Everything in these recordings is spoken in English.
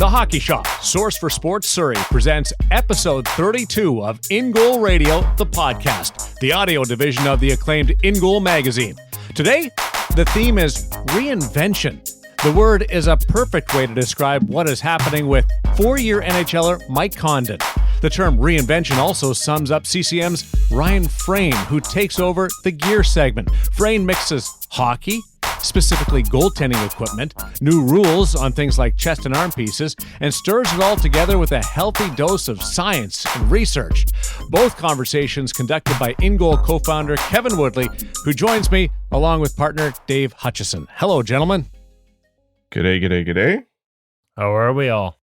The Hockey Shop, Source for Sports Surrey, presents episode 32 of InGoal Radio, the podcast, the audio division of the acclaimed InGoal magazine. Today, the theme is reinvention. The word is a perfect way to describe what is happening with four-year NHLer Mike Condon. The term reinvention also sums up CCM's Ryan Frayne, who takes over the gear segment. Frayne mixes hockey, specifically goaltending equipment, new rules on things like chest and arm pieces, and stirs it all together with a healthy dose of science and research. Both conversations conducted by InGoal co-founder Kevin Woodley, who joins me along with partner Dave Hutchison. Hello, gentlemen. G'day. How are we all?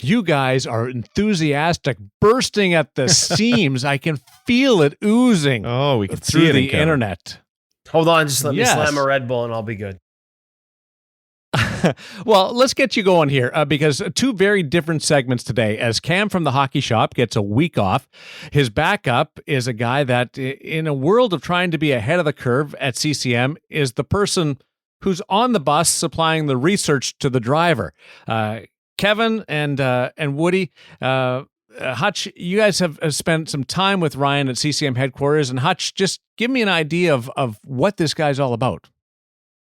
You guys are enthusiastic, bursting at the seams. I can feel it oozing. Oh, we can through see it the internet. Hold on, just let me slam a Red Bull and I'll be good. Well, let's get you going here because two very different segments today. As Cam from the Hockey Shop gets a week off, his backup is a guy that, in a world of trying to be ahead of the curve at CCM, is the person who's on the bus supplying the research to the driver. Kevin and Woody, Hutch, you guys have spent some time with Ryan at CCM headquarters, and Hutch, just give me an idea of what this guy's all about.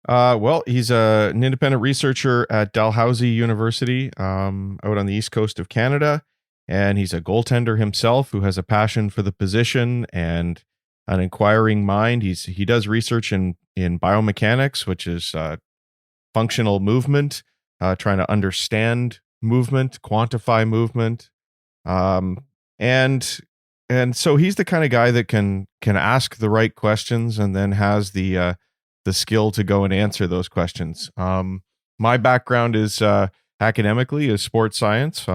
Well, he's an independent researcher at Dalhousie University out on the east coast of Canada, and he's a goaltender himself who has a passion for the position and an inquiring mind. He does research in biomechanics, which is functional movement, trying to understand movement, quantify movement. And so he's the kind of guy that can ask the right questions and then has the skill to go and answer those questions. My background is academically is sports science.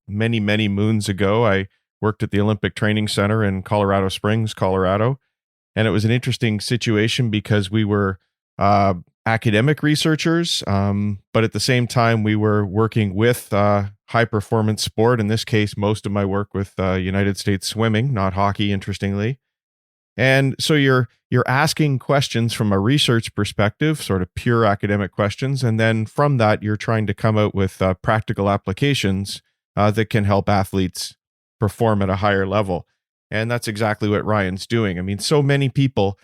Many moons ago, I worked at the Olympic Training Center in Colorado Springs, Colorado. And it was an interesting situation because we were academic researchers, but at the same time, we were working with high performance sport. In this case, most of my work with United States swimming, not hockey, interestingly. And so you're asking questions from a research perspective, sort of pure academic questions, and then from that, you're trying to come out with practical applications that can help athletes perform at a higher level. And that's exactly what Ryan's doing. I mean, so many people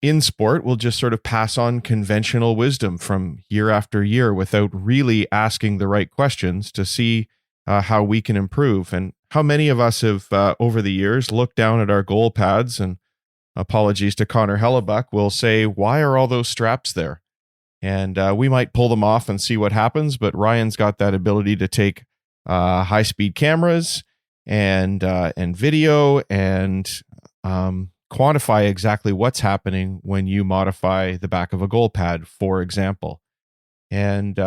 in sport will just sort of pass on conventional wisdom from year after year without really asking the right questions to see how we can improve. And how many of us have, over the years, looked down at our goal pads, and apologies to Connor Hellebuck, will say, why are all those straps there? And we might pull them off and see what happens, but Ryan's got that ability to take high-speed cameras and video and quantify exactly what's happening when you modify the back of a goal pad, for example. And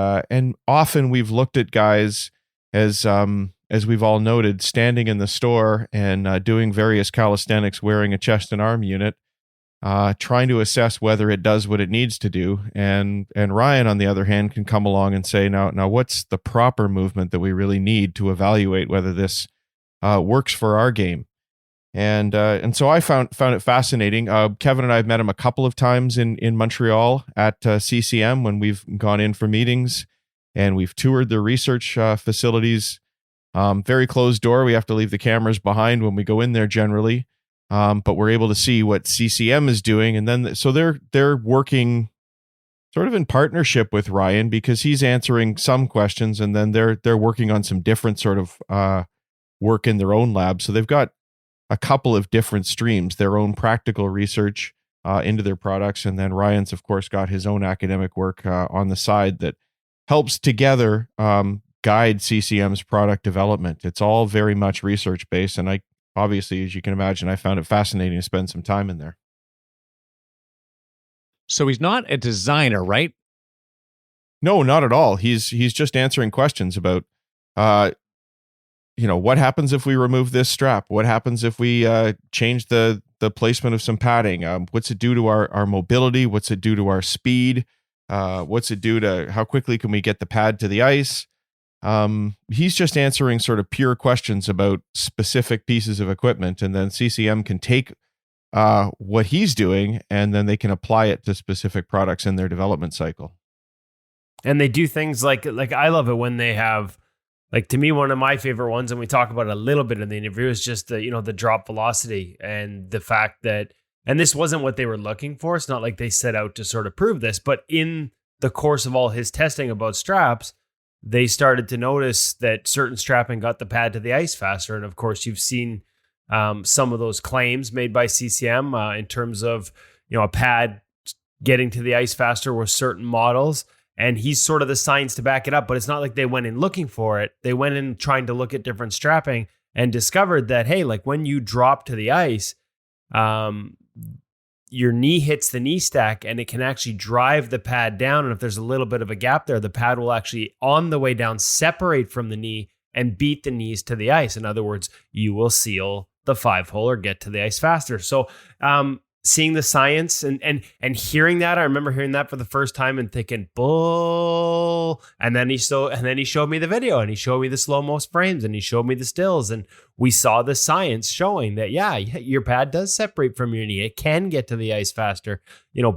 often we've looked at guys as we've all noted, standing in the store and doing various calisthenics, wearing a chest and arm unit, trying to assess whether it does what it needs to do. And Ryan, on the other hand, can come along and say, now what's the proper movement that we really need to evaluate whether this works for our game? And so I found it fascinating. Kevin and I have met him a couple of times in Montreal at CCM when we've gone in for meetings, and we've toured the research facilities. Very closed door. We have to leave the cameras behind when we go in there generally, but we're able to see what CCM is doing. And then so they're working sort of in partnership with Ryan because he's answering some questions, and then they're working on some different sort of work in their own lab. So they've got a couple of different streams, their own practical research into their products. And then Ryan's, of course, got his own academic work on the side that helps together guide CCM's product development. It's all very much research-based. And I obviously, as you can imagine, I found it fascinating to spend some time in there. So he's not a designer, right? No, not at all. He's just answering questions about what happens if we remove this strap? What happens if we change the placement of some padding? What's it do to our mobility? What's it do to our speed? What's it do to how quickly can we get the pad to the ice? He's just answering sort of pure questions about specific pieces of equipment, and then CCM can take what he's doing and then they can apply it to specific products in their development cycle. And they do things like I love it when they have, like, to me, one of my favorite ones, and we talk about it a little bit in the interview, is just the drop velocity and the fact that, and this wasn't what they were looking for. It's not like they set out to sort of prove this, but in the course of all his testing about straps, they started to notice that certain strapping got the pad to the ice faster. And of course, you've seen some of those claims made by CCM in terms of, a pad getting to the ice faster with certain models. And he's sort of the science to back it up, but it's not like they went in looking for it. They went in trying to look at different strapping and discovered that, hey, like when you drop to the ice, your knee hits the knee stack and it can actually drive the pad down. And if there's a little bit of a gap there, the pad will actually, on the way down, separate from the knee and beat the knees to the ice. In other words, you will seal the 5-hole or get to the ice faster. So, seeing the science and hearing that, I remember hearing that for the first time and thinking, bull. And then he showed me the video and he showed me the slow-mo frames and he showed me the stills, and we saw the science showing that, yeah, your pad does separate from your knee. It can get to the ice faster,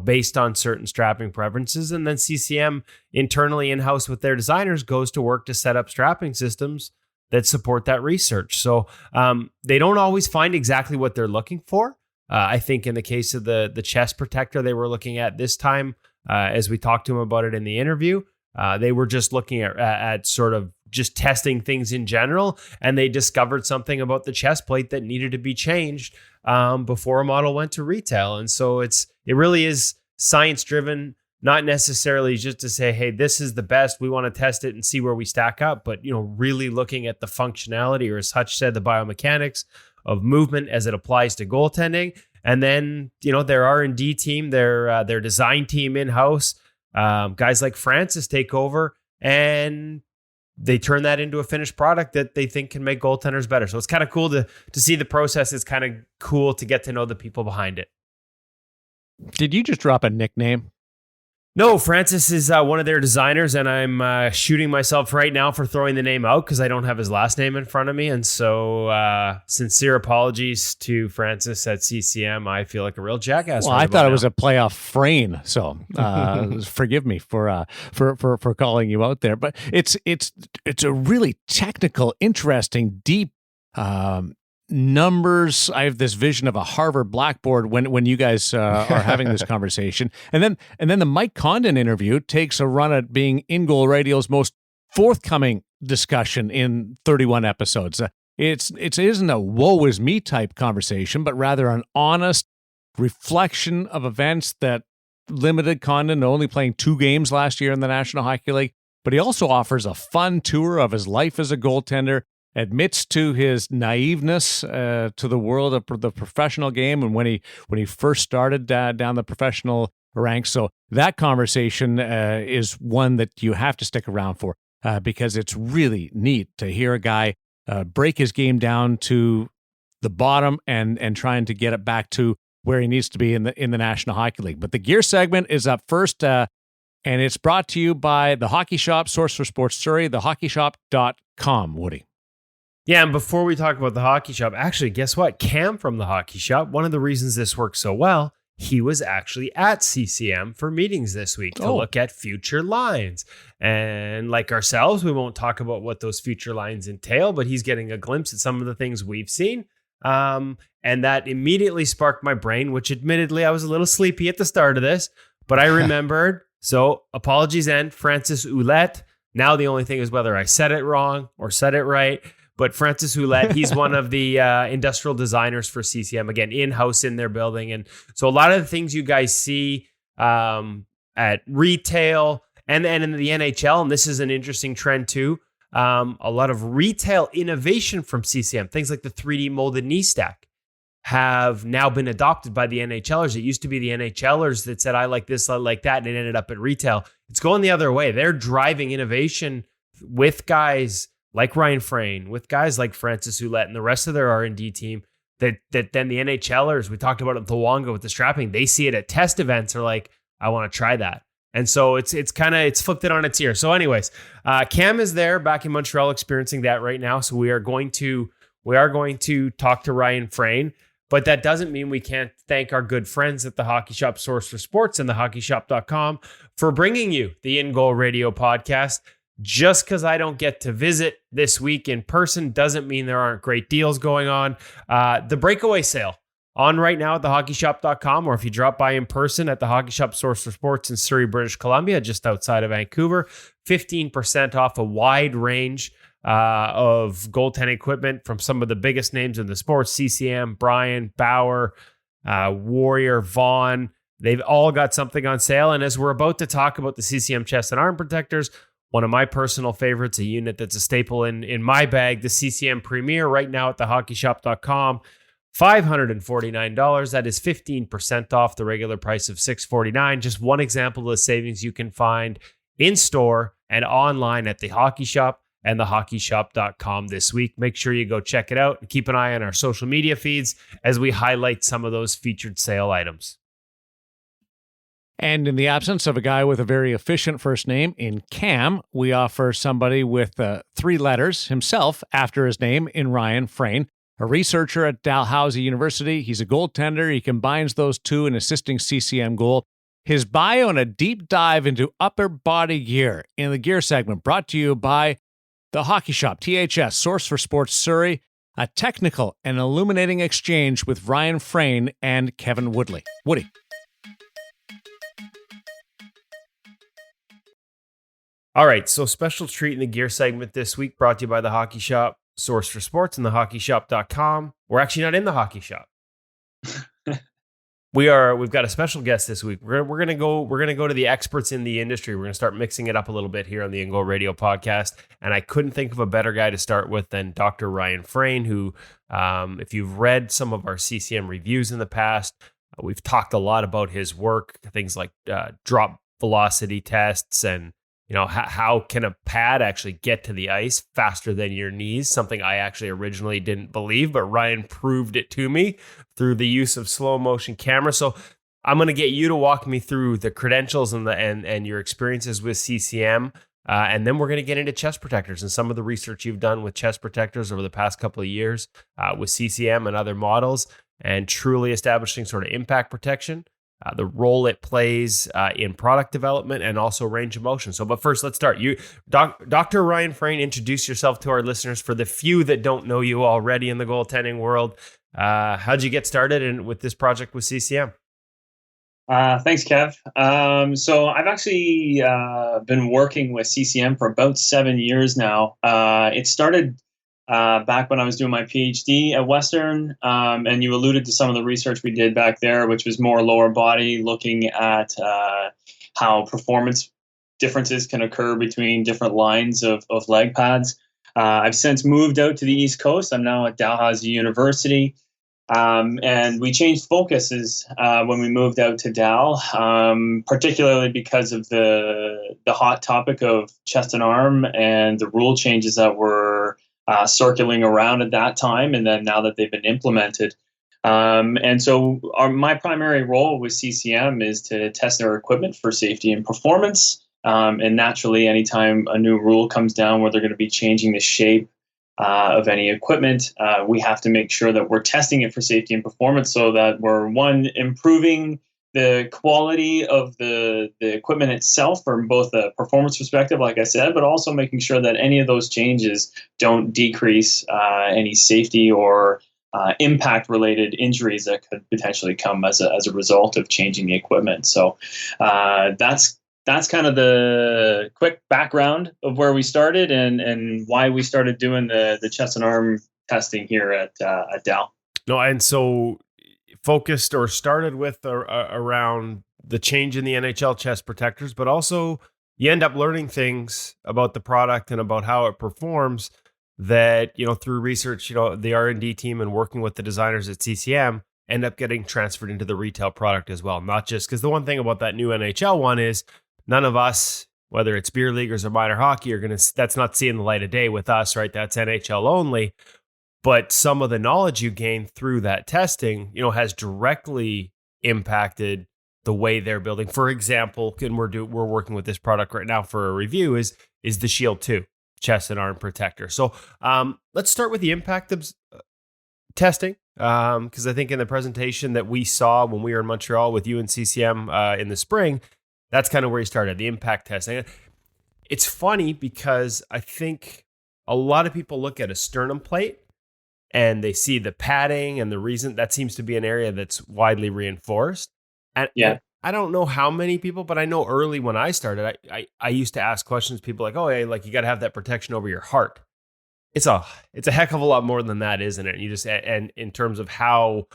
based on certain strapping preferences. And then CCM internally in-house with their designers goes to work to set up strapping systems that support that research. So they don't always find exactly what they're looking for. I think in the case of the chest protector they were looking at this time, as we talked to him about it in the interview, they were just looking at sort of just testing things in general, and they discovered something about the chest plate that needed to be changed before a model went to retail. And so it really is science driven, not necessarily just to say, hey, this is the best, we want to test it and see where we stack up, but really looking at the functionality, or as Hutch said, the biomechanics of movement as it applies to goaltending. And then, their R&D team, their design team in-house, guys like Francis take over and they turn that into a finished product that they think can make goaltenders better. So it's kind of cool to see the process. It's kind of cool to get to know the people behind it. Did you just drop a nickname? No, Francis is one of their designers, and I'm shooting myself right now for throwing the name out because I don't have his last name in front of me. And so sincere apologies to Francis at CCM. I feel like a real jackass. Well, I thought it was a playoff Frayne, so forgive me for calling you out there. But it's a really technical, interesting, deep numbers. I have this vision of a Harvard blackboard when you guys are having this conversation, and then the Mike Condon interview takes a run at being InGoal Radio's most forthcoming discussion in 31 episodes. It isn't a woe is me type conversation, but rather an honest reflection of events that limited Condon to only playing 2 games last year in the National Hockey League. But he also offers a fun tour of his life as a goaltender, admits to his naiveness to the world of the professional game and when he first started down the professional ranks. So that conversation is one that you have to stick around for because it's really neat to hear a guy break his game down to the bottom and trying to get it back to where he needs to be in the National Hockey League. But the gear segment is up first, and it's brought to you by The Hockey Shop, source for sports Surrey, thehockeyshop.com, Woody. Yeah, and before we talk about The Hockey Shop, actually, guess what? Cam from The Hockey Shop, one of the reasons this works so well, he was actually at CCM for meetings this week to look at future lines. And like ourselves, we won't talk about what those future lines entail, but he's getting a glimpse at some of the things we've seen. And that immediately sparked my brain, which admittedly I was a little sleepy at the start of this, but I remembered. So apologies, and Francis Ouellette. Now the only thing is whether I said it wrong or said it right. But Francis Ouellette, he's one of the industrial designers for CCM, again, in-house in their building. And so a lot of the things you guys see at retail and in the NHL, and this is an interesting trend too, a lot of retail innovation from CCM, things like the 3D molded knee stack, have now been adopted by the NHLers. It used to be the NHLers that said, I like this, I like that, and it ended up at retail. It's going the other way. They're driving innovation with guys like Ryan Frayne, with guys like Francis Ouellette and the rest of their R&D team, that then the NHLers, we talked about it at Tawonga with the strapping, they see it at test events, are like, I want to try that. And so it's flipped it on its ear. So anyways, Cam is there back in Montreal experiencing that right now. So we are going to talk to Ryan Frayne. But that doesn't mean we can't thank our good friends at the Hockey Shop Source for Sports and thehockeyshop.com for bringing you the InGoal Radio Podcast. Just because I don't get to visit this week in person doesn't mean there aren't great deals going on. The breakaway sale on right now at thehockeyshop.com, or if you drop by in person at the Hockey Shop Source for Sports in Surrey, British Columbia, just outside of Vancouver, 15% off a wide range of goaltending equipment from some of the biggest names in the sports: CCM, Bryan, Bauer, Warrior, Vaughn. They've all got something on sale. And as we're about to talk about the CCM chest and arm protectors, one of my personal favorites, a unit that's a staple in my bag, the CCM Premier, right now at thehockeyshop.com, $549. That is 15% off the regular price of $649. Just one example of the savings you can find in store and online at the Hockey Shop and thehockeyshop.com this week. Make sure you go check it out and keep an eye on our social media feeds as we highlight some of those featured sale items. And in the absence of a guy with a very efficient first name in Cam, we offer somebody with 3 letters himself after his name in Ryan Frayne, a researcher at Dalhousie University. He's a goaltender. He combines those two in assisting CCM goal. His bio and a deep dive into upper body gear in the gear segment, brought to you by the Hockey Shop, THS, Source for Sports Surrey, a technical and illuminating exchange with Ryan Frayne and Kevin Woodley. Woody. All right, so special treat in the gear segment this week, brought to you by the Hockey Shop, Source for Sports, and thehockeyshop.com. We're actually not in the Hockey Shop. We've got a special guest this week. We're gonna go to the experts in the industry. We're gonna start mixing it up a little bit here on the InGoal Radio Podcast. And I couldn't think of a better guy to start with than Dr. Ryan Frayne, who, if you've read some of our CCM reviews in the past, we've talked a lot about his work, things like drop velocity tests and how can a pad actually get to the ice faster than your knees? Something I actually originally didn't believe, but Ryan proved it to me through the use of slow motion camera. So I'm going to get you to walk me through the credentials and your experiences with CCM. And then we're going to get into chest protectors and some of the research you've done with chest protectors over the past couple of years with CCM and other models, and truly establishing sort of impact protection. The role it plays in product development and also range of motion. So, but first, let's start. Dr. Ryan Frayne, introduce yourself to our listeners for the few that don't know you already in the goaltending world. How'd you get started with this project with CCM? Thanks, Kev. So I've actually been working with CCM for about 7 years now. It started back when I was doing my Ph.D. at Western, and you alluded to some of the research we did back there, which was more lower body, looking at how performance differences can occur between different lines of leg pads. I've since moved out to the East Coast. I'm now at Dalhousie University, and we changed focuses when we moved out to Dal, particularly because of the hot topic of chest and arm and the rule changes that were circling around at that time, and then now that they've been implemented. And so my primary role with CCM is to test their equipment for safety and performance. And naturally, anytime a new rule comes down where they're going to be changing the shape of any equipment, we have to make sure that we're testing it for safety and performance so that we're, one, improving the quality of the equipment itself from both a performance perspective, like I said, but also making sure that any of those changes don't decrease any safety or impact-related injuries that could potentially come as a result of changing the equipment. So that's kind of the quick background of where we started and why we started doing the chest and arm testing here at Dal. No, and so focused or started with around the change in the NHL chest protectors, but also you end up learning things about the product and about how it performs that, through research, the R&D team and working with the designers at CCM end up getting transferred into the retail product as well. Not just because the one thing about that new NHL one is none of us, whether it's beer leaguers or minor hockey, that's not seeing the light of day with us, right? That's NHL only. But some of the knowledge you gain through that testing, has directly impacted the way they're building. For example, and we're working with this product right now for a review, is the Shield 2 chest and arm protector. So let's start with the impact testing, because I think in the presentation that we saw when we were in Montreal with you and CCM in the spring, that's kind of where you started, the impact testing. It's funny because I think a lot of people look at a sternum plate and they see the padding, and the reason that seems to be an area that's widely reinforced. And I don't know how many people, but I know early when I started, I used to ask questions. People like, oh, hey, like you got to have that protection over your heart. It's a heck of a lot more than that, isn't it? And in terms of how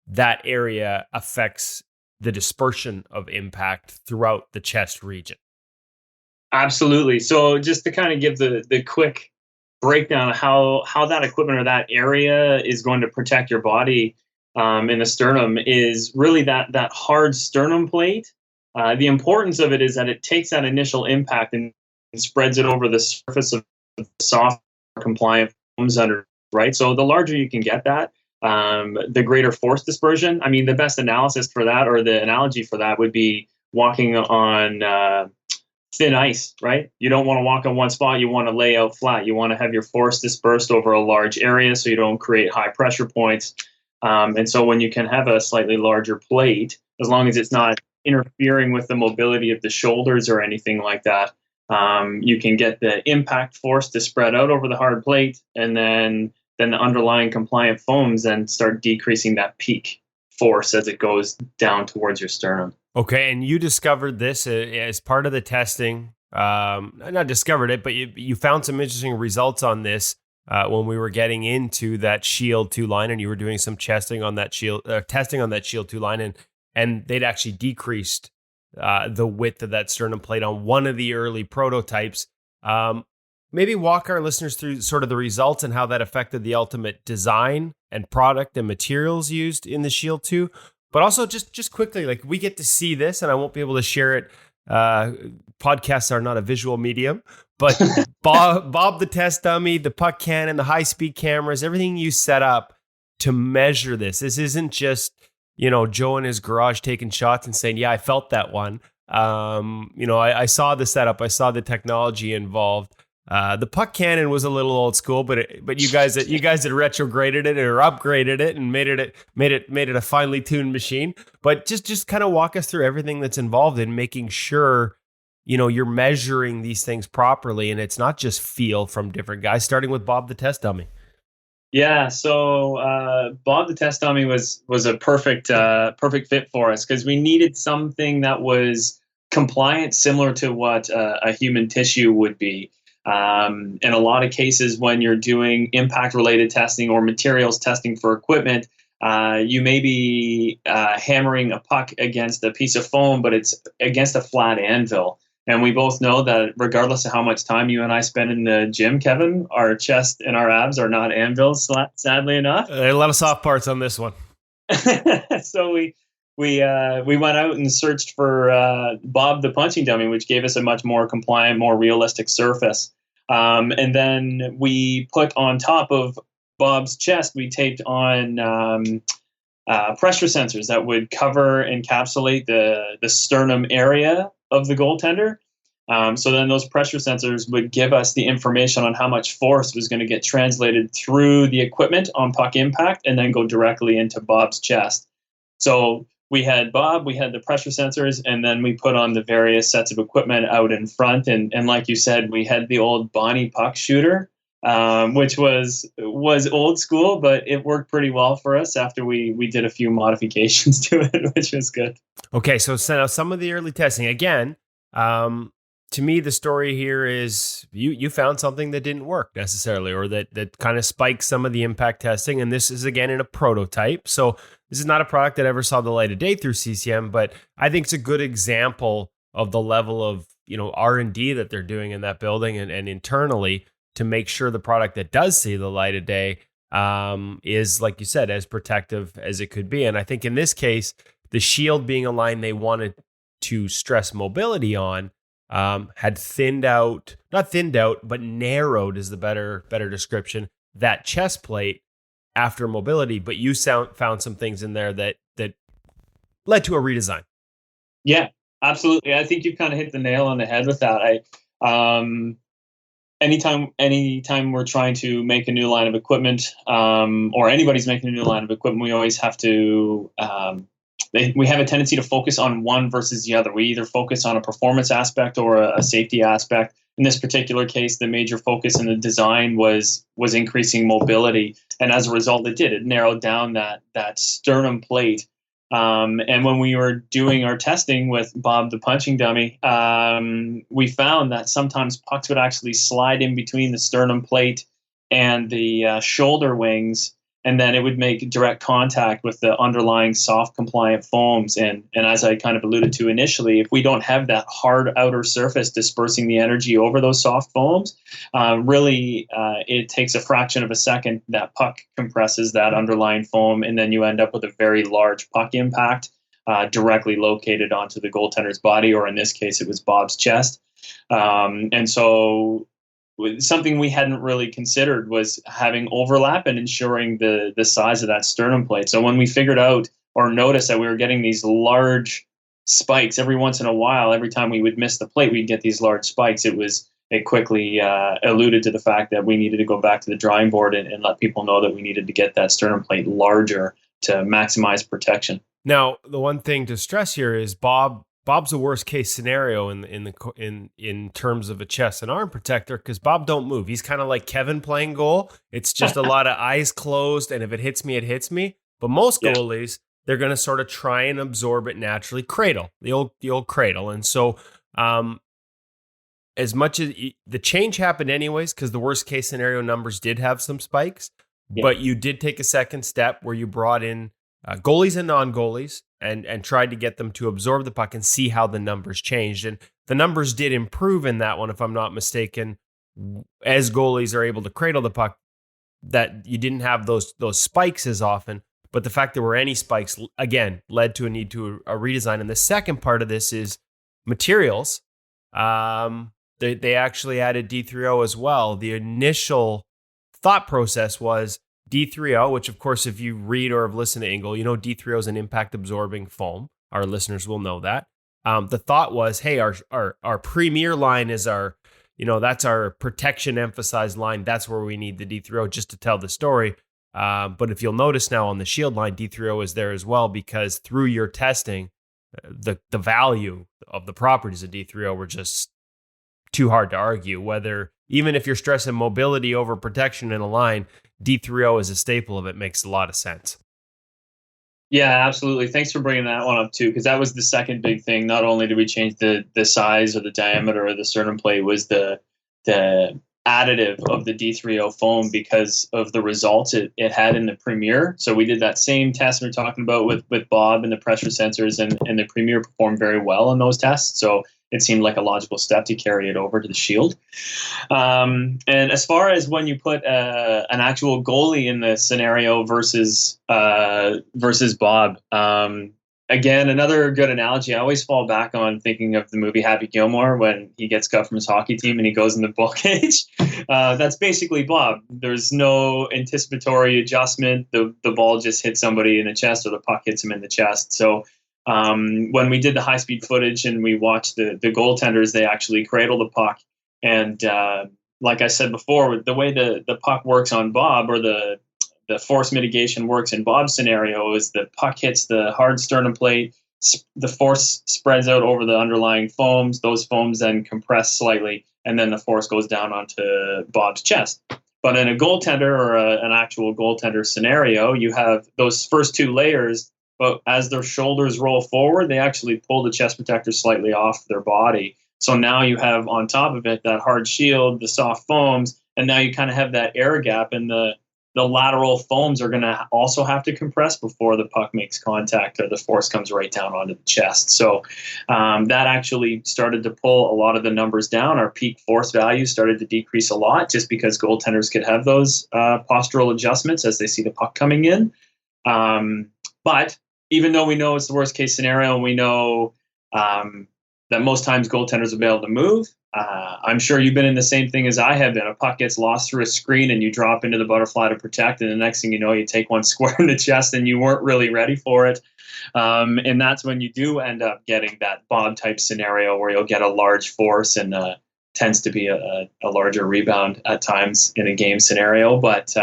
that area affects the dispersion of impact throughout the chest region. Absolutely. So just to kind of give the quick breakdown of how that equipment or that area is going to protect your body in the sternum is really that hard sternum plate. The importance of it is that it takes that initial impact and spreads it over the surface of the soft compliant foams under, right? So the larger you can get that, the greater force dispersion. I mean, the best analysis for that, or the analogy for that, would be walking on thin ice, right? You don't want to walk on one spot. You want to lay out flat. You want to have your force dispersed over a large area so you don't create high pressure points. And so when you can have a slightly larger plate, as long as it's not interfering with the mobility of the shoulders or anything like that, you can get the impact force to spread out over the hard plate, and then the underlying compliant foams then start decreasing that peak force as it goes down towards your sternum. Okay, and you discovered this as part of the testing. Not discovered it, but you found some interesting results on this when we were getting into that Shield 2 line, and you were doing some testing on that Shield 2 line, and they'd actually decreased the width of that sternum plate on one of the early prototypes. Maybe walk our listeners through sort of the results and how that affected the ultimate design and product and materials used in the Shield 2. But also just quickly, like, we get to see this, and I won't be able to share it. Podcasts are not a visual medium, but Bob the test dummy, the puck cannon, the high-speed cameras, everything you set up to measure this. This isn't just, Joe in his garage taking shots and saying, yeah, I felt that one. I saw the setup. I saw the technology involved. The puck cannon was a little old school, but you guys had retrograded it or upgraded it and made it a finely tuned machine. But just kind of walk us through everything that's involved in making sure you're measuring these things properly, and it's not just feel from different guys. Starting with Bob the test dummy. Yeah, so Bob the test dummy was a perfect fit for us, because we needed something that was compliant, similar to what a human tissue would be. In a lot of cases, when you're doing impact-related testing or materials testing for equipment, you may be hammering a puck against a piece of foam, but it's against a flat anvil. And we both know that regardless of how much time you and I spend in the gym, Kevin, our chest and our abs are not anvils, sadly enough. A lot of soft parts on this one. So we went out and searched for Bob the punching dummy, which gave us a much more compliant, more realistic surface. And then we put on top of Bob's chest, we taped on pressure sensors that would cover, encapsulate the sternum area of the goaltender. So then those pressure sensors would give us the information on how much force was going to get translated through the equipment on puck impact and then go directly into Bob's chest. So we had Bob, we had the pressure sensors, and then we put on the various sets of equipment out in front. And like you said, we had the old Bonnie puck shooter, which was old school, but it worked pretty well for us after we did a few modifications to it, which was good. Okay, so some of the early testing, again, to me, the story here is you found something that didn't work necessarily, or that kind of spiked some of the impact testing. And this is, again, in a prototype. So this is not a product that ever saw the light of day through CCM, but I think it's a good example of the level of R&D that they're doing in that building and internally to make sure the product that does see the light of day is, like you said, as protective as it could be. And I think in this case, the Shield being a line they wanted to stress mobility on, had not thinned out, but narrowed is the better description, that chest plate after mobility. But you found some things in there that led to a redesign. Yeah, absolutely. I think you kind of hit the nail on the head with that. anytime we're trying to make a new line of equipment, or anybody's making a new line of equipment, we always have to, we have a tendency to focus on one versus the other. We either focus on a performance aspect or a safety aspect. In this particular case, the major focus in the design was increasing mobility. And as a result, it narrowed down that sternum plate. And when we were doing our testing with Bob the punching dummy, we found that sometimes pucks would actually slide in between the sternum plate and the shoulder wings, and then it would make direct contact with the underlying soft compliant foams. And as I kind of alluded to initially, if we don't have that hard outer surface dispersing the energy over those soft foams, really it takes a fraction of a second that puck compresses that underlying foam, and then you end up with a very large puck impact directly located onto the goaltender's body, or in this case, it was Bob's chest. And so something we hadn't really considered was having overlap and ensuring the size of that sternum plate. So when we figured out or noticed that we were getting these large spikes every once in a while, every time we would miss the plate, we'd get these large spikes. It quickly alluded to the fact that we needed to go back to the drawing board and let people know that we needed to get that sternum plate larger to maximize protection. Now, the one thing to stress here is Bob's the worst case scenario in terms of a chest and arm protector, because Bob don't move. He's kind of like Kevin playing goal. It's just a lot of eyes closed, and if it hits me, it hits me. But most goalies, they're going to sort of try and absorb it naturally, cradle, the old cradle. And so as much as the change happened anyways, because the worst case scenario numbers did have some spikes, but you did take a second step where you brought in goalies and non-goalies and tried to get them to absorb the puck and see how the numbers changed. And the numbers did improve in that one, if I'm not mistaken, as goalies are able to cradle the puck, that you didn't have those spikes as often. But the fact there were any spikes, again, led to a need to a redesign. And the second part of this is materials. They actually added D3O as well. The initial thought process was D3O, which of course, if you read or have listened to InGoal, you know D3O is an impact absorbing foam. Our listeners will know that. The thought was, hey, our premier line is that's our protection emphasized line. That's where we need the D3O just to tell the story. But if you'll notice now on the shield line, D3O is there as well, because through your testing, the value of the properties of D3O were just too hard to argue. Whether, even if you're stressing mobility over protection in a line, D3O is a staple of it. Makes a lot of sense. Yeah, absolutely. Thanks for bringing that one up too, because that was the second big thing. Not only did we change the size or the diameter of the sternum plate, was the additive of the D3O foam because of the results it had in the Premier. So we did that same test we were talking about with Bob and the pressure sensors, and the Premier performed very well in those tests. So it seemed like a logical step to carry it over to the Shield. And as far as when you put an actual goalie in the scenario versus Bob, again, another good analogy. I always fall back on thinking of the movie Happy Gilmore when he gets cut from his hockey team and he goes in the bull cage. That's basically Bob. There's no anticipatory adjustment. The ball just hits somebody in the chest, or the puck hits him in the chest. So when we did the high-speed footage and we watched the goaltenders, they actually cradle the puck. And like I said before, the way the puck works on Bob, or the force mitigation works in Bob's scenario, is the puck hits the hard sternum plate, the force spreads out over the underlying foams, those foams then compress slightly, and then the force goes down onto Bob's chest. But in a goaltender or an actual goaltender scenario, you have those first two layers, but as their shoulders roll forward, they actually pull the chest protector slightly off their body. So now you have on top of it that hard shield, the soft foams, and now you kind of have that air gap, and the lateral foams are going to also have to compress before the puck makes contact or the force comes right down onto the chest. So that actually started to pull a lot of the numbers down. Our peak force values started to decrease a lot, just because goaltenders could have those postural adjustments as they see the puck coming in. But even though we know it's the worst case scenario, and we know that most times goaltenders will be able to move, I'm sure you've been in the same thing as I have been. A puck gets lost through a screen and you drop into the butterfly to protect, and the next thing you know, you take one square in the chest and you weren't really ready for it. And that's when you do end up getting that Bob type scenario where you'll get a large force and tends to be a larger rebound at times in a game scenario, but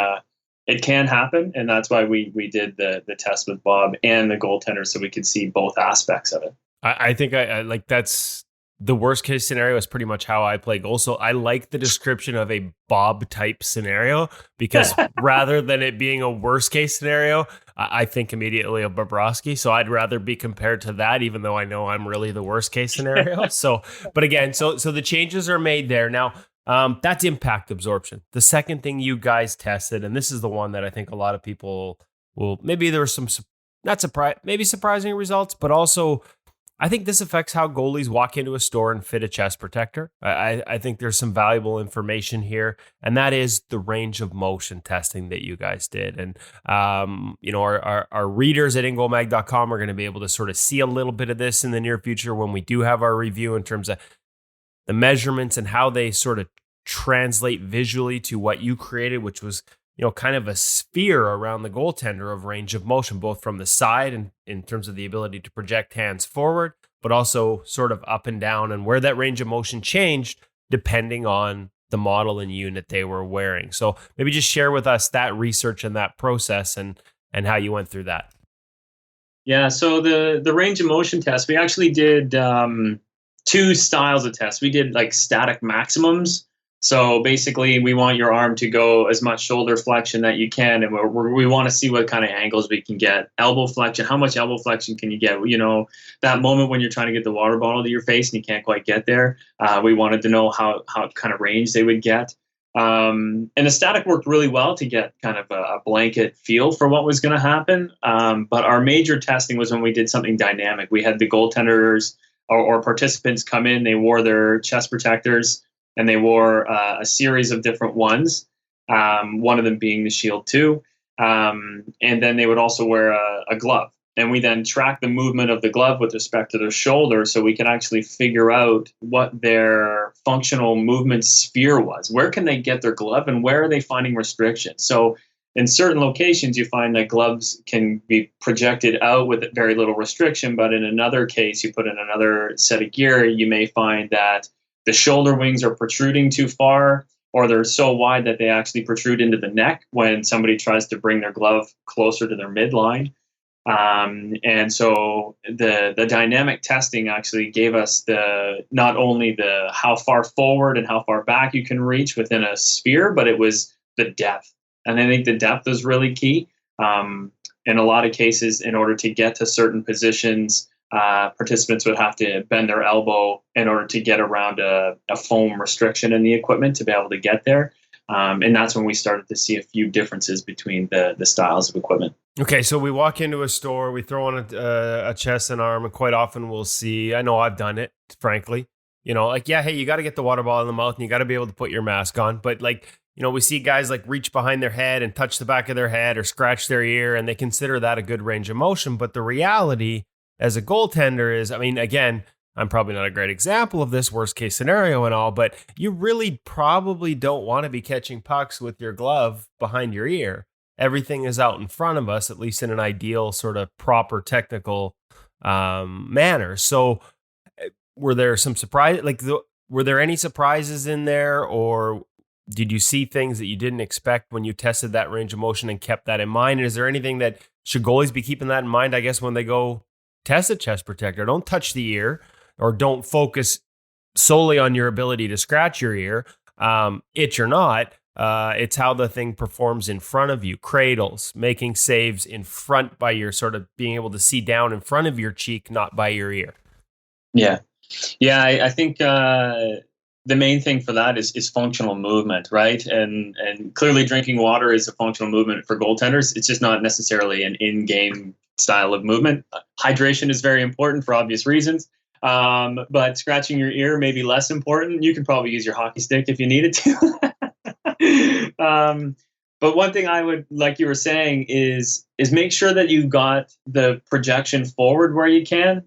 it can happen, and that's why we did the test with Bob and the goaltender so we could see both aspects of it. I think I like that's the worst case scenario is pretty much how I play goal. So I like the description of a Bob type scenario because rather than it being a worst case scenario, I think immediately of Bobrovsky. So I'd rather be compared to that, even though I know I'm really the worst case scenario. So the changes are made there. Now, that's impact absorption. The second thing you guys tested, and this is the one that I think a lot of people will, maybe there were some maybe surprising results, but also I think this affects how goalies walk into a store and fit a chest protector. I think there's some valuable information here, and that is the range of motion testing that you guys did. And, our readers at InGoalMag.com are going to be able to sort of see a little bit of this in the near future when we do have our review in terms of the measurements and how they sort of translate visually to what you created, which was, kind of a sphere around the goaltender of range of motion, both from the side and in terms of the ability to project hands forward, but also sort of up and down, and where that range of motion changed depending on the model and unit they were wearing. So maybe just share with us that research and that process and how you went through that. Yeah, so the range of motion test, we actually did two styles of tests. We did like static maximums. So basically, we want your arm to go as much shoulder flexion that you can, and we want to see what kind of angles we can get. Elbow flexion, how much elbow flexion can you get? That moment when you're trying to get the water bottle to your face and you can't quite get there. We wanted to know how kind of range they would get. And the static worked really well to get kind of a blanket feel for what was going to happen. But our major testing was when we did something dynamic. We had the goaltenders or participants come in, they wore their chest protectors, and they wore a series of different ones, one of them being the Shield 2. And then they would also wear a glove. And we then track the movement of the glove with respect to their shoulder so we can actually figure out what their functional movement sphere was. Where can they get their glove and where are they finding restrictions? So in certain locations, you find that gloves can be projected out with very little restriction. But in another case, you put in another set of gear, you may find that the shoulder wings are protruding too far, or they're so wide that they actually protrude into the neck when somebody tries to bring their glove closer to their midline. And so the dynamic testing actually gave us not only the how far forward and how far back you can reach within a sphere, but it was the depth. And I think the depth is really key. In a lot of cases, in order to get to certain positions, participants would have to bend their elbow in order to get around a foam restriction in the equipment to be able to get there. And that's when we started to see a few differences between the styles of equipment. Okay, so we walk into a store, we throw on a chest and arm, and quite often we'll see, I know I've done it, frankly, hey, you got to get the water bottle in the mouth and you got to be able to put your mask on. But we see guys reach behind their head and touch the back of their head or scratch their ear, and they consider that a good range of motion. But the reality as a goaltender is, again, I'm probably not a great example of this worst case scenario and all, but you really probably don't want to be catching pucks with your glove behind your ear. Everything is out in front of us, at least in an ideal sort of proper technical manner. So were there some surprise, were there any surprises in there, or did you see things that you didn't expect when you tested that range of motion and kept that in mind? And is there anything that should goalies be keeping that in mind, I guess, when they go test a chest protector? Don't touch the ear, or don't focus solely on your ability to scratch your ear, itch or not. It's how the thing performs in front of you, cradles, making saves in front by your sort of being able to see down in front of your cheek, not by your ear. Yeah. I think the main thing for that is functional movement, right? And clearly drinking water is a functional movement for goaltenders. It's just not necessarily an in-game style of movement. Hydration is very important for obvious reasons. But scratching your ear may be less important. You can probably use your hockey stick if you needed to. But one thing I would, like you were saying, is make sure that you got the projection forward where you can.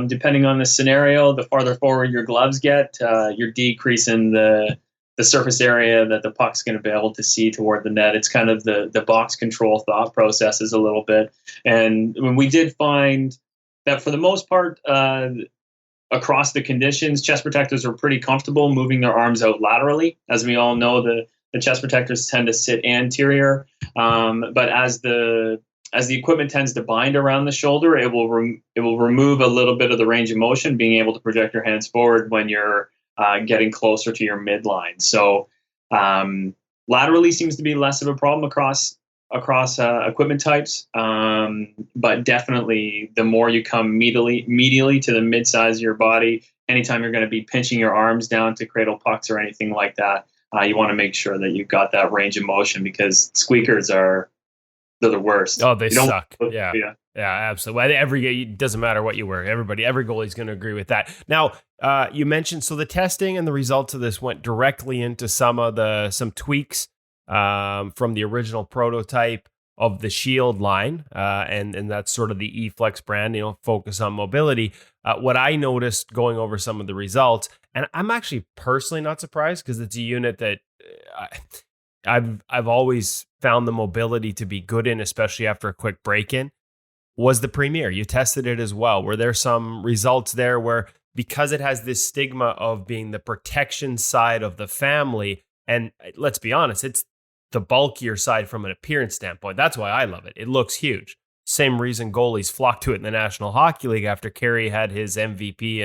Depending on the scenario, the farther forward your gloves get, you're decreasing the surface area that the puck's going to be able to see toward the net. It's kind of the box control thought processes a little bit. And when we did find that for the most part, across the conditions, chest protectors are pretty comfortable moving their arms out laterally. As we all know, the chest protectors tend to sit anterior, but as the equipment tends to bind around the shoulder, it will remove a little bit of the range of motion, being able to project your hands forward when you're getting closer to your midline. So laterally seems to be less of a problem across equipment types, but definitely the more you come medially to the mid-size of your body, anytime you're going to be pinching your arms down to cradle pucks or anything like that, you want to make sure that you've got that range of motion, because squeakers they're the worst. Oh, they suck. Yeah, absolutely. It doesn't matter what you wear. Every goalie's going to agree with that. Now, you mentioned, so the testing and the results of this went directly into some tweaks from the original prototype of the Shield line, and that's sort of the E-Flex brand, focus on mobility. What I noticed going over some of the results, and I'm actually personally not surprised because it's a unit that I've always found the mobility to be good in, especially after a quick break-in, was the Premier. You tested it as well. Were there some results there where, because it has this stigma of being the protection side of the family, and let's be honest, it's the bulkier side from an appearance standpoint. That's why I love it. It looks huge. Same reason goalies flock to it in the National Hockey League after Carey had his MVP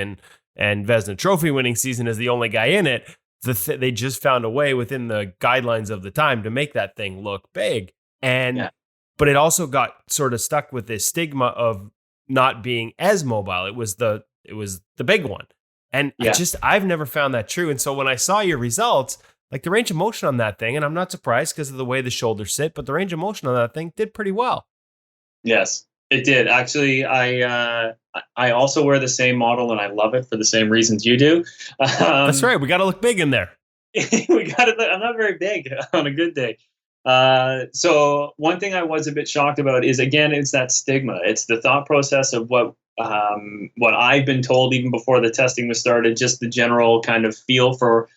and Vezina Trophy winning season as the only guy in it. They just found a way within the guidelines of the time to make that thing look big. But it also got sort of stuck with this stigma of not being as mobile. It was the big one. And I've never found that true. And so when I saw your results, like the range of motion on that thing, and I'm not surprised because of the way the shoulders sit, but the range of motion on that thing did pretty well. Yes, it did. Actually, I also wear the same model, and I love it for the same reasons you do. That's right. We got to look big in there. I'm not very big on a good day. So one thing I was a bit shocked about is, again, it's that stigma. It's the thought process of what I've been told even before the testing was started, just the general kind of feel for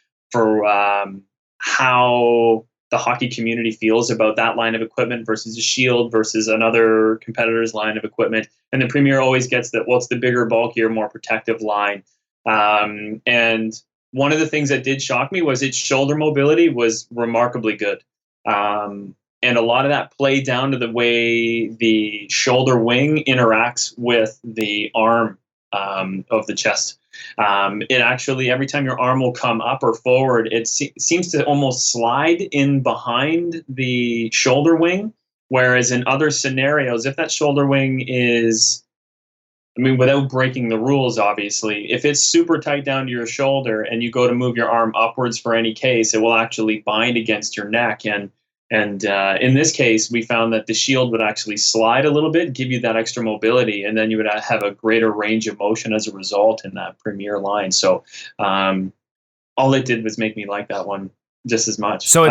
how the hockey community feels about that line of equipment versus a Shield versus another competitor's line of equipment. And the Premier always gets that, well, it's the bigger, bulkier, more protective line. And one of the things that did shock me was its shoulder mobility was remarkably good. And a lot of that played down to the way the shoulder wing interacts with the arm of the chest. It actually, every time your arm will come up or forward, it seems to almost slide in behind the shoulder wing. Whereas in other scenarios, if that shoulder wing is, without breaking the rules, obviously, if it's super tight down to your shoulder and you go to move your arm upwards for any case, it will actually bind against your neck. And in this case, we found that the Shield would actually slide a little bit, give you that extra mobility, and then you would have a greater range of motion as a result in that Premier line. So all it did was make me like that one just as much. So I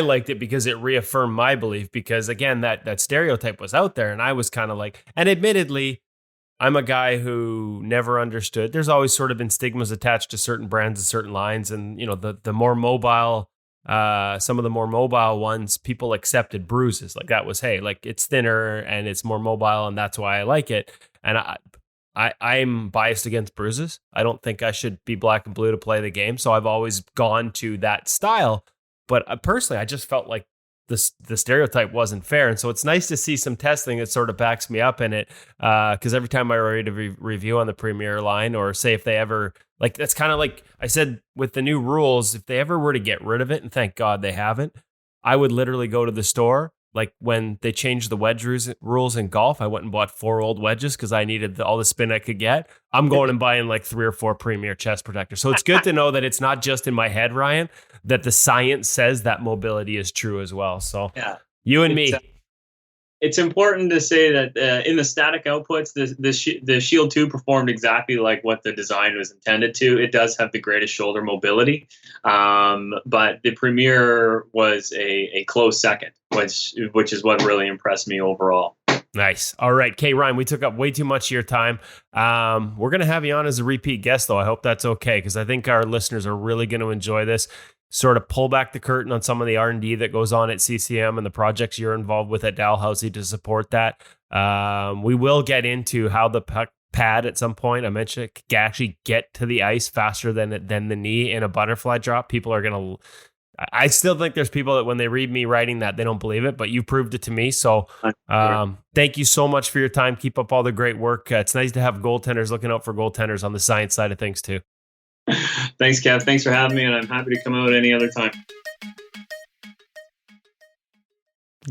liked it because it reaffirmed my belief, because again, that stereotype was out there, and I was kind of like, and admittedly, I'm a guy who never understood. There's always sort of been stigmas attached to certain brands and certain lines, and the more mobile. Some of the more mobile ones, people accepted bruises. Like that was, hey, like it's thinner and it's more mobile, and that's why I like it. And I'm biased against bruises. I don't think I should be black and blue to play the game. So I've always gone to that style. But personally, I just felt like the stereotype wasn't fair. And so it's nice to see some testing that sort of backs me up in it. Because every time I read a review on the Premier line, or say if they ever, like, that's kind of like I said with the new rules, if they ever were to get rid of it, and thank God they haven't, I would literally go to the store. Like when they changed the wedge rules in golf, I went and bought 4 old wedges because I needed all the spin I could get. I'm going and buying like 3 or 4 Premier chest protectors. So it's good to know that it's not just in my head, Ryan, that the science says that mobility is true as well. So you and me. It's important to say that in the static outputs, the Shield 2 performed exactly like what the design was intended to. It does have the greatest shoulder mobility, but the Premier was a close second, which is what really impressed me overall. Nice. All right, Kay, Ryan, we took up way too much of your time. We're going to have you on as a repeat guest, though. I hope that's okay, because I think our listeners are really going to enjoy this. Sort of pull back the curtain on some of the R&D that goes on at CCM and the projects you're involved with at Dalhousie to support that. We will get into how the pad at some point. I mentioned it can actually get to the ice faster than the knee in a butterfly drop. People are going to, I still think there's people that when they read me writing that, they don't believe it, but you proved it to me. So thank you so much for your time. Keep up all the great work. It's nice to have goaltenders looking out for goaltenders on the science side of things too. Thanks, Kev. Thanks for having me, and I'm happy to come out any other time.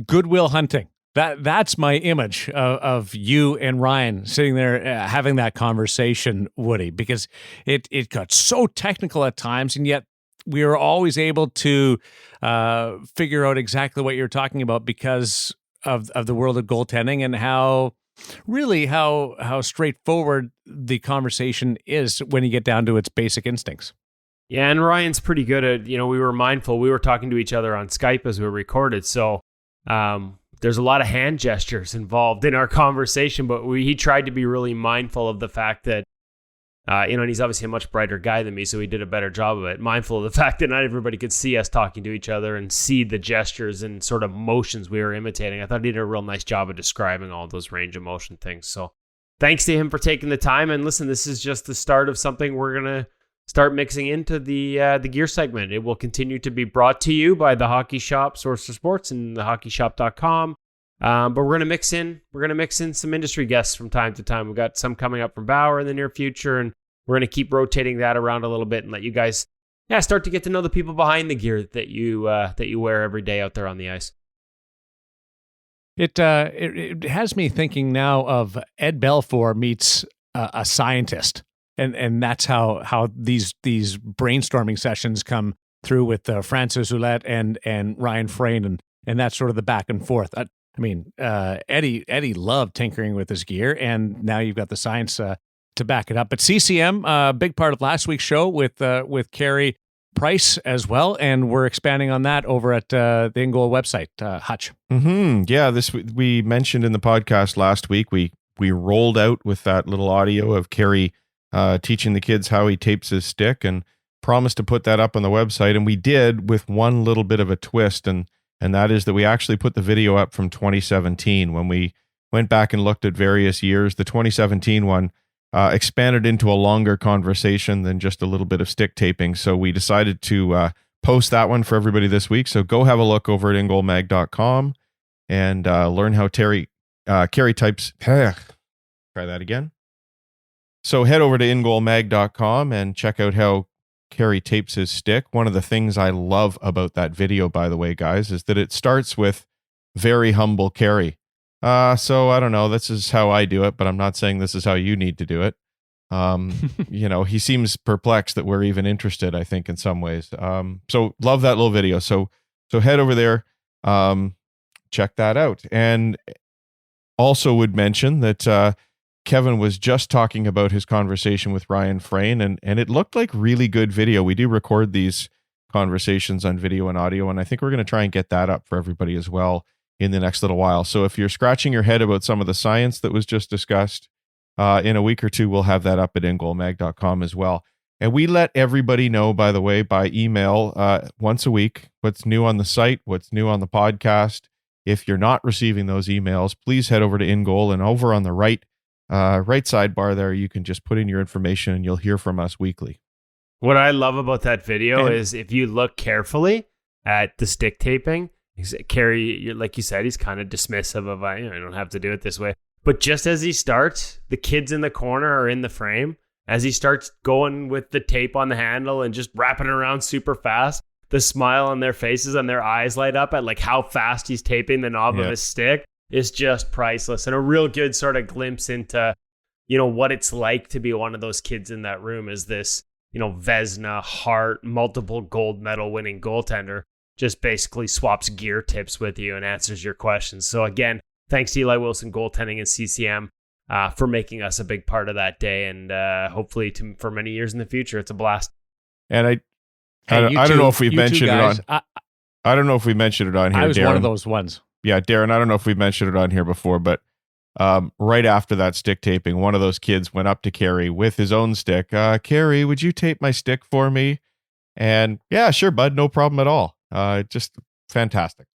Goodwill Hunting. That's my image of you and Ryan sitting there having that conversation, Woody, because it got so technical at times, and yet we were always able to figure out exactly what you're talking about because of the world of goaltending and how straightforward the conversation is when you get down to its basic instincts. Yeah, and Ryan's pretty good at, we were mindful. We were talking to each other on Skype as we recorded, so there's a lot of hand gestures involved in our conversation, but he tried to be really mindful of the fact that, and he's obviously a much brighter guy than me, so he did a better job of it. Mindful of the fact that not everybody could see us talking to each other and see the gestures and sort of motions we were imitating. I thought he did a real nice job of describing all those range of motion things. So thanks to him for taking the time. And listen, this is just the start of something we're going to start mixing into the gear segment. It will continue to be brought to you by the Hockey Shop, Source for Sports, and thehockeyshop.com. But we're gonna mix in some industry guests from time to time. We've got some coming up from Bauer in the near future, and we're gonna keep rotating that around a little bit and let you guys start to get to know the people behind the gear that you wear every day out there on the ice. It has me thinking now of Ed Belfour meets a scientist. And that's how these brainstorming sessions come through with Francis Ouellette and Ryan Frayne, and that's sort of the back and forth. Eddie loved tinkering with his gear, and now you've got the science to back it up. But CCM, a big part of last week's show with Carey Price as well, and we're expanding on that over at the InGoal website. Hutch. Mm-hmm. Yeah, we mentioned in the podcast last week. We rolled out with that little audio of Carey teaching the kids how he tapes his stick, and promised to put that up on the website. And we did, with one little bit of a twist, and that is that we actually put the video up from 2017 when we went back and looked at various years. The 2017 one expanded into a longer conversation than just a little bit of stick taping. So we decided to post that one for everybody this week. So go have a look over at ingoalmag.com and learn how Carey types. Try that again. So head over to ingoalmag.com and check out how Carey tapes his stick. One of the things I love about that video, by the way, guys, is that it starts with very humble Carey. So I don't know, this is how I do it, but I'm not saying this is how you need to do it. He seems perplexed that we're even interested, I think, in some ways. So love that little video. So head over there, check that out. And also would mention that Kevin was just talking about his conversation with Ryan Frayne, and it looked like really good video. We do record these conversations on video and audio, and I think we're going to try and get that up for everybody as well in the next little while. So if you're scratching your head about some of the science that was just discussed, in a week or two, we'll have that up at ingoalmag.com as well. And we let everybody know, by the way, by email once a week, what's new on the site, what's new on the podcast. If you're not receiving those emails, please head over to InGoal, and over on the right sidebar there, you can just put in your information and you'll hear from us weekly. What I love about that video is if you look carefully at the stick taping, Carey, like you said, he's kind of dismissive of, I don't have to do it this way. But just as he starts, the kids in the corner are in the frame. As he starts going with the tape on the handle and just wrapping it around super fast, the smile on their faces and their eyes light up at like how fast he's taping the knob of his stick is just priceless, and a real good sort of glimpse into, what it's like to be one of those kids in that room as this, Vezina, Hart, multiple gold medal winning goaltender just basically swaps gear tips with you and answers your questions. So again, thanks to Eli Wilson Goaltending and CCM for making us a big part of that day, and hopefully for many years in the future. It's a blast. And I don't know if we mentioned it on. I don't know if we mentioned it on here. I was Darren. one of those ones. Yeah, Darren, I don't know if we mentioned it on here before, but right after that stick taping, one of those kids went up to Carey with his own stick. Carey, would you tape my stick for me? And yeah, sure, bud, no problem at all. Just fantastic.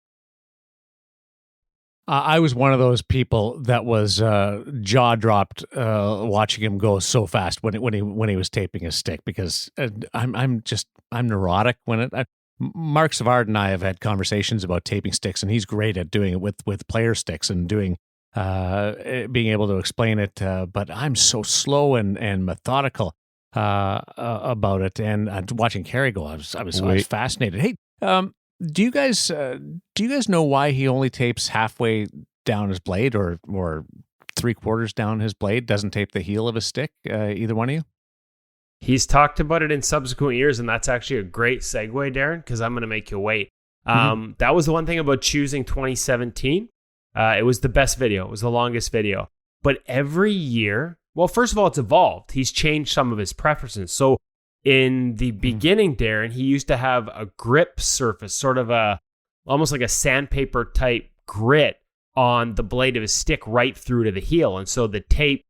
I was one of those people that was jaw dropped watching him go so fast when he was taping his stick, because I'm neurotic when it. Mark Savard and I have had conversations about taping sticks, and he's great at doing it with player sticks and doing being able to explain it. But I'm so slow and methodical about it. And watching Carey go, I was fascinated. Hey, do you guys know why he only tapes halfway down his blade or 3/4 down his blade? Doesn't tape the heel of his stick? Either one of you? He's talked about it in subsequent years, and that's actually a great segue, Darren, because I'm going to make you wait. That was the one thing about choosing 2017. It was the best video. It was the longest video. But every year, well, first of all, it's evolved. He's changed some of his preferences. So in the beginning, Darren, he used to have a grip surface, sort of almost like a sandpaper type grit on the blade of his stick right through to the heel. And so the tape,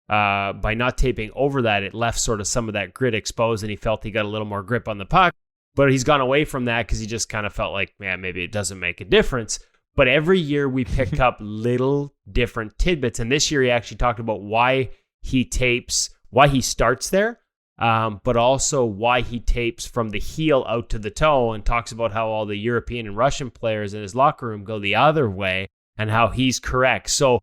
by not taping over that, it left sort of some of that grit exposed, and he felt he got a little more grip on the puck. But he's gone away from that because he just kind of felt like, man, maybe it doesn't make a difference. But every year we pick up little different tidbits. And this year he actually talked about why he tapes, why he starts there, but also why he tapes from the heel out to the toe, and talks about how all the European and Russian players in his locker room go the other way and how he's correct. So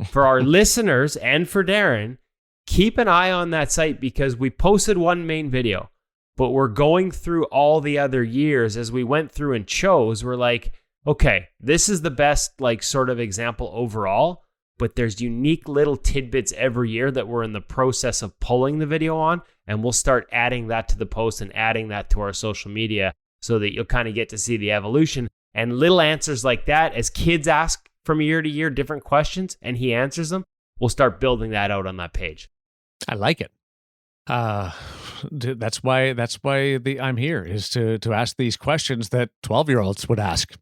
for our listeners and for Darren, keep an eye on that site, because we posted one main video, but we're going through all the other years as we went through and chose. We're like, okay, this is the best sort of example overall, but there's unique little tidbits every year that we're in the process of pulling the video on, and we'll start adding that to the post and adding that to our social media so that you'll kind of get to see the evolution. And little answers like that, as kids ask from year to year different questions and he answers them, we'll start building that out on that page. I like it. That's why I'm here, is to ask these questions that 12-year-olds would ask.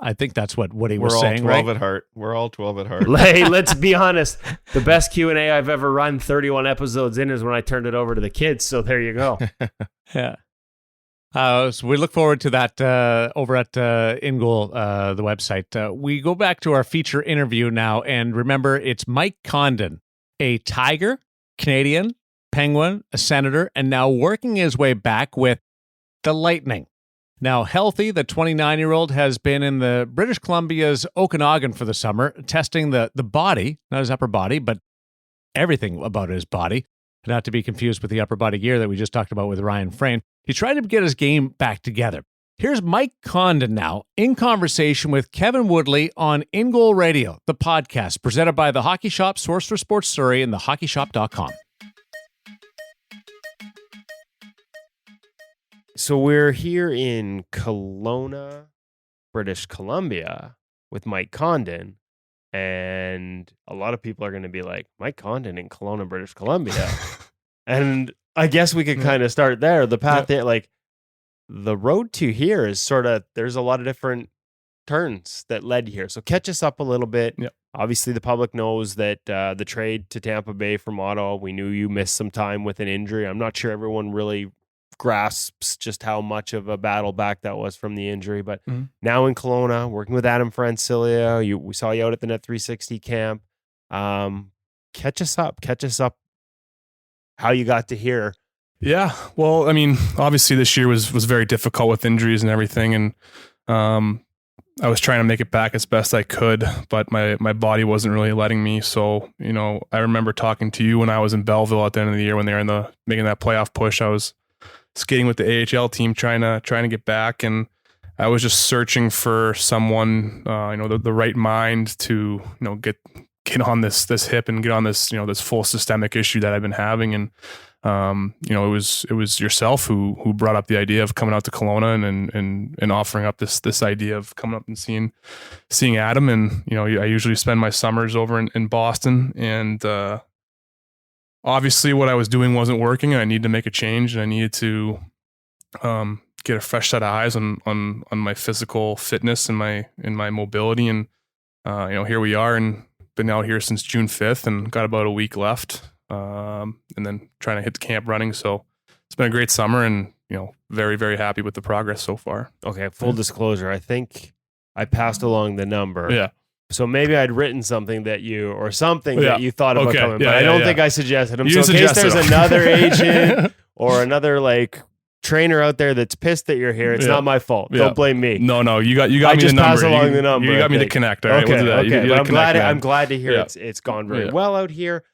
I think that's what he was saying, right? We're all 12 at heart. We're all 12 at heart. Hey, let's be honest. The best Q&A I've ever run 31 episodes in is when I turned it over to the kids. So there you go. Yeah. So we look forward to that over at InGoal, the website. We go back to our feature interview now, and remember, it's Mike Condon, a Tiger, Canadian, Penguin, a Senator, and now working his way back with the Lightning. Now healthy, the 29-year-old has been in the British Columbia's Okanagan for the summer, testing the body, not his upper body, but everything about his body, not to be confused with the upper body gear that we just talked about with Ryan Frayne. He's trying to get his game back together. Here's Mike Condon now in conversation with Kevin Woodley on InGoal Radio, the podcast presented by the Hockey Shop, source for sports Surrey, and thehockeyshop.com. So we're here in Kelowna, British Columbia with Mike Condon, and a lot of people are going to be like, Mike Condon in Kelowna, British Columbia. And I guess we could kind of start there. The path there, the road to here is sort of, there's a lot of different turns that led here. So catch us up a little bit. Yep. Obviously, the public knows that the trade to Tampa Bay from Ottawa, we knew you missed some time with an injury. I'm not sure everyone really grasps just how much of a battle back that was from the injury, but now in Kelowna, working with Adam Francilia, we saw you out at the Net 360 camp. Catch us up how you got to here. Yeah, well, I mean, obviously this year was very difficult with injuries and everything, and I was trying to make it back as best I could, but my body wasn't really letting me. So, I remember talking to you when I was in Belleville at the end of the year when they were making that playoff push. I was skating with the AHL team, trying to get back, and I was just searching for someone, the right mind to, get on this hip and get on this, this full systemic issue that I've been having. And, it was yourself who brought up the idea of coming out to Kelowna and offering up this idea of coming up and seeing Adam. And, I usually spend my summers over in Boston, and, obviously what I was doing wasn't working, and I needed to make a change, and I needed to get a fresh set of eyes on my physical fitness and my mobility. And here we are, and been out here since June 5th and got about a week left, and then trying to hit the camp running. So it's been a great summer, and very, very happy with the progress so far. Okay, full disclosure, I think I passed along the number. Yeah. So maybe I'd written something that you thought about coming, but Yeah, I don't think I suggested him. You So in case suggested there's him. another agent or another like trainer out there that's pissed that you're here, it's not my fault. Yeah. Don't blame me. No, you got I me the just number. pass along the number. You got I me to think. connect. All right, Okay, we'll do that. okay. You But connect, man. I'm glad to hear Yeah. it's gone very well out here.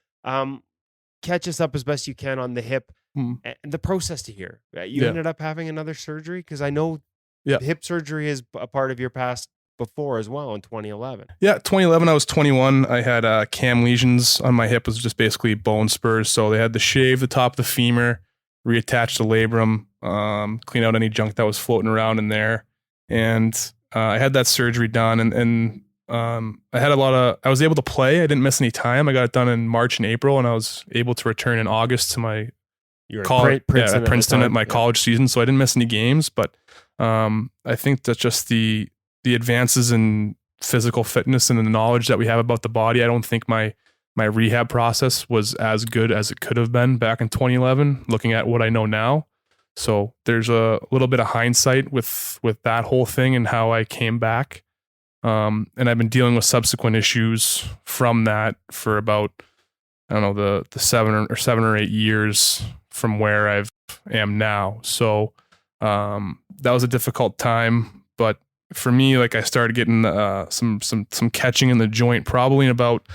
Catch us up as best you can on the hip and the process to here. You ended up having another surgery because I know hip surgery is a part of your past before as well in 2011. Yeah, 2011, I was 21. I had cam lesions on my hip. It was just basically bone spurs. So they had to shave the top of the femur, reattach the labrum, clean out any junk that was floating around in there. And I had that surgery done and I was able to play. I didn't miss any time. I got it done in March and April, and I was able to return in August to my Princeton at my college season. So I didn't miss any games, but I think that just the advances in physical fitness and the knowledge that we have about the body, I don't think my rehab process was as good as it could have been back in 2011, looking at what I know now. So there's a little bit of hindsight with that whole thing and how I came back. And I've been dealing with subsequent issues from that for about, I don't know, the 7 or 8 years from where I am now. So that was a difficult time, but for me, like I started getting some catching in the joint probably in about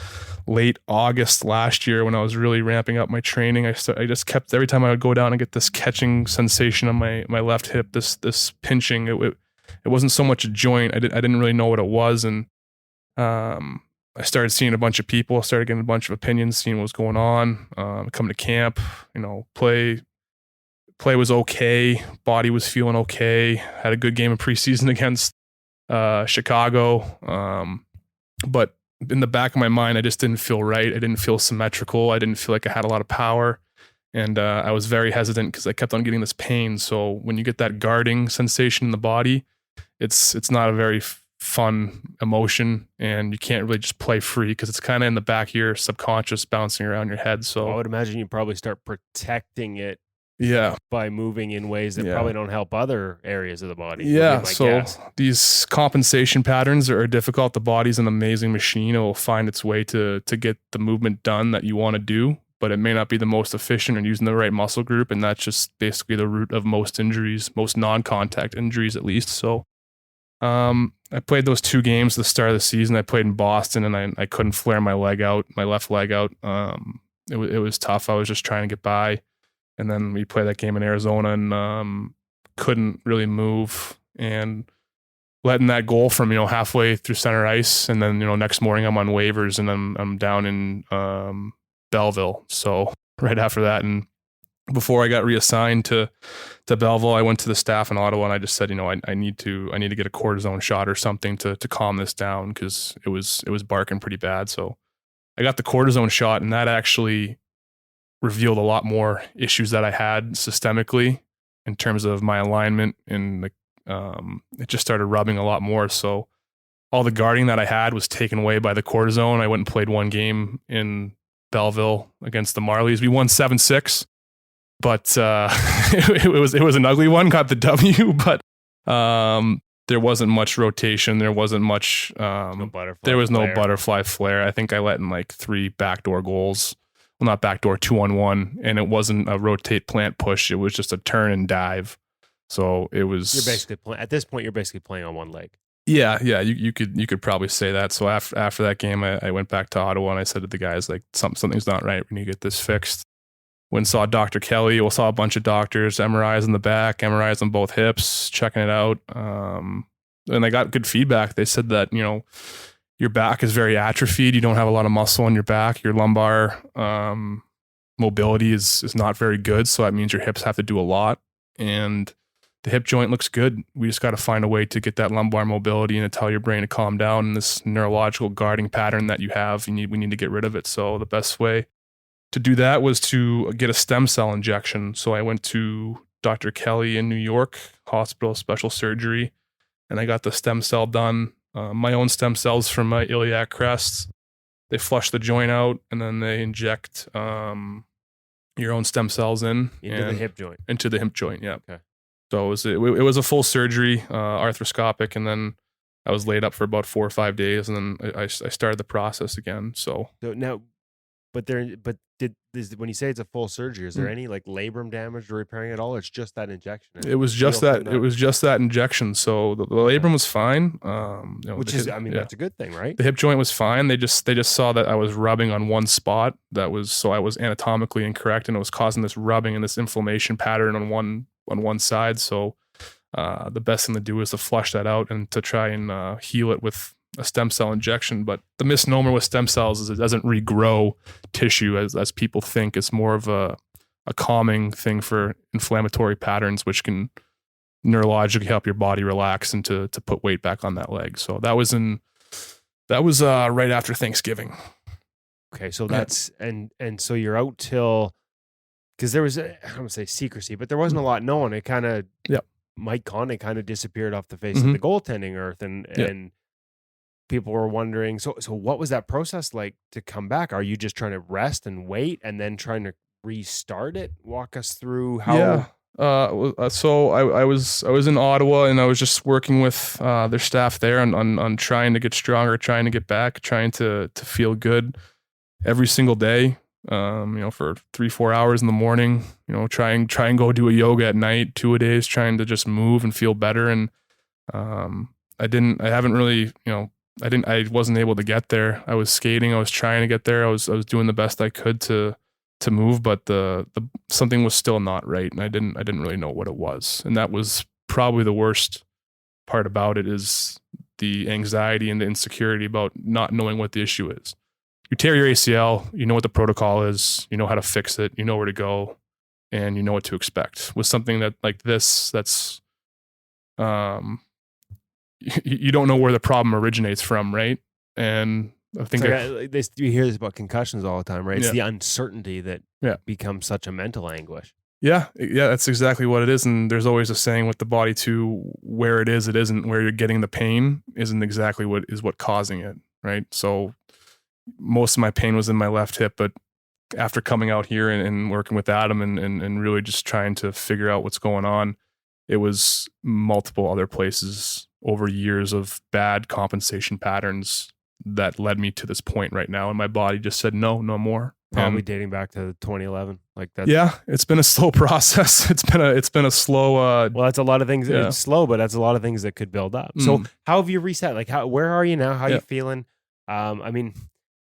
late August last year when I was really ramping up my training. I just kept, every time I would go down and get this catching sensation on my left hip, this pinching. It wasn't so much a joint. I didn't really know what it was, and I started seeing a bunch of people. Started getting a bunch of opinions, seeing what was going on. Coming to camp, play was okay. Body was feeling okay. Had a good game of preseason against Chicago, but in the back of my mind, I just didn't feel right. I didn't feel symmetrical. I didn't feel like I had a lot of power. And I was very hesitant because I kept on getting this pain. So when you get that guarding sensation in the body, it's not a very fun emotion, and you can't really just play free because it's kind of in the back of your subconscious bouncing around your head. So I would imagine you probably start protecting it Yeah. by moving in ways that probably don't help other areas of the body. Yeah. So these compensation patterns are difficult. The body's an amazing machine. It will find its way to get the movement done that you want to do, but it may not be the most efficient in using the right muscle group. And that's just basically the root of most injuries, most non-contact injuries at least. So I played those 2 games at the start of the season. I played in Boston and I couldn't flare my left leg out. It was tough. I was just trying to get by. And then we played that game in Arizona and couldn't really move, and letting that goal from, halfway through center ice. And then, next morning I'm on waivers and I'm down in Belleville. So right after that, and before I got reassigned to Belleville, I went to the staff in Ottawa and I just said, I need to get a cortisone shot or something to calm this down, because it was barking pretty bad. So I got the cortisone shot, and that actually revealed a lot more issues that I had systemically in terms of my alignment, and it just started rubbing a lot more. So all the guarding that I had was taken away by the cortisone. I went and played 1 game in Belleville against the Marlies. We won 7-6, but it was an ugly one. Got the W, but there wasn't much rotation. There wasn't much. There was no butterfly flare. I think I let in like 3 backdoor goals. Well, not backdoor, 2-on-1, and it wasn't a rotate plant push. It was just a turn and dive. So it was. You're basically at this point. You're basically playing on 1 leg. Yeah. You could probably say that. So after that game, I went back to Ottawa and I said to the guys, like, something's not right. We need to get this fixed. Went and saw Dr. Kelly. We saw a bunch of doctors, MRIs in the back, MRIs on both hips, checking it out. And I got good feedback. They said that your back is very atrophied. You don't have a lot of muscle in your back. Your lumbar mobility is not very good. So that means your hips have to do a lot. And the hip joint looks good. We just got to find a way to get that lumbar mobility and to tell your brain to calm down. And this neurological guarding pattern that you have, we need to get rid of it. So the best way to do that was to get a stem cell injection. So I went to Dr. Kelly in New York Hospital, special surgery, and I got the stem cell done. My own stem cells from my iliac crest. They flush the joint out, and then they inject your own stem cells into the hip joint. Into the hip joint, yeah. Okay. So it was a full surgery, arthroscopic, and then I was laid up for about 4 or 5 days, and then I started the process again. So now, when you say it's a full surgery, is there any like labrum damage or repairing at all? Or it's just that injection. It was just that. It was just that injection. So the labrum was fine. Which is, that's a good thing, right? The hip joint was fine. They just saw that I was rubbing on one spot. So I was anatomically incorrect, and it was causing this rubbing and this inflammation pattern on one side. So the best thing to do is to flush that out and to try and heal it with a stem cell injection. But the misnomer with stem cells is it doesn't regrow tissue as people think. It's more of a calming thing for inflammatory patterns, which can neurologically help your body relax and to put weight back on that leg. So that was right after Thanksgiving. Okay, so that's and so you're out till, because there was I don't want to say secrecy, but there wasn't a lot known. It kind of Mike Condon kind of disappeared off the face of the goaltending earth, and people were wondering. So what was that process like to come back? Are you just trying to rest and wait, and then trying to restart it? Walk us through how. Yeah. So I was in Ottawa, and I was just working with their staff there on trying to get stronger, trying to get back, trying to feel good every single day. For 3-4 hours in the morning, try and go do a yoga at night, 2-a-days, trying to just move and feel better. And I wasn't able to get there. I was skating. I was trying to get there. I was doing the best I could to move, but the something was still not right. And I didn't really know what it was. And that was probably the worst part about it, is the anxiety and the insecurity about not knowing what the issue is. You tear your ACL, you know what the protocol is, you know how to fix it, you know where to go, and you know what to expect. With something that like this, that's you don't know where the problem originates from, right? And I think you hear this about concussions all the time, right? It's the uncertainty that becomes such a mental anguish. Yeah, that's exactly what it is. And there's always a saying with the body too, where it isn't where you're getting the pain isn't exactly what causing it, right? So most of my pain was in my left hip, but after coming out here and working with Adam and really just trying to figure out what's going on, it was multiple other places over years of bad compensation patterns that led me to this point right now. And my body just said, no more. Probably dating back to 2011. Like that. Yeah. It's been a slow process. It's been a slow, well, that's a lot of things. Yeah. It's slow, but that's a lot of things that could build up. So how have you reset? Like where are you now? How are you feeling?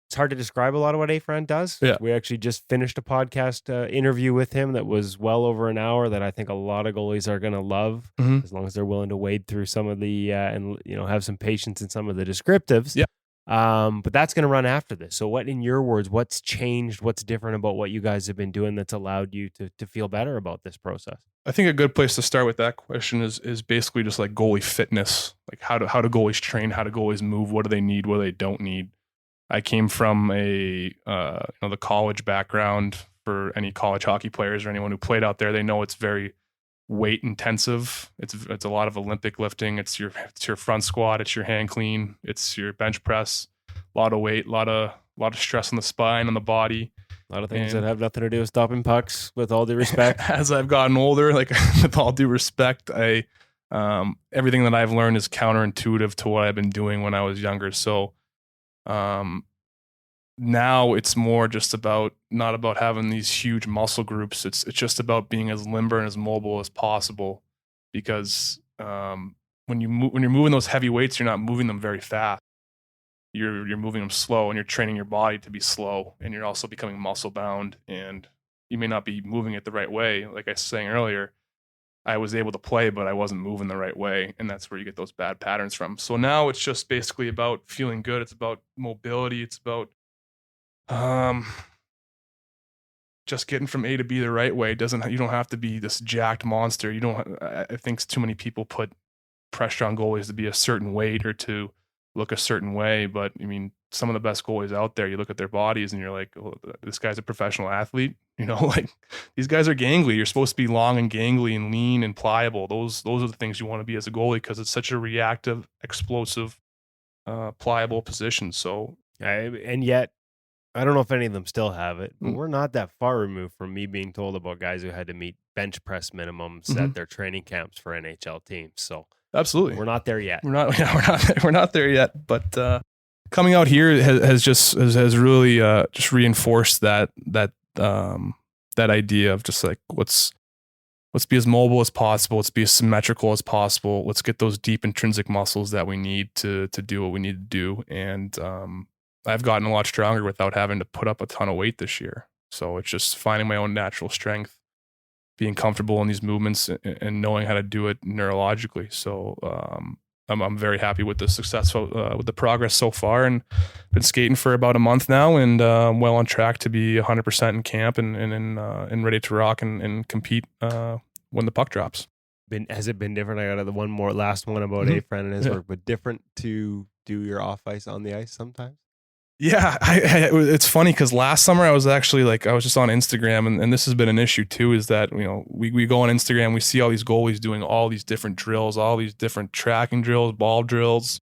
It's hard to describe a lot of what A-Fran does. Yeah. We actually just finished a podcast interview with him that was well over an hour that I think a lot of goalies are going to love, as long as they're willing to wade through some of the, and have some patience in some of the descriptives. Yeah. But that's going to run after this. So what, in your words, what's changed? What's different about what you guys have been doing that's allowed you to feel better about this process? I think a good place to start with that question is basically just like goalie fitness. Like how do goalies train? How do goalies move? What do they need? What do they don't need? I came from the college background. For any college hockey players or anyone who played out there, they know it's very weight intensive. It's a lot of Olympic lifting. It's your front squat. It's your hand clean. It's your bench press. A lot of weight. A lot of stress on the spine, on the body. A lot of things that have nothing to do with stopping pucks. With all due respect, as I've gotten older, like with all due respect, everything that I've learned is counterintuitive to what I've been doing when I was younger. So. Now it's more just not about having these huge muscle groups. It's just about being as limber and as mobile as possible, because when you're moving those heavy weights, you're not moving them very fast. You're moving them slow, and you're training your body to be slow, and you're also becoming muscle bound, and you may not be moving it the right way. Like I was saying earlier, I was able to play, but I wasn't moving the right way. And that's where you get those bad patterns from. So now it's just basically about feeling good. It's about mobility. It's about just getting from A to B the right way. You don't have to be this jacked monster. I think too many people put pressure on goalies to be a certain weight or to look a certain way. But I mean, some of the best goalies out there, you look at their bodies and you're like, oh, this guy's a professional athlete. Like these guys are gangly. You're supposed to be long and gangly and lean and pliable. Those are the things you want to be as a goalie, because it's such a reactive, explosive, pliable position. So, and yet, I don't know if any of them still have it, but we're not that far removed from me being told about guys who had to meet bench press minimums at their training camps for NHL teams. So Absolutely. We're not there yet. We're not there yet. But coming out here has really just reinforced that idea of just like let's be as mobile as possible. Let's be as symmetrical as possible. Let's get those deep intrinsic muscles that we need to do what we need to do. And I've gotten a lot stronger without having to put up a ton of weight this year. So it's just finding my own natural strength, being comfortable in these movements and knowing how to do it neurologically. So I'm very happy with the success, with the progress so far, and been skating for about a month now, and well on track to be 100% in camp and ready to rock and compete when the puck drops. Has it been different? I got the last one about Frayne and his work, but different to do your off ice on the ice sometimes? Yeah, it's funny because last summer I was just on Instagram, and this has been an issue too, is that, you know, we go on Instagram, we see all these goalies doing all these different drills, all these different tracking drills, ball drills,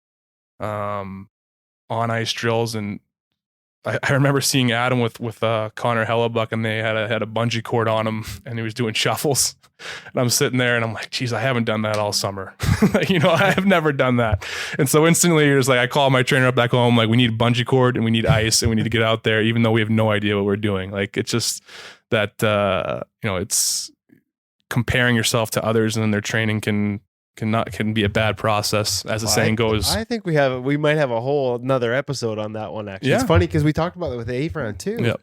on ice drills, and I remember seeing Adam with Connor Hellebuck, and they had a bungee cord on him, and he was doing shuffles. And I'm sitting there, and I'm like, geez, I haven't done that all summer. You know, I have never done that. And so instantly, you're just like, I call my trainer up back home, like, we need a bungee cord, and we need ice, and we need to get out there, even though we have no idea what we're doing. Like, it's just that, you know, it's comparing yourself to others, and then their training can be a bad process, as the saying goes. I think we might have a whole another episode on that one, actually. Yeah. It's funny because we talked about it with Frayne too. Yep.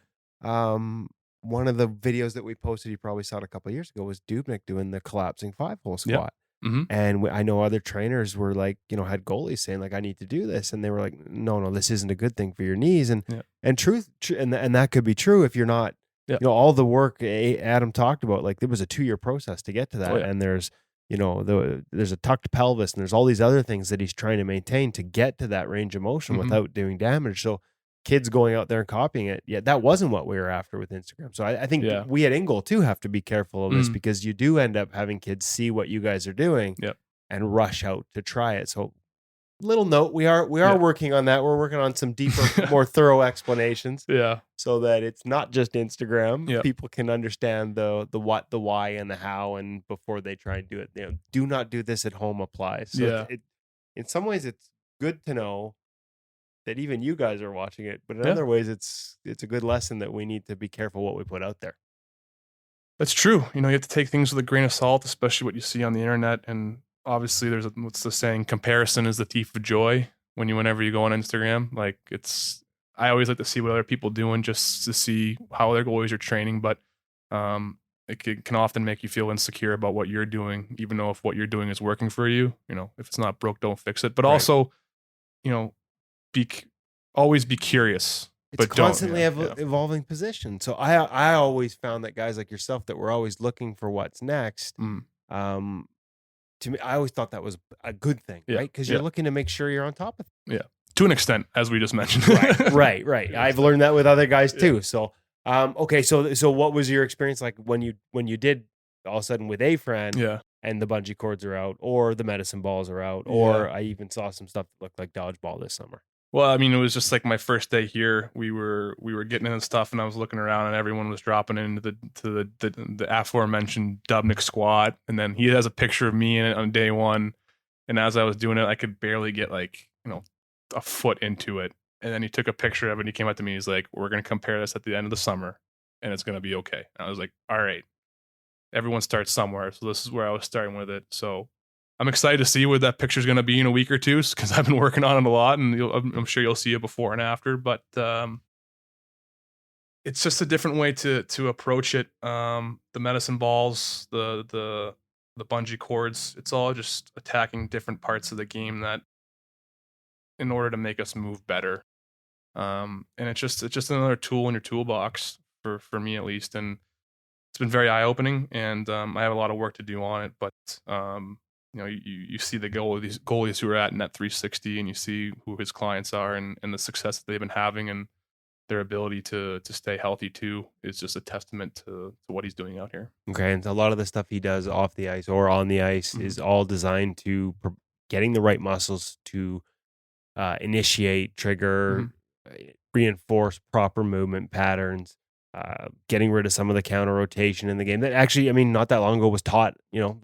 One of the videos that we posted, you probably saw it a couple of years ago, was Dubnyk doing the collapsing 5-hole squat. Yep. Mm-hmm. And I know other trainers were like, you know, had goalies saying like, I need to do this. And they were like, no, this isn't a good thing for your knees. And that could be true if you're not, you know, all the work Adam talked about, like there was a 2-year process to get to that. And there's, you know, there's a tucked pelvis, and there's all these other things that he's trying to maintain to get to that range of motion without doing damage. So kids going out there and copying it, that wasn't what we were after with Instagram. So I think we at InGoal too have to be careful of this, because you do end up having kids see what you guys are doing and rush out to try it. So little note, we are working on that. We're working on some deeper, more thorough explanations. Yeah. So that it's not just Instagram. Yeah. People can understand the what, the why, and the how, and before they try and do it. You know, do not do this at home applies. So in some ways it's good to know that even you guys are watching it, but in other ways it's a good lesson that we need to be careful what we put out there. That's true. You know, you have to take things with a grain of salt, especially what you see on the internet. And obviously there's what's the saying, comparison is the thief of joy. Whenever you go on Instagram, like I always like to see what other people doing just to see how their goalies are training. But it can often make you feel insecure about what you're doing, even though if what you're doing is working for you, you know, if it's not broke, don't fix it. But also, you know, always be curious. It's constantly evolving position. So I always found that guys like yourself that were always looking for what's next. To me, I always thought that was a good thing, right? Because you're looking to make sure you're on top of it. Yeah, to an extent, as we just mentioned. Right. I've learned that with other guys too. So, okay. So what was your experience like when you did all of a sudden with Frayne? And the bungee cords are out, or the medicine balls are out, or I even saw some stuff that looked like dodgeball this summer. Well, I mean, it was just like my first day here. We were getting into stuff, and I was looking around, and everyone was dropping into the aforementioned Dubnyk squat. And then he has a picture of me in it on day one. And as I was doing it, I could barely get like, you know, a foot into it. And then he took a picture of it, and he came up to me. He's like, "We're going to compare this at the end of the summer, and it's going to be okay." And I was like, "All right." Everyone starts somewhere, so this is where I was starting with it. So I'm excited to see what that picture is going to be in a week or two, because I've been working on it a lot, and I'm sure you'll see it before and after. But it's just a different way to approach it. The medicine balls, the bungee cords, it's all just attacking different parts of the game that, in order to make us move better. And it's just another tool in your toolbox for me at least, and it's been very eye-opening, and I have a lot of work to do on it. But you know, you see the goalies who are at Net 360, and you see who his clients are, and the success that they've been having, and their ability to stay healthy too is just a testament to what he's doing out here. Okay, and a lot of the stuff he does off the ice or on the ice is all designed to getting the right muscles to initiate, trigger, reinforce proper movement patterns. getting rid of some of the counter rotation in the game that actually, I mean, not that long ago was taught,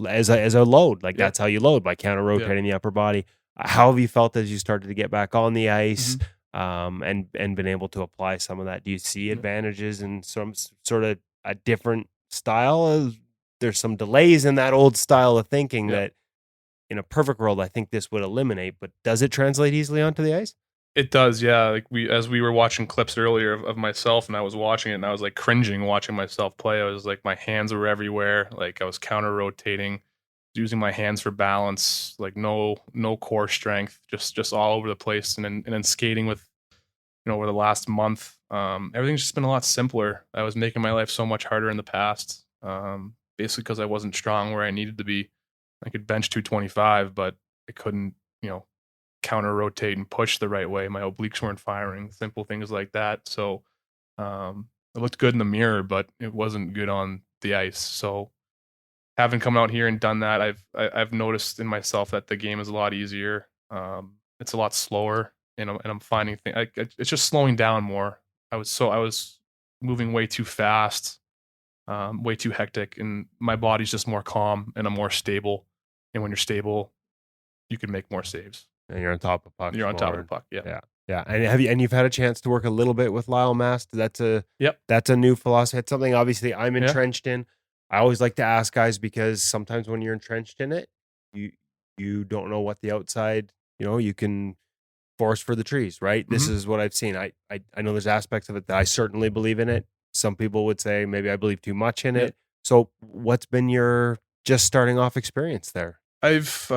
as a load. Like that's how you load, by counter rotating the upper body. How have you felt as you started to get back on the ice and been able to apply some of that? Do you see advantages in some sort of a different style? There's some delays in that old style of thinking that in a perfect world, I think this would eliminate, but does it translate easily onto the ice? It does, yeah. Like as we were watching clips earlier of myself, and I was watching it, and I was like cringing watching myself play. I was like, my hands were everywhere. Like I was counter rotating, using my hands for balance. Like no core strength, just all over the place. And then skating with, over the last month, everything's just been a lot simpler. I was making my life so much harder in the past, basically because I wasn't strong where I needed to be. I could bench 225, but I couldn't, counter rotate and push the right way. My obliques weren't firing, simple things like that. So it looked good in the mirror, but it wasn't good on the ice. So having come out here and done that, I've noticed in myself that the game is a lot easier. It's a lot slower, and I'm finding it's just slowing down more. I was moving way too fast, way too hectic, and my body's just more calm and I'm more stable. And when you're stable, you can make more saves. And you're on top of pucks. You're on top of the puck. Yeah. And you've had a chance to work a little bit with Lyle Mast. That's a new philosophy. It's something obviously I'm entrenched in. I always like to ask guys, because sometimes when you're entrenched in it, you don't know what the outside, you can forest for the trees, right? This is what I've seen. I know there's aspects of it that I certainly believe in it. Some people would say maybe I believe too much in it. So what's been your just starting off experience there? I've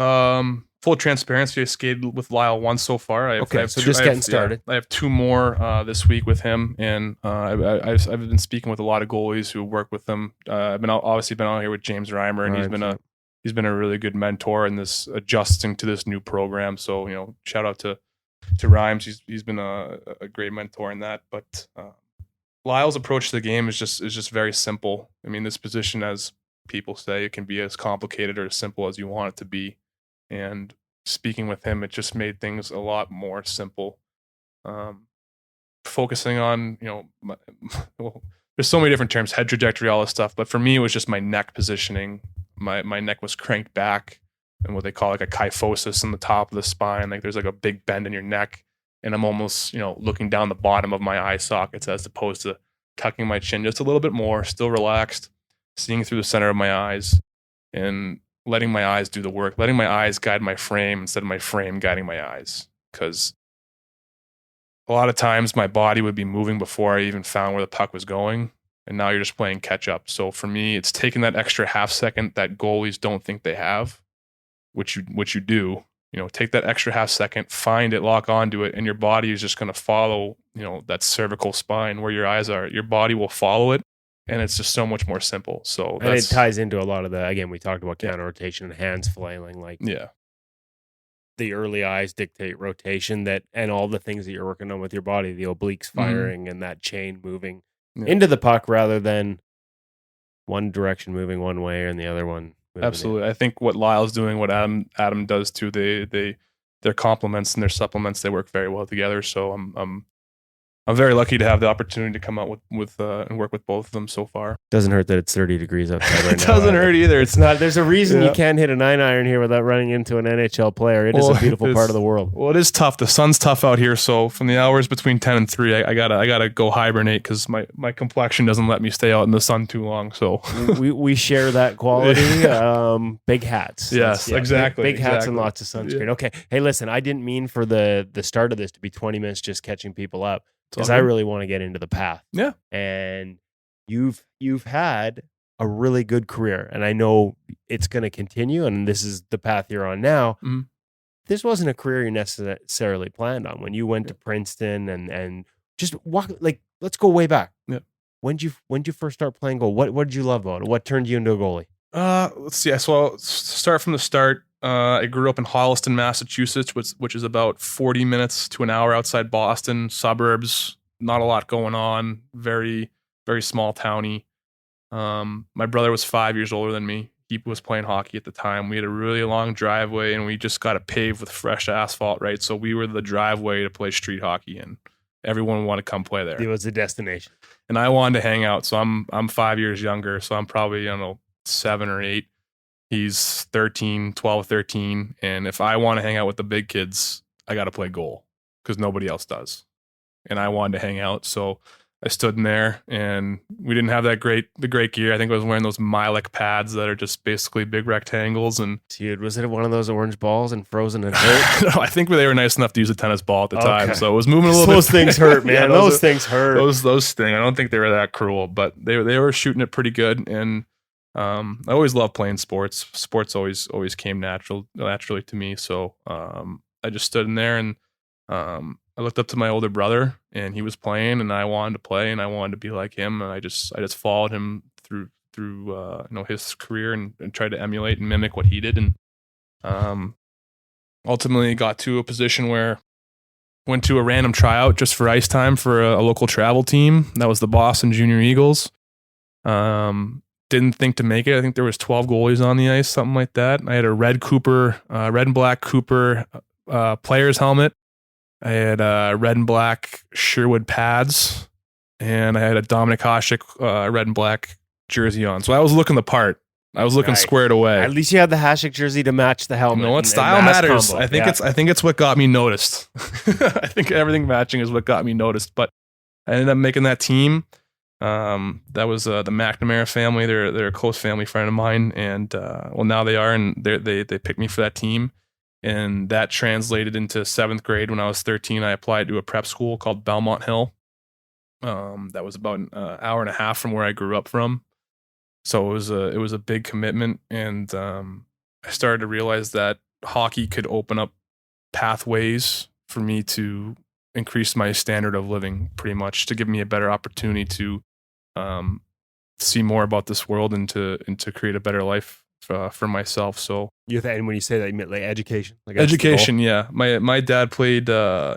full transparency, I skated with Lyle once so far. I have getting started. I have two more this week with him, and I've been speaking with a lot of goalies who work with him. I've been out here with James Reimer, and he's been a really good mentor in this adjusting to this new program. So shout out to Rhymes. He's been a great mentor in that. But Lyle's approach to the game is just very simple. I mean, this position, as people say, it can be as complicated or as simple as you want it to be. And speaking with him, it just made things a lot more simple. Focusing on, there's so many different terms, head trajectory, all this stuff. But for me, it was just my neck positioning. My neck was cranked back, and what they call like a kyphosis in the top of the spine. Like there's like a big bend in your neck, and I'm almost, looking down the bottom of my eye sockets as opposed to tucking my chin just a little bit more, still relaxed, seeing through the center of my eyes, and letting my eyes do the work, letting my eyes guide my frame instead of my frame guiding my eyes. Because a lot of times my body would be moving before I even found where the puck was going, and now you're just playing catch up. So for me, it's taking that extra half second that goalies don't think they have, which you do. Take that extra half second, find it, lock onto it, and your body is just going to follow, that cervical spine where your eyes are. Your body will follow it. And it's just so much more simple. So and it ties into a lot of again, we talked about counter rotation and hands flailing. The early eyes dictate rotation, and all the things that you're working on with your body, the obliques firing and that chain moving into the puck rather than one direction moving one way and the other one moving. Absolutely. I think what Lyle's doing, what Adam does too, their complements and their supplements, they work very well together. So I'm very lucky to have the opportunity to come out with and work with both of them so far. Doesn't hurt that it's 30 degrees outside right now. It doesn't hurt either. It's not. There's a reason you can't hit a 9-iron here without running into an NHL player. It is a beautiful part of the world. Well, it is tough. The sun's tough out here. So from the hours between 10 and 3, I gotta go hibernate because my complexion doesn't let me stay out in the sun too long. So we share that quality. Big hats. Yes, exactly. Big hats and lots of sunscreen. Okay. Hey, listen. I didn't mean for the start of this to be 20 minutes just catching people up. Because I really want to get into the path. Yeah. And you've had a really good career. And I know it's going to continue. And this is the path you're on now. Mm-hmm. This wasn't a career you necessarily planned on. When you went to Princeton and just walk, let's go way back. Yeah. When'd you first start playing goal? What did you love about it? What turned you into a goalie? Let's see. So I'll start from the start. I grew up in Holliston, Massachusetts, which is about 40 minutes to an hour outside Boston, suburbs, not a lot going on, very, very small towny. My brother was 5 years older than me. He was playing hockey at the time. We had a really long driveway, and we just got it paved with fresh asphalt, right? So we were the driveway to play street hockey in. Everyone would want to come play there. It was a destination. And I wanted to hang out. So I'm 5 years younger. So I'm probably, 7 or 8. He's 12, 13. And if I want to hang out with the big kids, I got to play goal because nobody else does. And I wanted to hang out. So I stood in there, and we didn't have the great gear. I think I was wearing those Milik pads that are just basically big rectangles. And dude, was it one of those orange balls and frozen and hurt? No, I think they were nice enough to use a tennis ball at the time. So it was moving a little those bit. Things hurt, man. Yeah, those things hurt. Those sting. I don't think they were that cruel, but they were shooting it pretty good. And I always loved playing sports. Sports always came naturally to me. So I just stood in there, and I looked up to my older brother, and he was playing, and I wanted to play, and I wanted to be like him, and I just followed him through his career and tried to emulate and mimic what he did, and ultimately got to a position where went to a random tryout just for ice time for a local travel team. That was the Boston Junior Eagles. Didn't think to make it. I think there was 12 goalies on the ice, something like that. I had a red and black Cooper player's helmet. I had red and black Sherwood pads, and I had a Dominic Hasek red and black jersey on. So I was looking the part. I was looking squared away. At least you had the Hasek jersey to match the helmet. You know what? Style matters. Combo. I think it's what got me noticed. I think everything matching is what got me noticed. But I ended up making that team. That was the McNamara family. They're a close family friend of mine, and now they are, and they picked me for that team. And that translated into 7th grade. When I was 13, I applied to a prep school called Belmont Hill. That was about an hour and a half from where I grew up from. So it was a big commitment. And I started to realize that hockey could open up pathways for me to increase my standard of living, pretty much, to give me a better opportunity to see more about this world and to create a better life for myself. So and when you say that, you meant like education? Like education, yeah. My dad played. He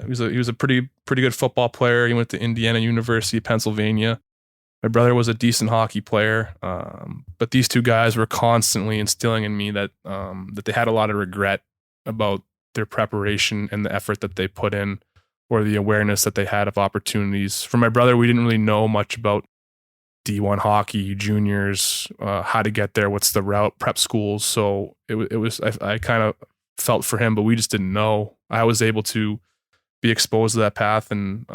was a pretty good football player. He went to Indiana University, Pennsylvania. My brother was a decent hockey player, but these two guys were constantly instilling in me that they had a lot of regret about their preparation and the effort that they put in, or the awareness that they had of opportunities. For my brother, we didn't really know much about D1 hockey, juniors, how to get there, what's the route, prep schools. So it was I kind of felt for him, but we just didn't know. I was able to be exposed to that path, and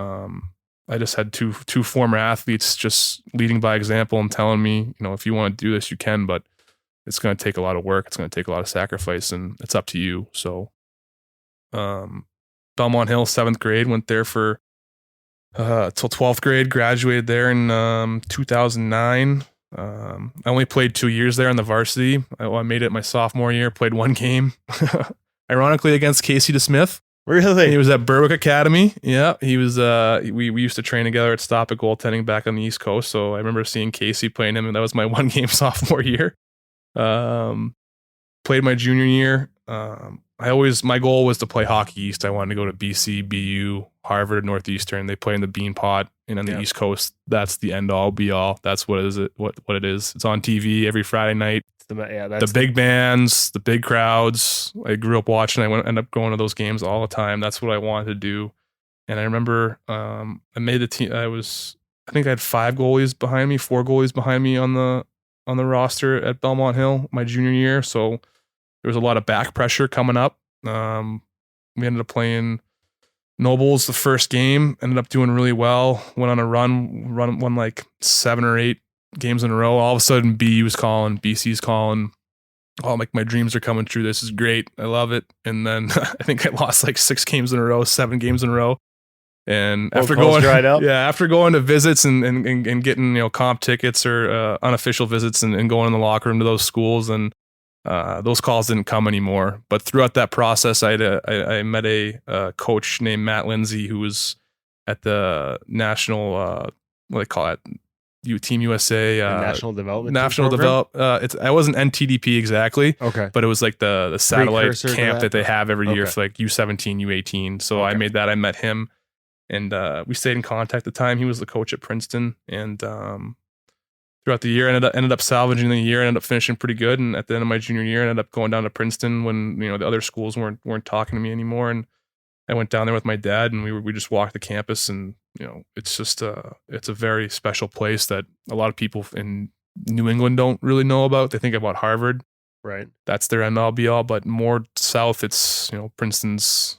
I just had two former athletes just leading by example and telling me, if you want to do this, you can, but it's going to take a lot of work. It's going to take a lot of sacrifice, and it's up to you. So Belmont Hill, 7th grade, went there for till 12th grade, graduated there in 2009. I only played 2 years there on the varsity. I made it my sophomore year, played one game, ironically against Casey DeSmith. Really? He was at Berwick Academy. Yeah, he was. We used to train together at Stop at Goaltending back on the East Coast. So I remember seeing Casey playing him, and that was my one game sophomore year. Played my junior year. My goal was to play Hockey East. I wanted to go to BC, BU, Harvard, Northeastern. They play in the Beanpot, and on the East Coast, that's the end all be all. That's what it is. It's on TV every Friday night. The big bands, the big crowds. I grew up watching. I ended up going to those games all the time. That's what I wanted to do. And I remember I made the team. I think I had 4 goalies behind me on the roster at Belmont Hill my junior year. So there was a lot of back pressure coming up. We ended up playing Nobles the first game, ended up doing really well, went on a won like 7 or 8 games in a row. All of a sudden BU's calling, BC's calling. Oh, like my dreams are coming true. This is great. I love it. And then I think I lost like 6 games in a row, 7 games in a row. And after going to visits and getting, comp tickets or unofficial visits and going in the locker room to those schools, and those calls didn't come anymore. But throughout that process, I met a coach named Matt Lindsay, who was at the national, what do they call it? Team USA, National Development. I wasn't NTDP exactly. Okay, but it was like the satellite Precursor camp that they have every year for like U17, U18. So I made that. I met him, and we stayed in contact at the time. He was the coach at Princeton, and throughout the year, ended up salvaging the year. Ended up finishing pretty good, and at the end of my junior year, ended up going down to Princeton when the other schools weren't talking to me anymore, and I went down there with my dad, and we just walked the campus, and it's just it's a very special place that a lot of people in New England don't really know about. They think about Harvard, Right. that's their end all be all, but more south, it's Princeton's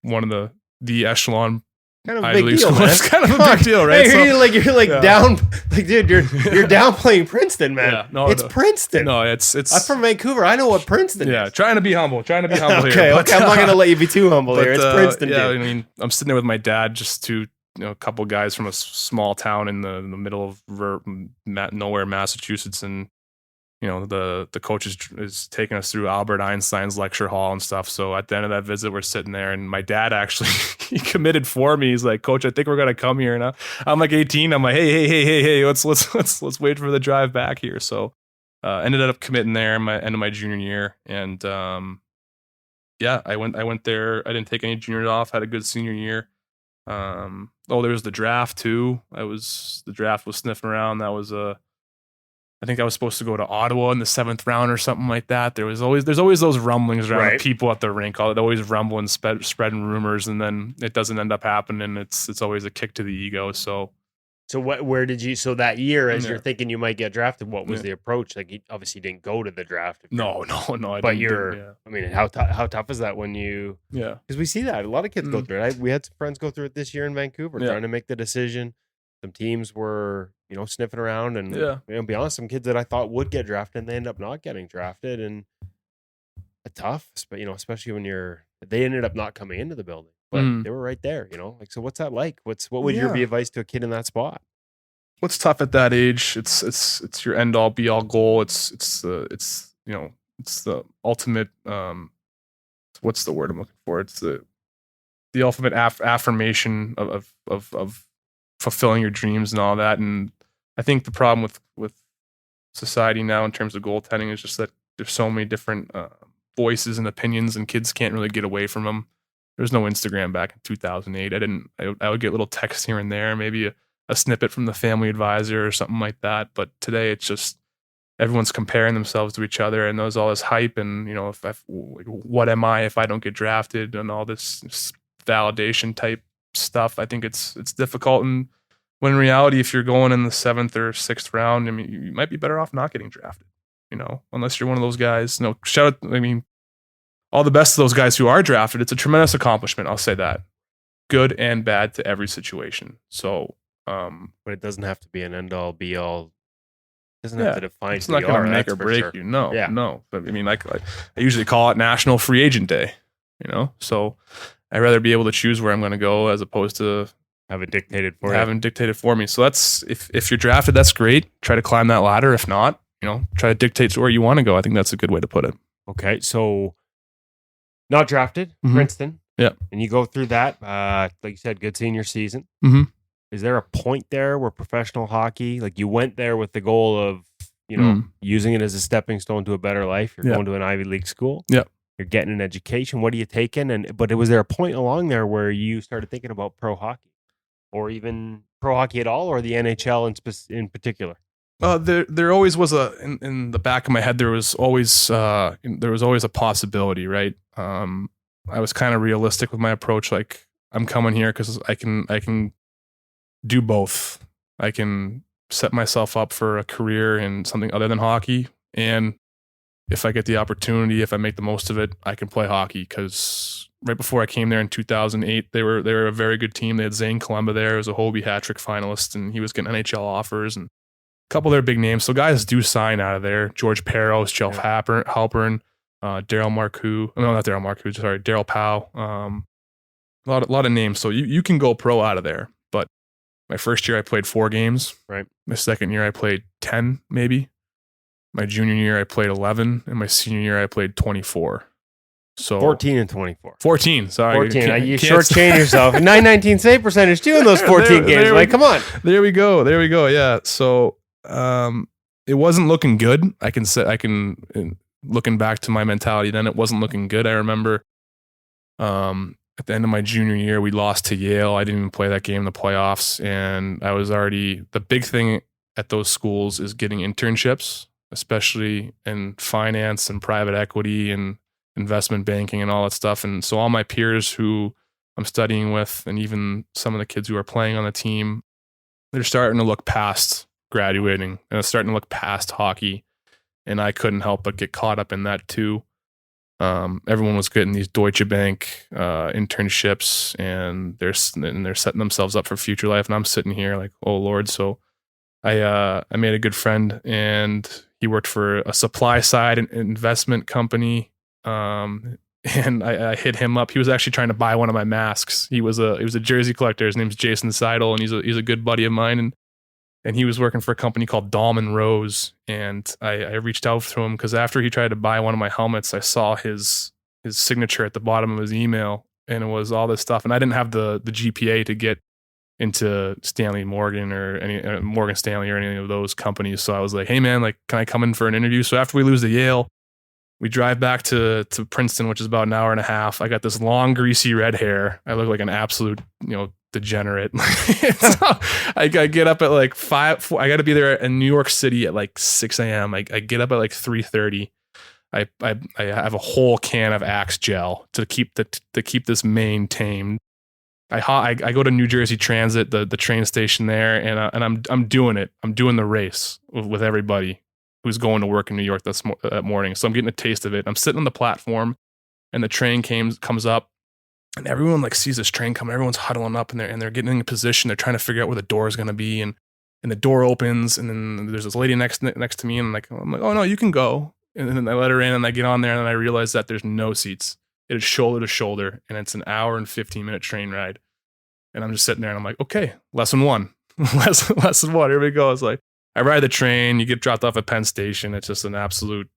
one of the echelon. Kind of a Ivy big League deal, school. man. It's kind of a big deal, right? Hey, you're like yeah. down, like, dude, you're downplaying Princeton, man. Yeah, no, it's no. Princeton. No, it's I'm from Vancouver. I know what Princeton yeah. is. Trying to be humble Okay, here. okay. I'm not gonna let you be too humble here. It's Princeton, Yeah, dude. I mean, I'm sitting there with my dad, just to a couple guys from a small town in the middle of nowhere, Massachusetts, and the coach is taking us through Albert Einstein's lecture hall and stuff. So at the end of that visit, we're sitting there, and my dad actually he committed for me. He's like, "Coach, I think we're gonna come here." And I'm like 18. I'm like, "Hey, let's wait for the drive back here." So ended up committing there end of my junior year, and I went there. I didn't take any juniors off. Had a good senior year. There was the draft too. The draft was sniffing around. That was I think I was supposed to go to Ottawa in the 7th round or something like that. There's always those rumblings around Right. people at the rink. They're always rumbling, spreading rumors, and then it doesn't end up happening. It's always a kick to the ego. So Where did you? So that year, as Yeah. you're thinking you might get drafted, what was Yeah. the approach? Like, you obviously didn't go to the draft. if no. you're- I But didn't, I mean, how tough is that when you? yeah. Because we see that a lot of kids go Mm. through it. We had some friends go through it this year in Vancouver, Yeah. trying to make the decision. Some teams were, sniffing around, and Yeah. to be honest, some kids that I thought would get drafted, and they end up not getting drafted, and it's tough. But especially when they ended up not coming into the building, but Mm. they were right there. Like, so what's that like? What would your be advice to a kid in that spot? What's tough at that age? It's your end all be all goal. It's the ultimate. What's the word I'm looking for? It's the ultimate affirmation of fulfilling your dreams and all that. And I think the problem with society now in terms of goaltending is just that there's so many different voices and opinions, and kids can't really get away from them. There's no Instagram back in 2008. I would get little texts here and there, maybe a snippet from the Family Advisor or something like that. But today it's just everyone's comparing themselves to each other, and there's all this hype. And what am I if I don't get drafted, and all this validation type stuff. I think it's difficult, and when in reality, if you're going in the 7th or 6th round, I mean, you might be better off not getting drafted. Unless you're one of those guys. Shout out. I mean, all the best of those guys who are drafted. It's a tremendous accomplishment. I'll say that. Good and bad to every situation. So, But it doesn't have to be an end all be all. It doesn't have to define. it's who not you going are, to make that's or for break sure. you. No, Yeah. no. But I mean, like I usually call it National Free Agent Day. So I'd rather be able to choose where I'm going to go as opposed to Have it dictated for you. having dictated for me. So that's if you're drafted, that's great. Try to climb that ladder. If not, try to dictate to where you want to go. I think that's a good way to put it. Okay, so not drafted, Mhm. Princeton. Yeah. And you go through that, like you said, good senior season. Mhm. Is there a point there where professional hockey, like you went there with the goal of, using it as a stepping stone to a better life? You're Yeah. going to an Ivy League school. Yeah. You're getting an education. What are you taking? But was there a point along there where you started thinking about pro hockey, or even pro hockey at all, or the NHL in particular? There always was in the back of my head. There was always a possibility, right? I was kind of realistic with my approach. Like, I'm coming here because I can do both. I can set myself up for a career in something other than hockey, and if I get the opportunity, if I make the most of it, I can play hockey. Because right before I came there in 2008, they were a very good team. They had Zane Columba there, who was a Hobie hat trick finalist, and he was getting NHL offers and a couple of their big names. So guys do sign out of there. George Peros, Jeff Halpern, Daryl Marcoux. No, not Daryl Marcoux. Sorry, Daryl Powell. A lot of names. So you can go pro out of there. But my first year I played 4 games. Right. My second year I played 10 maybe. My junior year I played 11, and my senior year I played 24. So 14 and 24. 14. Sorry, 14. You can't shortchange yourself. 919 save percentage too in those 14 games. there Like, we- come on. There we go. Yeah. So it wasn't looking good. Looking back to my mentality then, it wasn't looking good. I remember at the end of my junior year, we lost to Yale. I didn't even play that game in the playoffs. And I was already, the big thing at those schools is getting internships, especially in finance and private equity and investment banking and all that stuff. And so all my peers who I'm studying with, and even some of the kids who are playing on the team, they're starting to look past graduating and they're starting to look past hockey. And I couldn't help but get caught up in that too. Everyone was getting these Deutsche Bank internships, and they're setting themselves up for future life. And I'm sitting here like, oh Lord. So I made a good friend, and he worked for a supply side investment company. And I hit him up. He was actually trying to buy one of my masks. He was a jersey collector. His name's Jason Seidel, and he's a good buddy of mine. And he was working for a company called Dahlman Rose. And I reached out to him because after he tried to buy one of my helmets, I saw his signature at the bottom of his email, and it was all this stuff. And I didn't have the GPA to get into Stanley Morgan or any Morgan Stanley or any of those companies. So I was like, hey man, like, can I come in for an interview? So after we lose to Yale, we drive back to Princeton, which is about an hour and a half. I got this long, greasy red hair. I look like an absolute, degenerate. So I get up at like 5. I got to be there in New York City at like 6 a.m. I get up at like 3:30. I have a whole can of Axe gel to keep this mane tamed. I go to New Jersey Transit, the train station there, and I'm doing it. I'm doing the race with everybody who's going to work in New York that morning. So I'm getting a taste of it. I'm sitting on the platform, and the train comes up, and everyone like sees this train coming. Everyone's huddling up, and they're getting in position. They're trying to figure out where the door is going to be, and the door opens, and then there's this lady next to me, and I'm like, oh no, you can go. And then I let her in, and I get on there, and I realize that there's no seats. It is shoulder to shoulder, and it's an hour and 15-minute train ride. And I'm just sitting there, and I'm like, okay, lesson 1, lesson 1. Here we go. It's like, I ride the train, you get dropped off at Penn Station. It's just an absolute,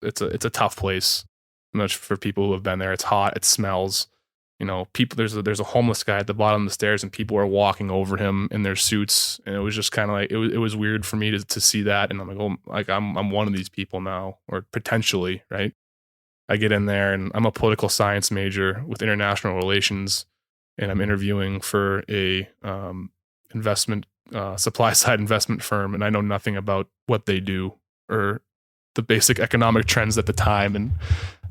it's a tough place. Much for people who have been there. It's hot, it smells. People, there's a homeless guy at the bottom of the stairs, and people are walking over him in their suits. And it was just kind of like, it was weird for me to see that. And I'm like, oh, like I'm one of these people now, or potentially, right? I get in there, and I'm a political science major with international relations, and I'm interviewing for a supply side investment firm, and I know nothing about what they do or the basic economic trends at the time. And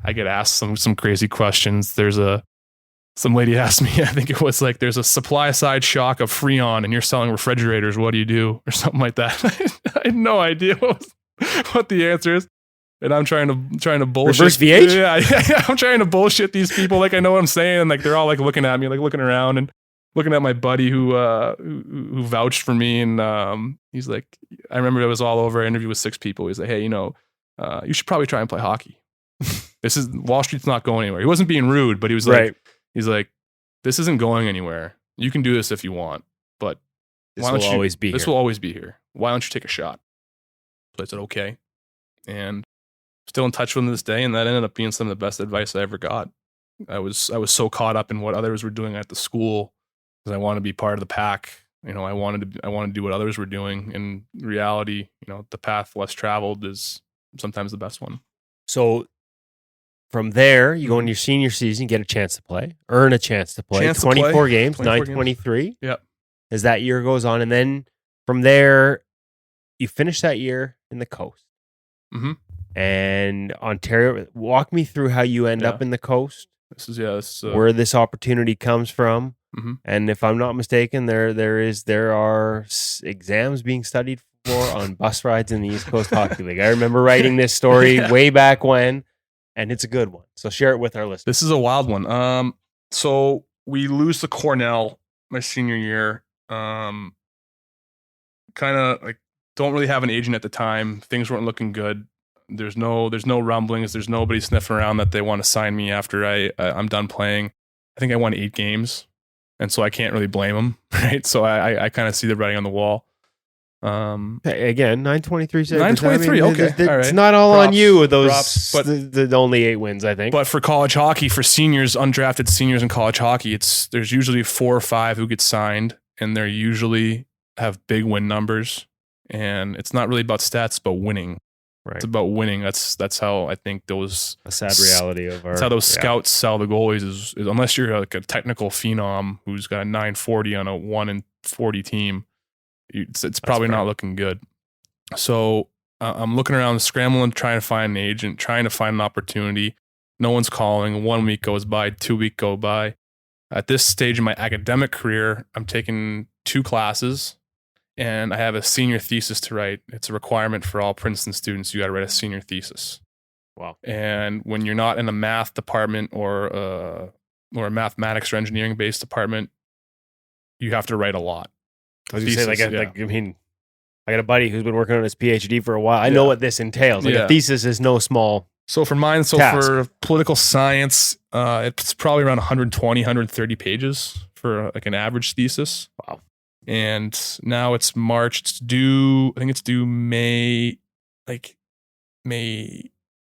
I get asked some crazy questions. Some lady asked me, I think it was like, there's a supply side shock of Freon, and you're selling refrigerators. What do you do? Or something like that. I had no idea what the answer is. And I'm trying to bullshit. Reverse VH? Yeah, I'm trying to bullshit these people. Like, I know what I'm saying. Like, they're all like looking at me, like looking around, and looking at my buddy who vouched for me. And he's like, I remember it was all over. I interviewed with 6 people. He's like, hey, you should probably try and play hockey. Wall Street's not going anywhere. He wasn't being rude, but he was right. He's like, this isn't going anywhere. You can do this if you want, but this will always be here. Why don't you take a shot? So I said, okay. And still in touch with them to this day, and that ended up being some of the best advice I ever got. I was so caught up in what others were doing at the school because I wanted to be part of the pack. I wanted to do what others were doing. In reality, the path less traveled is sometimes the best one. So from there, you go in your senior season, get a chance to play, earn a chance to play. 24 games, 923. Yep. As that year goes on, and then from there, you finish that year in the Coast. Mm-hmm. And Ontario, walk me through how you end up in the Coast. This is where this opportunity comes from. Mm-hmm. And if I'm not mistaken, there are exams being studied for on bus rides in the East Coast Hockey League. I remember writing this story way back when, and it's a good one. So share it with our listeners. This is a wild one. So we lose to Cornell my senior year. Kind of like don't really have an agent at the time. Things weren't looking good. There's no rumblings. There's nobody sniffing around that they want to sign me after I'm done playing. I think I won 8 games, and so I can't really blame them, right? So I kind of see the writing on the wall. Again, 923. 923. Okay, it's all right. not all Props, on you with those. Props, but the only 8 wins, I think. But for college hockey, for seniors, undrafted seniors in college hockey, there's usually 4 or 5 who get signed, and they usually have big win numbers. And it's not really about stats, but winning. Right. It's about winning. That's how I think a sad reality of our. That's how those scouts sell the goalies is unless you're like a technical phenom who's got a 940 on a 1-in-40 team, it's probably not looking good. So I'm looking around, scrambling, trying to find an agent, trying to find an opportunity. No one's calling. 1 week goes by, 2 weeks go by. At this stage in my academic career, I'm taking 2 classes and I have a senior thesis to write. It's a requirement for all Princeton students. You got to write a senior thesis. Wow. And when you're not in a math department or a mathematics or engineering based department, you have to write a lot. I was going to say, I got a buddy who's been working on his Ph.D. for a while. I know what this entails. A thesis is no small So for mine, task. For political science, it's probably around 120, 130 pages for like an average thesis. Wow. And now it's March. It's due, I think it's due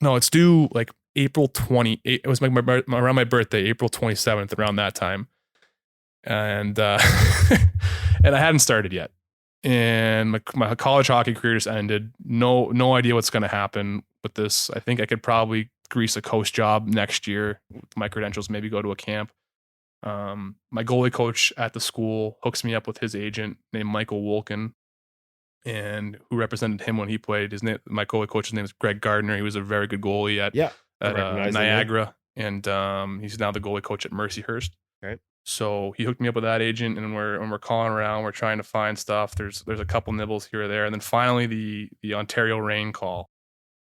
it's due like April 20. It was around my birthday, April 27th, around that time. And and I hadn't started yet. And my college hockey career just ended. No idea what's going to happen with this. I think I could probably grease a coach job next year with my credentials, maybe go to a camp. My goalie coach at the school hooks me up with his agent named Michael Wolkin, and who represented him when he played. My goalie coach's name is Greg Gardner. He was a very good goalie at Niagara, and he's now the goalie coach at Mercyhurst. Right. So he hooked me up with that agent, and when we're calling around, we're trying to find stuff. There's a couple nibbles here or there, and then finally the Ontario Reign call.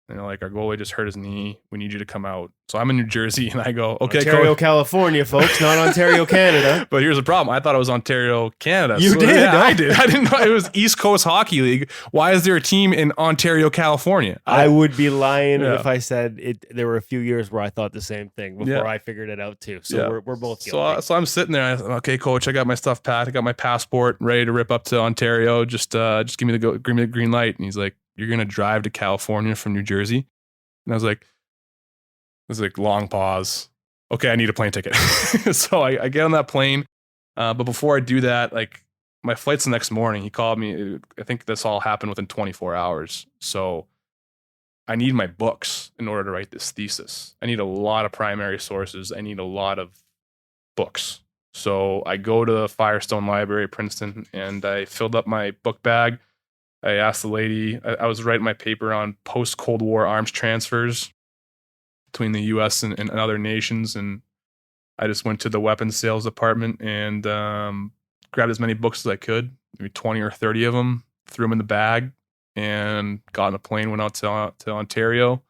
And they're like, our goalie just hurt his knee. We need you to come out. So I'm in New Jersey, and I go, okay, Ontario, California, folks, not Ontario, Canada. But here's the problem. I thought it was Ontario, Canada. You did? Yeah, I did. I didn't know it was East Coast Hockey League. Why is there a team in Ontario, California? I would be lying if I said it. There were a few years where I thought the same thing before I figured it out too. So we're both guilty. So I'm sitting there. Okay, coach, I got my stuff packed. I got my passport ready to rip up to Ontario. Just give me the green light. And he's like, you're gonna drive to California from New Jersey? And I was like, long pause. Okay, I need a plane ticket. So I get on that plane. But before I do that, like my flight's the next morning. He called me. I think this all happened within 24 hours. So I need my books in order to write this thesis. I need a lot of primary sources. I need a lot of books. So I go to the Firestone Library at Princeton and I filled up my book bag. I asked the lady, I was writing my paper on post-Cold War arms transfers between the U.S. and other nations. And I just went to the weapons sales department and grabbed as many books as I could, maybe 20 or 30 of them, threw them in the bag, and got on a plane, went out to Ontario.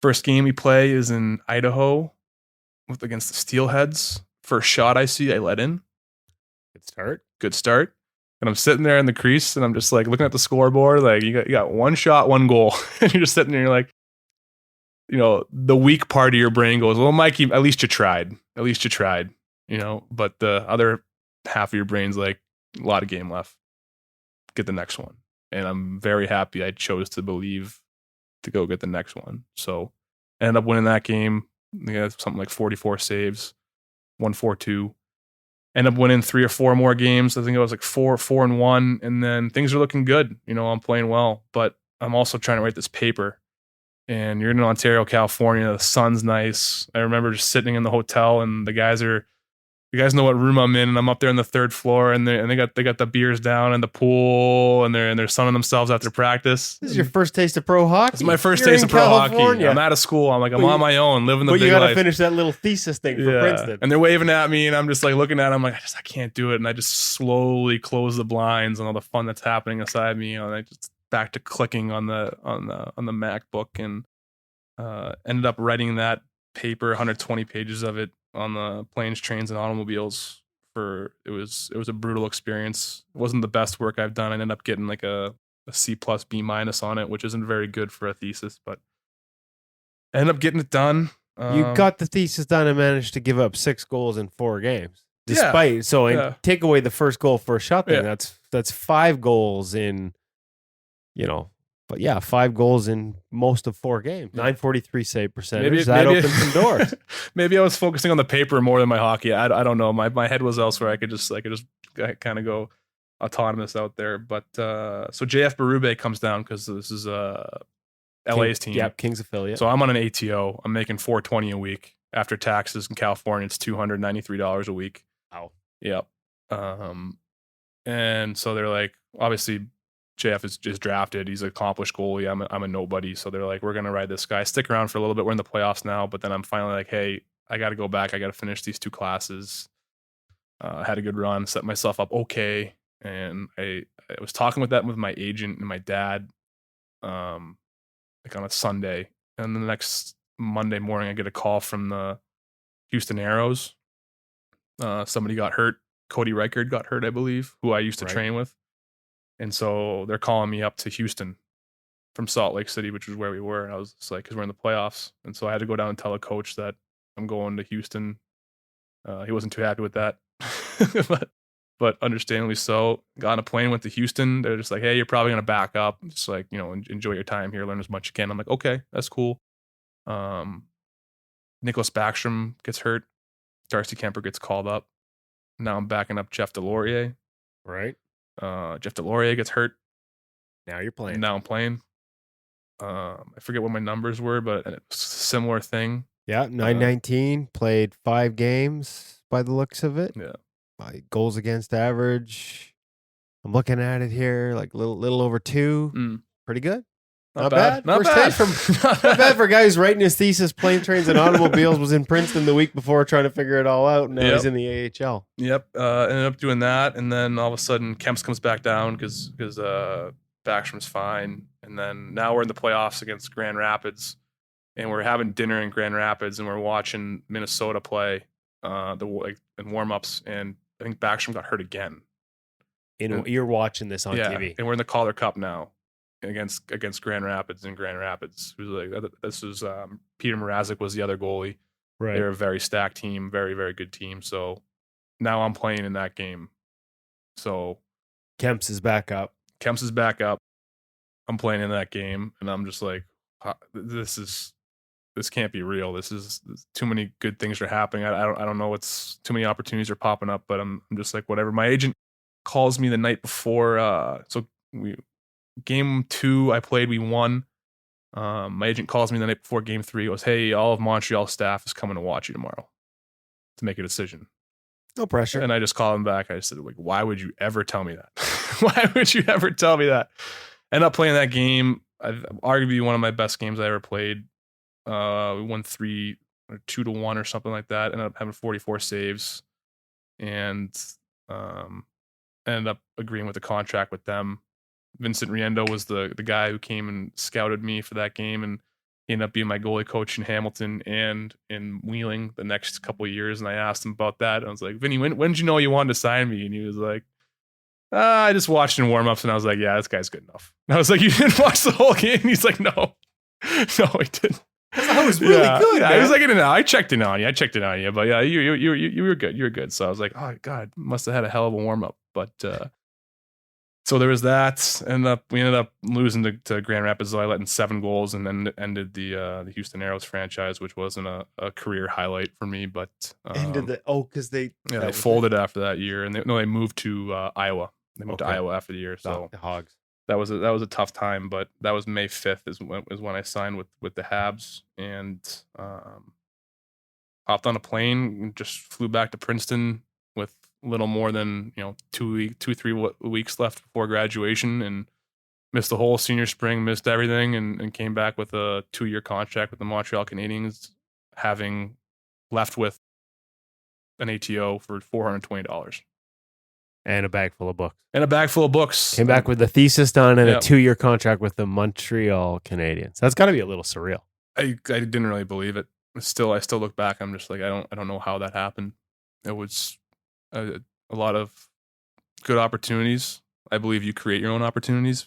First game we play is in Idaho against the Steelheads. First shot I see, I let in. Good start. And I'm sitting there in the crease and I'm just like looking at the scoreboard, like you got one shot, one goal. And you're just sitting there, you're like, the weak part of your brain goes, well, Mikey, at least you tried, but the other half of your brain's like, a lot of game left, get the next one. And I'm very happy I chose to believe to go get the next one. So I ended up winning that game. I got something like 44 saves, 1-4-2. End up winning 3 or 4 more games. I think it was like 4-1, and then things are looking good. I'm playing well, but I'm also trying to write this paper. And you're in Ontario, California. The sun's nice. I remember just sitting in the hotel, and you guys know what room I'm in, and I'm up there on the 3rd floor, and they got the beers down in the pool, and they're sunning themselves after practice. This is your first taste of pro hockey. It's my first taste of pro hockey. I'm out of school. I'm on my own, living the big life. But you got to finish that little thesis thing for Princeton. And they're waving at me, and I'm just like looking at them, like I can't do it, and I just slowly close the blinds and all the fun that's happening inside me. And I just back to clicking on the MacBook, and ended up writing that paper, 120 pages of it, on the planes, trains, and automobiles. It was a brutal experience. It wasn't the best work I've done. I ended up getting like a C+, B- on it, which isn't very good for a thesis, but I ended up getting it done. You got the thesis done and managed to give up 6 goals in 4 games. Take away the first goal, first shot thing. Yeah. That's 5 goals in, But 5 goals in most of 4 games. 943 save percentage. Maybe opened some doors. Maybe I was focusing on the paper more than my hockey. I don't know. My head was elsewhere. I could just kind of go autonomous out there. But so JF Berube comes down because this is LA's team. Yeah, Kings affiliate. So I'm on an ATO. I'm making $420 a week after taxes in California. It's $293 a week. Wow. Yep. And so they're like, obviously, JF is drafted. He's an accomplished goalie. I'm a nobody. So they're like, we're going to ride this guy. Stick around for a little bit. We're in the playoffs now. But then I'm finally like, hey, I got to go back. I got to finish these 2 classes. I had a good run, set myself up okay. And I was talking with my agent and my dad like on a Sunday. And then the next Monday morning, I get a call from the Houston Aeros. Somebody got hurt. Cody Reichard got hurt, I believe, who I used to train with. And so they're calling me up to Houston from Salt Lake City, which is where we were. And I was just like, because we're in the playoffs. And so I had to go down and tell a coach that I'm going to Houston. He wasn't too happy with that, but understandably so. Got on a plane, went to Houston. They're just like, hey, you're probably going to back up. Just like, enjoy your time here, learn as much as you can. I'm like, okay, that's cool. Nicholas Backstrom gets hurt. Darcy Kemper gets called up. Now I'm backing up Jeff Delorier. Right. Jeff Delorier gets hurt. Now you're playing. Now I'm playing. I forget what my numbers were, but it's a similar thing. Yeah, 919, played 5 games by the looks of it. Yeah. Goals against average. I'm looking at it here, like little over 2. Pretty good. Not bad. Not First bad. Not bad for a guy who's writing his thesis, plane, trains, and automobiles, was in Princeton the week before trying to figure it all out. And now he's in the AHL. Yep. Ended up doing that. And then all of a sudden, Kemps comes back down because Backstrom's fine. And then now we're in the playoffs against Grand Rapids. And we're having dinner in Grand Rapids, and we're watching Minnesota play in warm-ups. And I think Backstrom got hurt again. You're watching this on TV. And we're in the Calder Cup now against Grand Rapids in Grand Rapids. This was Peter Mrazek was the other goalie. Right. They're a very stacked team, very, very good team. So now I'm playing in that game. So Kemps is back up. I'm playing in that game, and I'm just like, this can't be real. This is too many good things are happening. I don't know what's too many opportunities are popping up, but I'm just like, whatever. My agent calls me the night before. Game 2 I played, we won. My agent calls me the night before game 3. Goes, hey, all of Montreal staff is coming to watch you tomorrow to make a decision. No pressure. And I just called him back. I said, like, why would you ever tell me that? Why would you ever tell me that? Ended up playing that game. Arguably one of my best games I ever played. We won 3 or 2-1 or something like that. Ended up having 44 saves, and ended up agreeing with the contract with them. Vincent Riendo was the guy who came and scouted me for that game, and he ended up being my goalie coach in Hamilton and in Wheeling the next couple of years. And I asked him about that. And I was like, Vinny, when did you know you wanted to sign me? And he was like, I just watched in warm-ups. And I was like, yeah, this guy's good enough. And I was like, you didn't watch the whole game? And he's like, no, he didn't. That was really good. Yeah, I was like, I checked in on you. But yeah, you were good. You were good. So I was like, oh God, must have had a hell of a warm-up. But so there was that. We ended up losing to Grand Rapids. So I let in 7 goals, and then ended the Houston Aeros franchise, which wasn't a career highlight for me. But because they folded after that year, and they moved to Iowa. They moved to Iowa after the year. So the Hogs. That was a tough time, but that was May 5th is when I signed with the Habs, and hopped on a plane and just flew back to Princeton with little more than 2-3 weeks left before graduation, and missed the whole senior spring, missed everything, and came back with a 2-year contract with the Montreal Canadiens, having left with an ATO for $420. And a bag full of books. Came back with the thesis done and a 2-year contract with the Montreal Canadiens. That's got to be a little surreal. I didn't really believe it. I still look back. I'm just like, I don't know how that happened. It was a lot of good opportunities. I believe you create your own opportunities.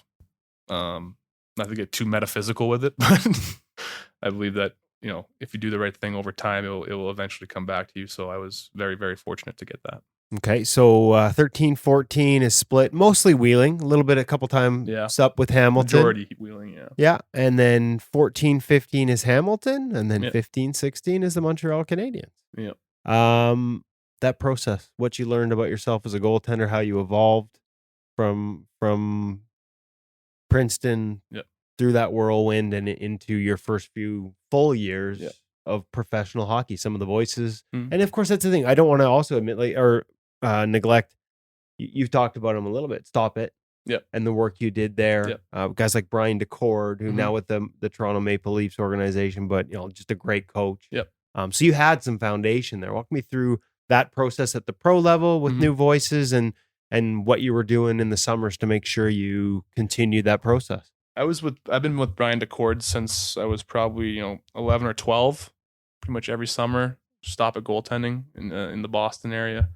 Not to get too metaphysical with it, but I believe that if you do the right thing over time, it will eventually come back to you. So I was very, very fortunate to get that. Okay, so 13-14 is split, mostly Wheeling, a couple times up with Hamilton. Majority Wheeling, yeah. Yeah, and then 14-15 is Hamilton, and then 15-16 is the Montreal Canadiens. Yeah. That process, what you learned about yourself as a goaltender, how you evolved from Princeton through that whirlwind and into your first few full years of professional hockey, some of the voices. Mm-hmm. And of course, that's the thing. I don't want to also admit neglect. You've talked about them a little bit. Stop it. and the work you did there. Guys like Brian DeCord, who now with the Toronto Maple Leafs organization, but just a great coach. So you had some foundation there. Walk me through that process at the pro level with new voices and what you were doing in the summers to make sure you continued that process. I've been with Brian DeCord since I was probably 11 or 12, pretty much every summer. Stop at goaltending in the Boston area.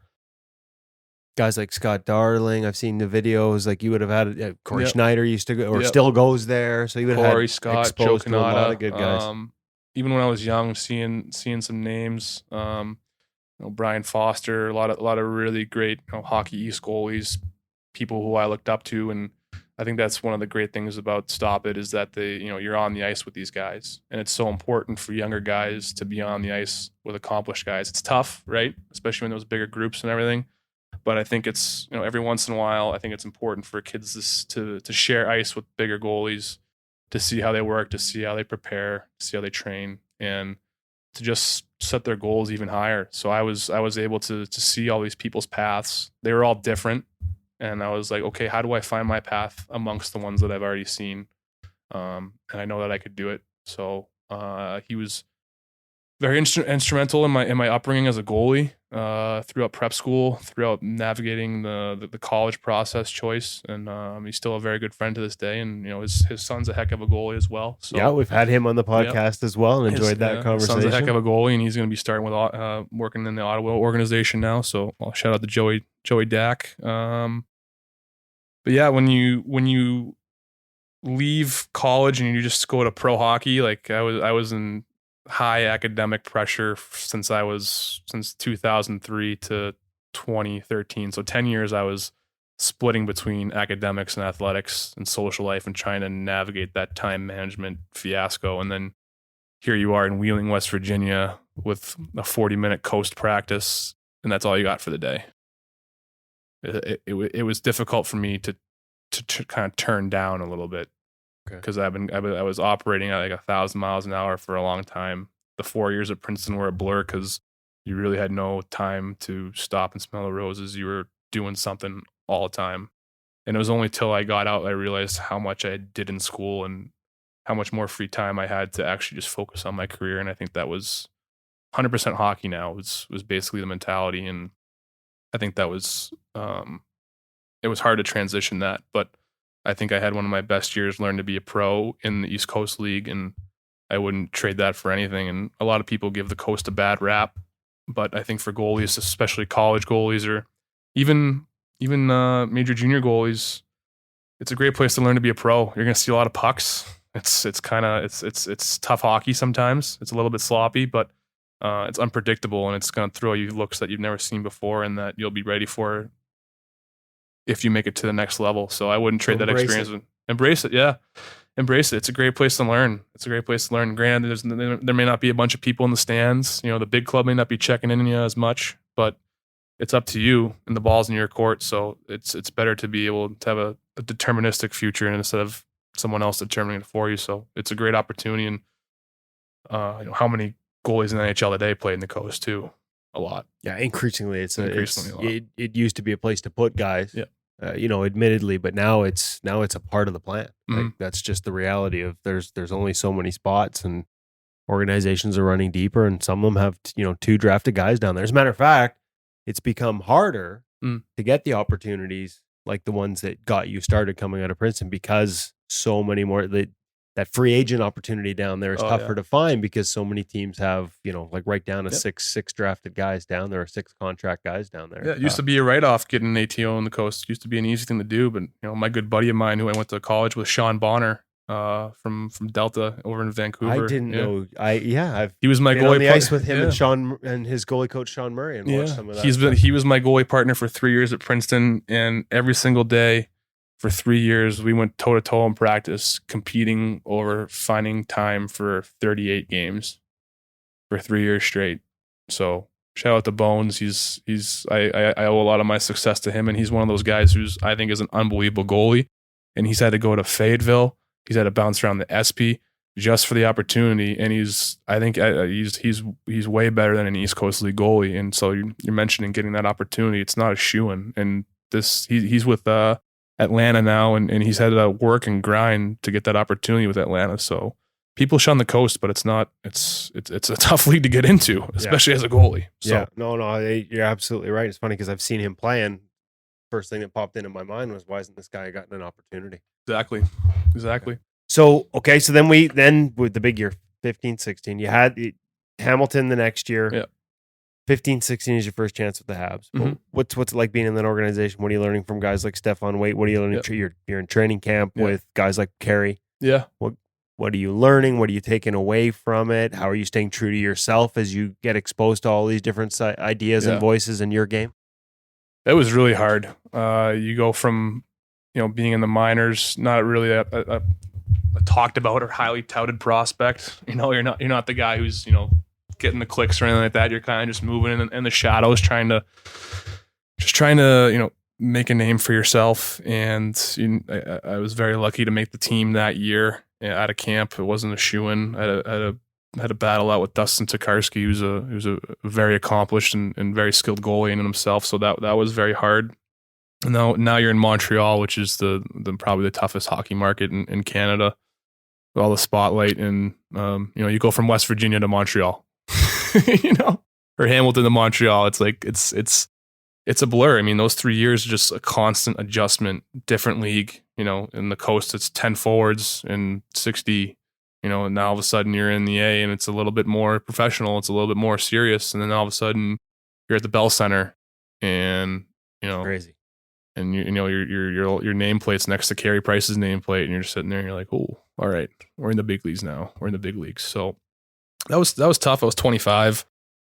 Guys like Scott Darling, I've seen the videos. Like you would have had Corey Schneider used to go or still goes there, so you would have had Scott, exposed Joe to a Canada, lot of good guys. Even when I was young, seeing some names, Brian Foster, a lot of really great Hockey East goalies, people who I looked up to, and I think that's one of the great things about Stop It is that you're on the ice with these guys, and it's so important for younger guys to be on the ice with accomplished guys. It's tough, right? Especially in those bigger groups and everything. But I think it's every once in a while, I think it's important for kids to share ice with bigger goalies, to see how they work, to see how they prepare, to see how they train, and to just set their goals even higher. So I was able to see all these people's paths. They were all different. And I was like, okay, how do I find my path amongst the ones that I've already seen? And I know that I could do it. So he was very instrumental in my upbringing as a goalie, throughout prep school, throughout navigating the college process choice. And he's still a very good friend to this day. And his son's a heck of a goalie as well. So we've had him on the podcast as well, and enjoyed that conversation. His son's a heck of a goalie, and he's going to be starting with working in the Ottawa organization now. So I'll shout out to Joey Dack. But yeah, when you leave college and you just go to pro hockey, like I was in high academic pressure since 2003 to 2013. So 10 years I was splitting between academics and athletics and social life and trying to navigate that time management fiasco. And then here you are in Wheeling, West Virginia with a 40-minute coast practice, and that's all you got for the day. It was difficult for me to kind of turn down a little bit because I was operating at like 1,000 miles an hour for a long time. The 4 years at Princeton were a blur because you really had no time to stop and smell the roses. You were doing something all the time, and it was only till I got out I realized how much I did in school and how much more free time I had to actually just focus on my career. And I think that was 100% hockey now was basically the mentality. And I think that was, it was hard to transition that, but I think I had one of my best years learning to be a pro in the East Coast League, and I wouldn't trade that for anything. And a lot of people give the Coast a bad rap, but I think for goalies, especially college goalies or even major junior goalies, it's a great place to learn to be a pro. You're going to see a lot of pucks. It's tough hockey sometimes. It's a little bit sloppy, but it's unpredictable, and it's going to throw you looks that you've never seen before and that you'll be ready for if you make it to the next level. So I wouldn't trade that experience. Embrace it. Yeah. Embrace it. It's a great place to learn. Granted, there may not be a bunch of people in the stands. The big club may not be checking in on you as much, but it's up to you and the ball's in your court. So it's better to be able to have a deterministic future instead of someone else determining it for you. So it's a great opportunity. And how many goalies in the NHL today play in the Coast too? A lot. Yeah, increasingly a lot. It used to be a place to put guys. Yeah. Admittedly, but now it's a part of the plan. Mm-hmm. Like, that's just the reality of there's only so many spots, and organizations are running deeper, and some of them have 2 drafted guys down there. As a matter of fact, it's become harder to get the opportunities like the ones that got you started coming out of Princeton, because so many more that free agent opportunity down there is tougher to find, because so many teams have, like right down to six drafted guys down there, or 6 contract guys down there. Yeah, it used to be a write-off getting an ATO on the Coast. It used to be an easy thing to do, but my good buddy of mine who I went to college with, Sean Bonner, from Delta over in Vancouver. I didn't know. He was my goalie goalie on the ice with him and Sean and his goalie coach Sean Murray, and watched some of that. He was my goalie partner for 3 years at Princeton, and every single day for 3 years, we went toe-to-toe in practice, competing over finding time for 38 games for 3 years straight. So shout out to Bones. I owe a lot of my success to him, and he's one of those guys who's, I think, is an unbelievable goalie. And he's had to go to Fayetteville. He's had to bounce around the SP just for the opportunity. And he's way better than an East Coast League goalie. And so you're mentioning getting that opportunity. It's not a shoo-in. And he's with Atlanta now, and he's had to work and grind to get that opportunity with Atlanta. So people shun the coast, but it's not. It's a tough league to get into, especially as a goalie. So. Yeah, no, you're absolutely right. It's funny because I've seen him playing. First thing that popped into my mind was, why hasn't this guy gotten an opportunity? Exactly. So so then with the big year 15-16, you had Hamilton the next year. Yeah. 15-16 is your first chance with the Habs. Mm-hmm. What's it like being in that organization? What are you learning from guys like Stefan Waite? What are you learning? You're in training camp with guys like Carey. Yeah. What are you learning? What are you taking away from it? How are you staying true to yourself as you get exposed to all these different ideas and voices in your game? It was really hard. You go from, being in the minors, not really a talked about or highly touted prospect. You're not the guy who's, getting the clicks or anything like that. You're kind of just moving in the shadows, trying to make a name for yourself. And I was very lucky to make the team that year out of camp. It wasn't a shoo-in. I had a battle out with Dustin Tokarski, who's a very accomplished and very skilled goalie in himself. So that was very hard. And now you're in Montreal, which is the probably the toughest hockey market in Canada. With all the spotlight, and you go from West Virginia to Montreal, or Hamilton to Montreal. It's like it's a blur. I mean, those 3 years are just a constant adjustment. Different league. In the coast, it's 10 forwards and 60. And now all of a sudden you're in the A, and it's a little bit more professional. It's a little bit more serious, and then all of a sudden you're at the Bell Center, and crazy. And your nameplate's next to Carey Price's nameplate, and you're just sitting there and you're like, oh, all right, we're in the big leagues now. We're in the big leagues. So that was tough. I was 25,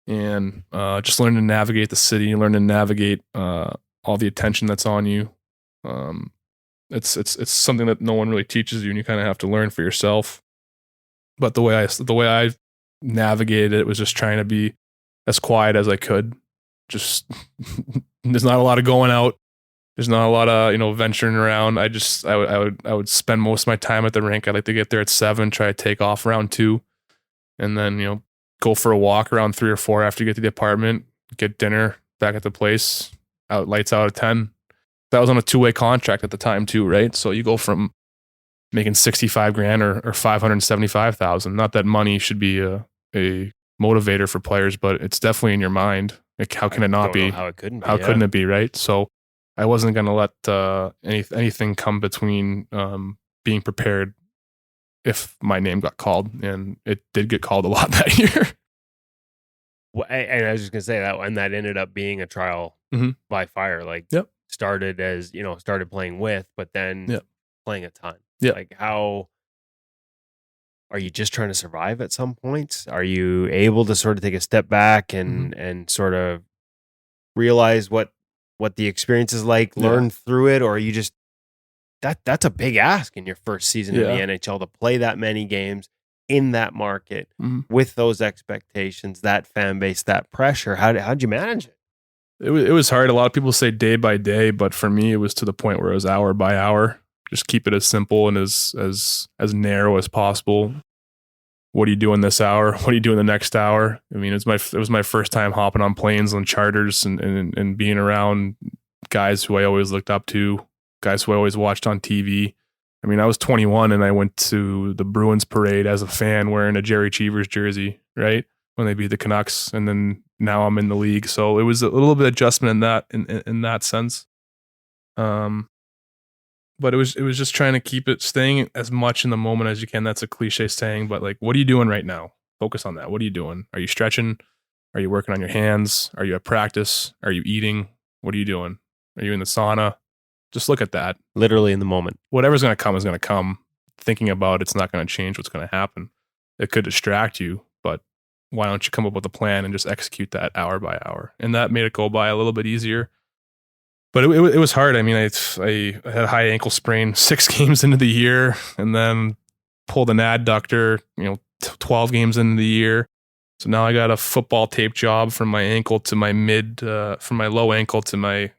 and just learning to navigate the city, learning to navigate all the attention that's on you. It's something that no one really teaches you, and you kind of have to learn for yourself. But the way I navigated it was just trying to be as quiet as I could. Just there's not a lot of going out. There's not a lot of venturing around. I would spend most of my time at the rink. I'd like to get there at 7, try to take off around 2, and then go for a walk around 3 or 4 after you get to the apartment. Get dinner back at the place. Lights out at 10. That was on a 2-way contract at the time too, right? So you go from making $65,000 or $575,000. Not that money should be a motivator for players, but it's definitely in your mind. Like, how can it not be? How it couldn't be. How couldn't it be, right? So I wasn't going to let anything come between being prepared if my name got called, and it did get called a lot that year. Well, and I was just going to say that, and that ended up being a trial by fire. Like, started as started playing with, but then playing a ton. Like, how are you just trying to survive at some points? Are you able to sort of take a step back and sort of realize what the experience is like, learn through it, or are you just that's a big ask in your first season in the NHL to play that many games in that market with those expectations, that fan base, that pressure? How'd you manage it? It was hard. A lot of people say day by day, but for me, it was to the point where it was hour by hour. Just keep it as simple and as narrow as possible. What are you doing this hour? What are you doing the next hour? I mean, it was my first time hopping on planes and charters and being around guys who I always looked up to, guys who I always watched on TV. I mean, I was 21 and I went to the Bruins parade as a fan wearing a Jerry Cheevers jersey, right? When they beat the Canucks, and then now I'm in the league. So it was a little bit of adjustment in that sense. But it was just trying to staying as much in the moment as you can. That's a cliche saying, but like, what are you doing right now? Focus on that. What are you doing? Are you stretching? Are you working on your hands? Are you at practice? Are you eating? What are you doing? Are you in the sauna? Just look at that. Literally in the moment. Whatever's going to come is going to come. Thinking about it's not going to change what's going to happen. It could distract you, but why don't you come up with a plan and just execute that hour by hour? And that made it go by a little bit easier. But it was hard. I mean, I had a high ankle sprain 6 games into the year, and then pulled an adductor, 12 games into the year. So now I got a football tape job from my ankle to my from my low ankle to my,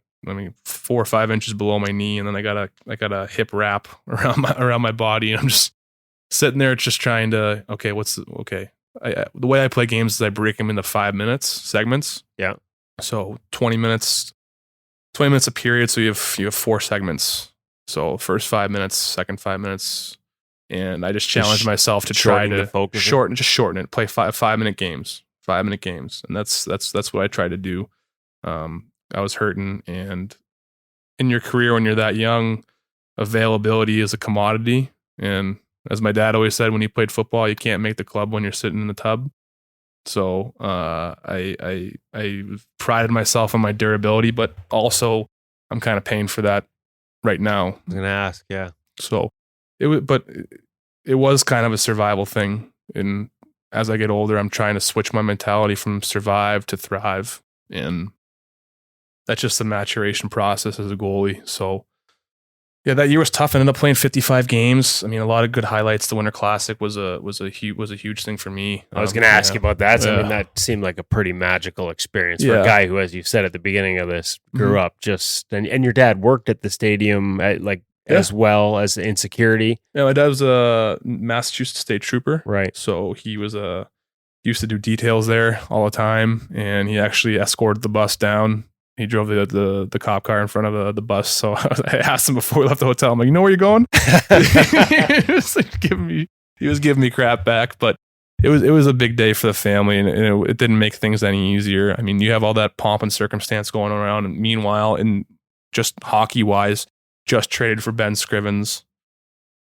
4 or 5 inches below my knee, and then I got a hip wrap around my body, and I'm just sitting there, just trying to the way I play games is I break them into 5 minutes segments. Yeah. So 20 minutes a period. So you have 4 segments. So first 5 minutes, second 5 minutes, and I just challenged myself to try to shorten it, play 5-minute games, 5-minute games, and that's what I try to do. I was hurting, and in your career when you're that young, availability is a commodity, and as my dad always said when he played football, you can't make the club when you're sitting in the tub. So I prided myself on my durability, but also I'm kind of paying for that right now. I was gonna ask, yeah. So it was kind of a survival thing, and as I get older, I'm trying to switch my mentality from survive to thrive, and that's just the maturation process as a goalie. So yeah, that year was tough. I ended up playing 55 games. I mean, a lot of good highlights. The Winter Classic was a huge thing for me. I was going to ask you about that. So, I mean, that seemed like a pretty magical experience for a guy who, as you said at the beginning of this, grew up just and your dad worked at the stadium as well as in security. Yeah, my dad was a Massachusetts State Trooper, right? So he was used to do details there all the time, and he actually escorted the bus down. He drove the cop car in front of the bus. So I asked him before we left the hotel, I'm like, you know where you're going? He was giving me crap back, but it was a big day for the family, and it didn't make things any easier. I mean, you have all that pomp and circumstance going around, and meanwhile, in just hockey wise, just traded for Ben Scrivens.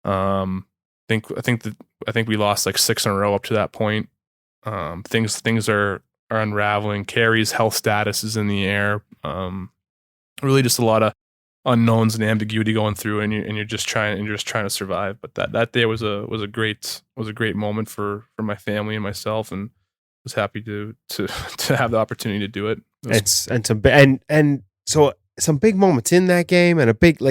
I think we lost like 6 in a row up to that point. Things are unraveling. Carey's health status is in the air. Really just a lot of unknowns and ambiguity going through, and you're just trying to survive. But that day was a great moment for my family and myself, and was happy to have the opportunity to do it. So some big moments in that game, and a big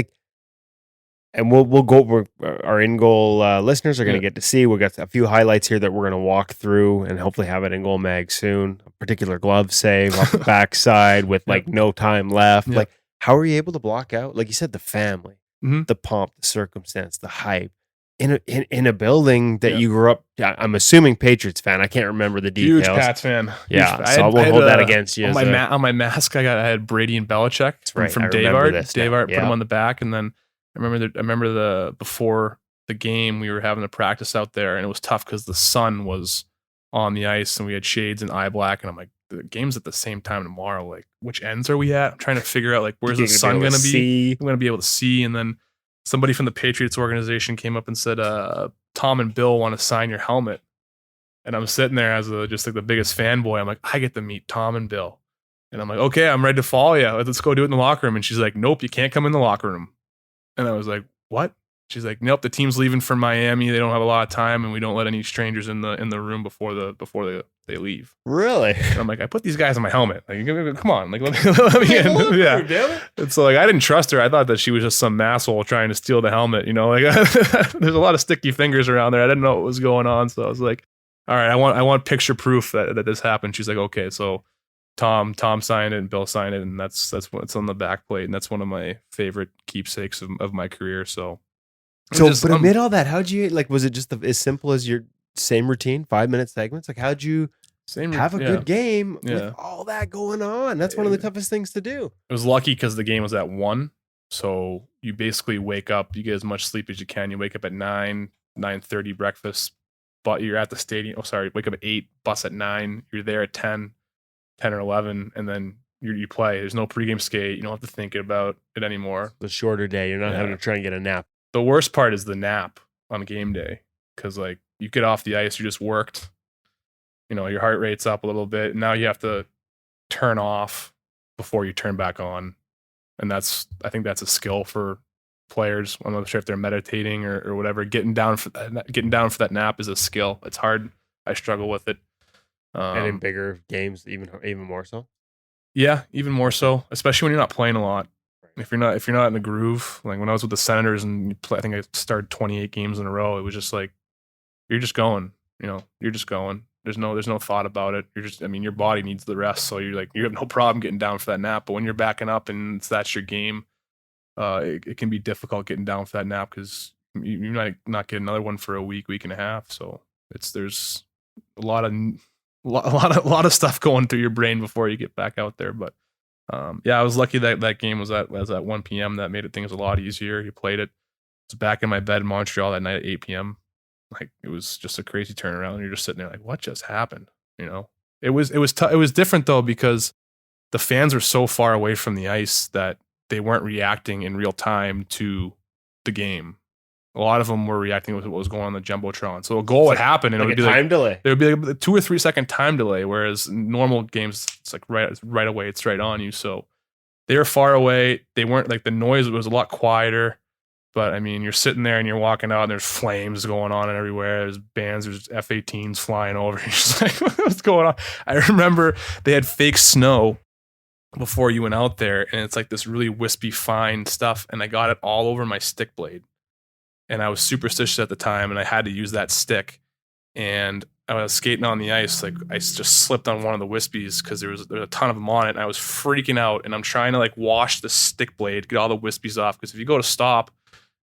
and we'll go. Our InGoal listeners are going to get to see. We've got a few highlights here that we're going to walk through, and hopefully have it InGoal mag soon. A particular glove save off the backside with no time left. Yeah. How are you able to block out, like you said, the family, the pomp, the circumstance, the hype in a building that you grew up? I'm assuming Patriots fan. I can't remember the details. Huge Pats fan. Yeah, so I won't hold that against you. On my mask, I had Brady and Belichick from Dave Art. Dave Art put them on the back, and then I remember before the game, we were having a practice out there, and it was tough because the sun was on the ice, and we had shades and eye black, and I'm like, the game's at the same time tomorrow. Like, which ends are we at? I'm trying to figure out where's the sun going to be? I'm going to be able to see. And then somebody from the Patriots organization came up and said, Tom and Bill want to sign your helmet. And I'm sitting there as the biggest fanboy. I'm like, I get to meet Tom and Bill. And I'm like, okay, I'm ready to follow you. Let's go do it in the locker room. And she's like, nope, you can't come in the locker room. And I was like, what? She's like, nope, the team's leaving for Miami. They don't have a lot of time, and we don't let any strangers in the room before they leave. Really? And I'm like, I put these guys on my helmet. Like, come on, let me in. Yeah. And so I didn't trust her. I thought that she was just some asshole trying to steal the helmet. There's a lot of sticky fingers around there. I didn't know what was going on, so I was like, all right, I want picture proof that this happened. She's like, okay, so Tom signed it and Bill signed it, and that's what's on the back plate, and that's one of my favorite keepsakes of my career. So amid all that, how'd you was it just as simple as your same routine, 5-minute segments? How'd you have a good game with all that going on? That's one of the toughest things to do. It was lucky because the game was at 1, so you basically wake up, you get as much sleep as you can. You wake up at 9:30 breakfast, but you're at the stadium. Wake up at 8, bus at 9. You're there at 10 or 11, and then you play. There's no pregame skate. You don't have to think about it anymore. The shorter day. You're not having to try and get a nap. The worst part is the nap on game day, because you get off the ice, you just worked. Your heart rate's up a little bit. Now you have to turn off before you turn back on, and I think that's a skill for players. I'm not sure if they're meditating or whatever. Getting down for that nap is a skill. It's hard. I struggle with it. And in bigger games, even more so. Yeah, even more so, especially when you're not playing a lot. If you're not in the groove, like when I was with the Senators and I think I started 28 games in a row, it was just like you're just going. You're just going. There's no thought about it. Your body needs the rest, so you have no problem getting down for that nap. But when you're backing up and that's your game, it can be difficult getting down for that nap because you might not get another one for a week and a half. So there's a lot of stuff going through your brain before you get back out there. But I was lucky that game was at 1 p.m. That made things a lot easier. You played it. I was back in my bed in Montreal that night at 8 p.m. Like, it was just a crazy turnaround. And you're just sitting there like, what just happened? It was different though, because the fans were so far away from the ice that they weren't reacting in real time to the game. A lot of them were reacting with what was going on the Jumbotron. So a goal would happen and it would be time delay. There would be like a 2 or 3 second time delay, whereas normal games, it's like right away, it's right on you. So they were far away. They weren't like, the noise was a lot quieter. But I mean, you're sitting there and you're walking out and there's flames going on everywhere. There's bands, there's F-18s flying over. You're just like, what's going on? I remember they had fake snow before you went out there, and it's like this really wispy, fine stuff. And I got it all over my stick blade. And I was superstitious at the time, and I had to use that stick. And I was skating on the ice, like I just slipped on one of the wispies because there was a ton of them on it, and I was freaking out. And I'm trying to like wash the stick blade, get all the wispies off, because if you go to stop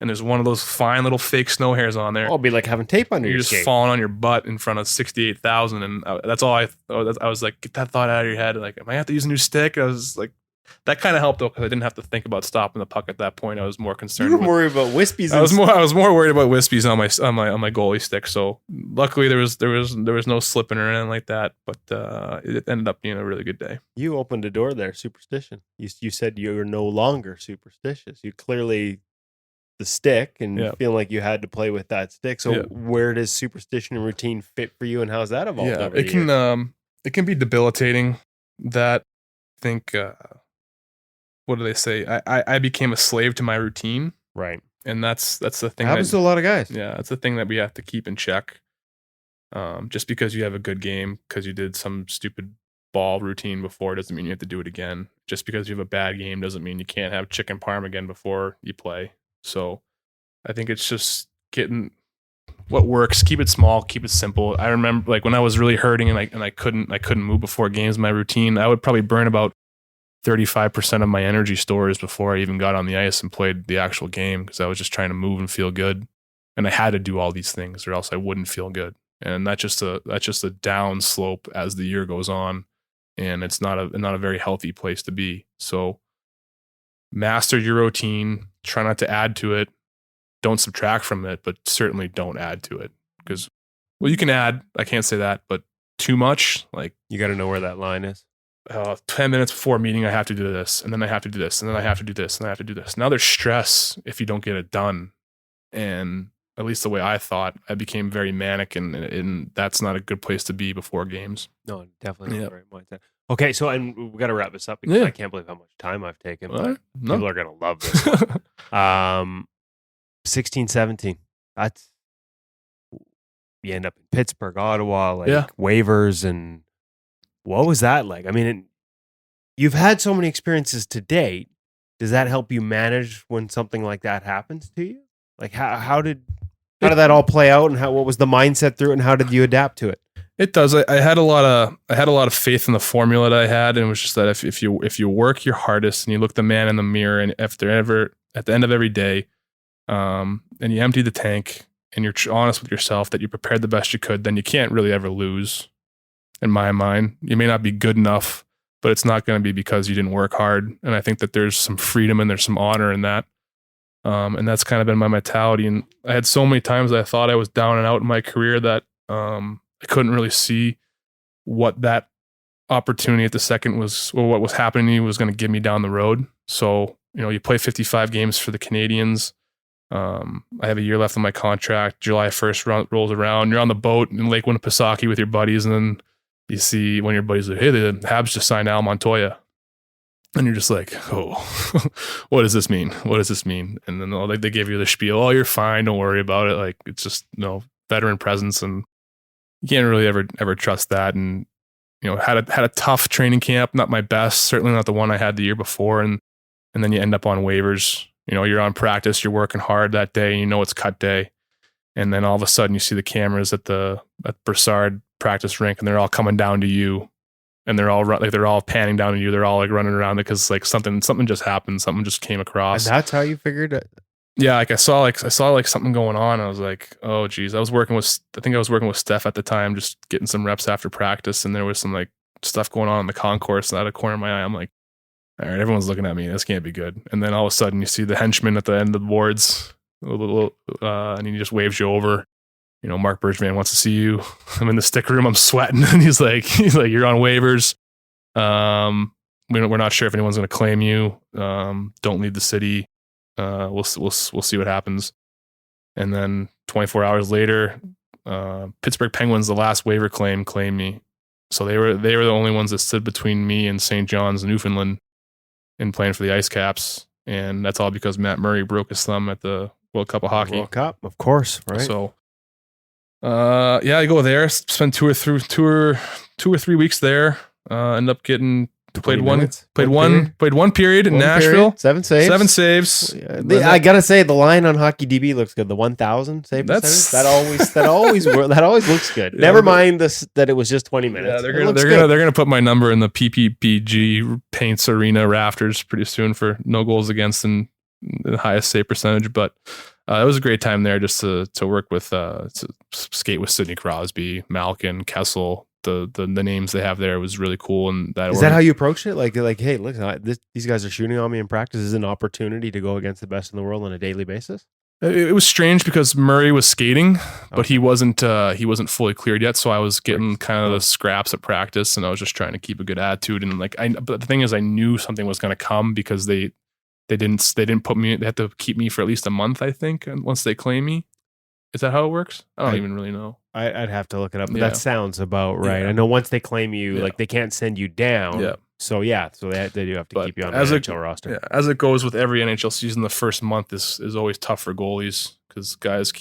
and there's one of those fine little fake snow hairs on there, it'll be like having tape under you're your just skate. falling on your butt in front of 68,000. And that's all I was like, get that thought out of your head. Like, am I have to use a new stick? I was like, that kind of helped though, because I didn't have to think about stopping the puck at that point. I was more concerned. You were worried about wispies. I was more worried about wispies on my goalie stick. So luckily there was no slipping or anything like that. But it ended up being a really good day. You opened a door there, superstition. You said you were no longer superstitious. You clearly the stick and feeling like you had to play with that stick. So where does superstition and routine fit for you, and how's that evolved? Yeah, over the years? It can be debilitating. That I think. What do they say? I became a slave to my routine. Right. And that's the thing. Happens to a lot of guys. Yeah, that's the thing that we have to keep in check. Just because you have a good game, because you did some stupid ball routine before, doesn't mean you have to do it again. Just because you have a bad game doesn't mean you can't have chicken parm again before you play. So I think it's just getting what works, keep it small, keep it simple. I remember like when I was really hurting and I couldn't move before games, my routine, I would probably burn about 35% of my energy stores before I even got on the ice and played the actual game, because I was just trying to move and feel good. And I had to do all these things or else I wouldn't feel good. And that's just a down slope as the year goes on. And it's not a very healthy place to be. So master your routine, try not to add to it. Don't subtract from it, but certainly don't add to it. Because, well, you can add, I can't say that, but too much, like, you got to know where that line is. 10 minutes before a meeting, I have to do this, and then I have to do this, and then I have to do this, and I have to do this. Now there's stress if you don't get it done. And at least the way I thought, I became very manic, and that's not a good place to be before games. No, definitely not the right mindset. Okay, so and we got to wrap this up because I can't believe how much time I've taken. But people are going to love this one. 16, 17. That's, you end up in Pittsburgh, Ottawa, waivers, and what was that like? I mean, you've had so many experiences to date. Does that help you manage when something like that happens to you? Like how did that all play out, and what was the mindset through it, and how did you adapt to it? It does. I had a lot of faith in the formula that I had, and it was just that if you work your hardest and you look the man in the mirror, and if they're ever at the end of every day, and you empty the tank and you're honest with yourself that you prepared the best you could, then you can't really ever lose. In my mind, you may not be good enough, but it's not going to be because you didn't work hard. And I think that there's some freedom and there's some honor in that. And that's kind of been my mentality. And I had so many times that I thought I was down and out in my career that I couldn't really see what that opportunity at the second was, or what was happening to me was going to give me down the road. So, you play 55 games for the Canadiens. I have a year left on my contract. July 1st rolls around. You're on the boat in Lake Winnipesaukee with your buddies, and then you see one of your buddies like, hey, the Habs just signed Al Montoya. And you're just like, oh, what does this mean? What does this mean? And then they give you the spiel. Oh, you're fine. Don't worry about it. Like, it's just, veteran presence. And you can't really ever trust that. And, had a tough training camp. Not my best. Certainly not the one I had the year before. And then you end up on waivers. You're on practice. You're working hard that day. And it's cut day. And then all of a sudden you see the cameras at Broussard practice rink, and they're all coming down to you, and they're all panning down to you. They're all like running around because like something just happened. Something just came across. And that's how you figured it. Yeah. Like I saw something going on. I was like, oh geez. I think I was working with Steph at the time, just getting some reps after practice. And there was some like stuff going on in the concourse, and out of the corner of my eye, I'm like, all right, everyone's looking at me. This can't be good. And then all of a sudden you see the henchman at the end of the boards, and he just waves you over. Mark Bergevin wants to see you. I'm in the stick room. I'm sweating. And he's like, you're on waivers. We're not sure if anyone's going to claim you. Don't leave the city. We'll see what happens. And then 24 hours later, Pittsburgh Penguins, the last waiver claimed me. So they were the only ones that stood between me and St. John's, Newfoundland, in playing for the Ice Caps. And that's all because Matt Murray broke his thumb at the World Cup of Hockey. World Cup, of course, right? So, I go there, spend 2 or 3 weeks there. End up getting played one period in Nashville. Period, 7 saves. I gotta say, the line on Hockey DB looks good. The 1,000 save percentage, that always looks good. Never mind that it was just 20 minutes. Yeah, they're gonna put my number in the PPPG Paints Arena rafters pretty soon for no goals against and the highest save percentage. But it was a great time there just to work with to skate with Sidney Crosby, Malkin, Kessel. The names they have there was really cool. And is that how you approached it? Like, hey, look, these guys are shooting on me in practice. This is an opportunity to go against the best in the world on a daily basis. It was strange because Murray was skating, but he wasn't fully cleared yet. So I was getting kind of the scraps at practice, and I was just trying to keep a good attitude. And but the thing is, I knew something was going to come because they didn't put me. They had to keep me for at least a month, I think, and once they claim me. Is that how it works? I don't even really know. I'd have to look it up, but that sounds about right. Yeah. I know once they claim you, they can't send you down. Yeah. So they do have to keep you on the NHL roster. Yeah, as it goes with every NHL season, the first month is always tough for goalies because guys'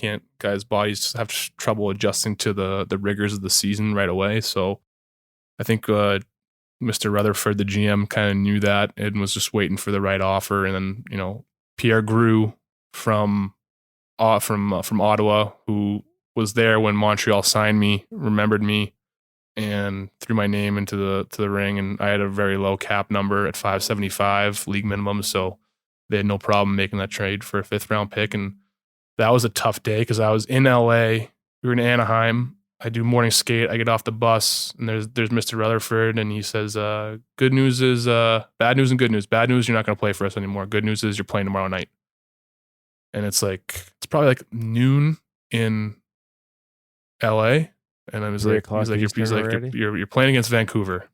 bodies have trouble adjusting to the rigors of the season right away. So I think Mr. Rutherford, the GM, kind of knew that and was just waiting for the right offer. And then Pierre Grew from Ottawa, who was there when Montreal signed me, remembered me, and threw my name into the ring. And I had a very low cap number at $575 league minimum, so they had no problem making that trade for a 5th round pick. And that was a tough day because I was in LA. We were in Anaheim. I do morning skate. I get off the bus, and there's Mr. Rutherford, and he says, "Good news is bad news and good news. Bad news, you're not going to play for us anymore. Good news is you're playing tomorrow night." And it's probably like noon in LA. And I was like, you're playing against Vancouver.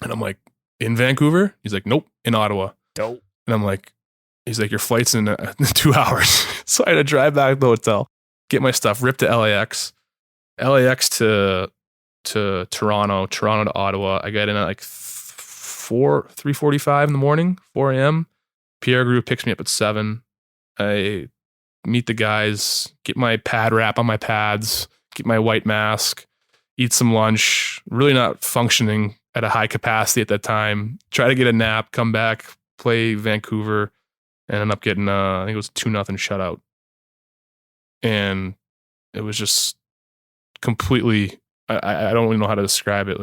And I'm like, in Vancouver? He's like, nope, in Ottawa. Dope. And I'm like, he's like, your flight's in 2 hours. So I had to drive back to the hotel, get my stuff, rip to LAX to Toronto to Ottawa. I got in at 3:45 in the morning, 4 a.m. Pierre Grew picks me up at 7. I meet the guys, get my pad wrap on my pads, get my white mask, eat some lunch, really not functioning at a high capacity at that time. Try to get a nap, come back, play Vancouver, and end up getting, I think it was a 2-0 shutout. And it was just completely, I don't really know how to describe it,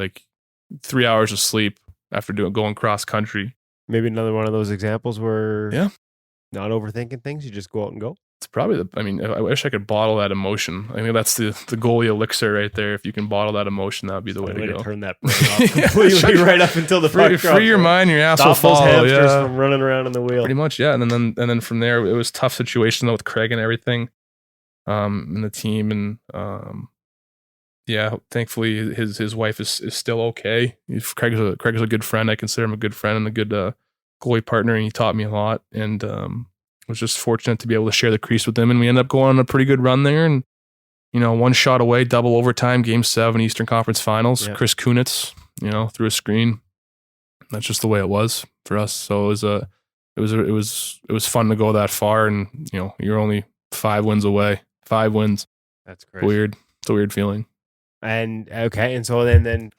3 hours of sleep after going cross country. Maybe another one of those examples where not overthinking things, you just go out and go. It's probably I wish I could bottle that emotion. I think that's the goalie elixir right there. If you can bottle that emotion, that would be the way to go. Turn that brain off completely right up until the puck drops. Free your mind, your ass will fall. Stop those hamsters from running around in the wheel. Pretty much, yeah. And then from there, it was a tough situation though with Craig and everything, and the team, and thankfully his wife is still okay. Craig's a good friend. I consider him a good friend and a good goalie partner, and he taught me a lot. And was just fortunate to be able to share the crease with him, and we ended up going on a pretty good run there. And one shot away, double overtime, Game 7, Eastern Conference Finals. Yeah. Chris Kunitz, through a screen. That's just the way it was for us. So it was fun to go that far, and you're only 5 wins away. 5 wins. That's crazy. Weird. It's a weird feeling. And okay, and so then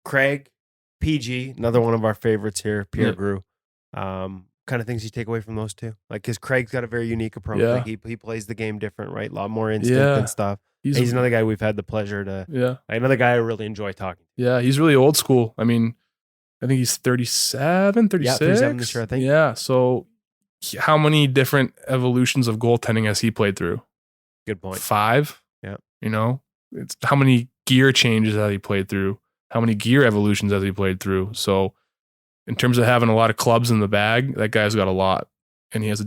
Craig, PG, another one of our favorites here, Pierre Grew. Kind of things you take away from those two, because Craig's got a very unique approach. Yeah. He plays the game different, right? A lot more instinct and stuff. He's another guy we've had the pleasure to. Yeah. Another guy I really enjoy talking to. Yeah, he's really old school. I mean, I think he's 37, 36. Yeah, 37 this year, I think. Yeah. So, how many different evolutions of goaltending has he played through? Good point. 5. Yeah. It's how many gear changes has he played through? How many gear evolutions has he played through? So. in terms of having a lot of clubs in the bag, that guy's got a lot, and he has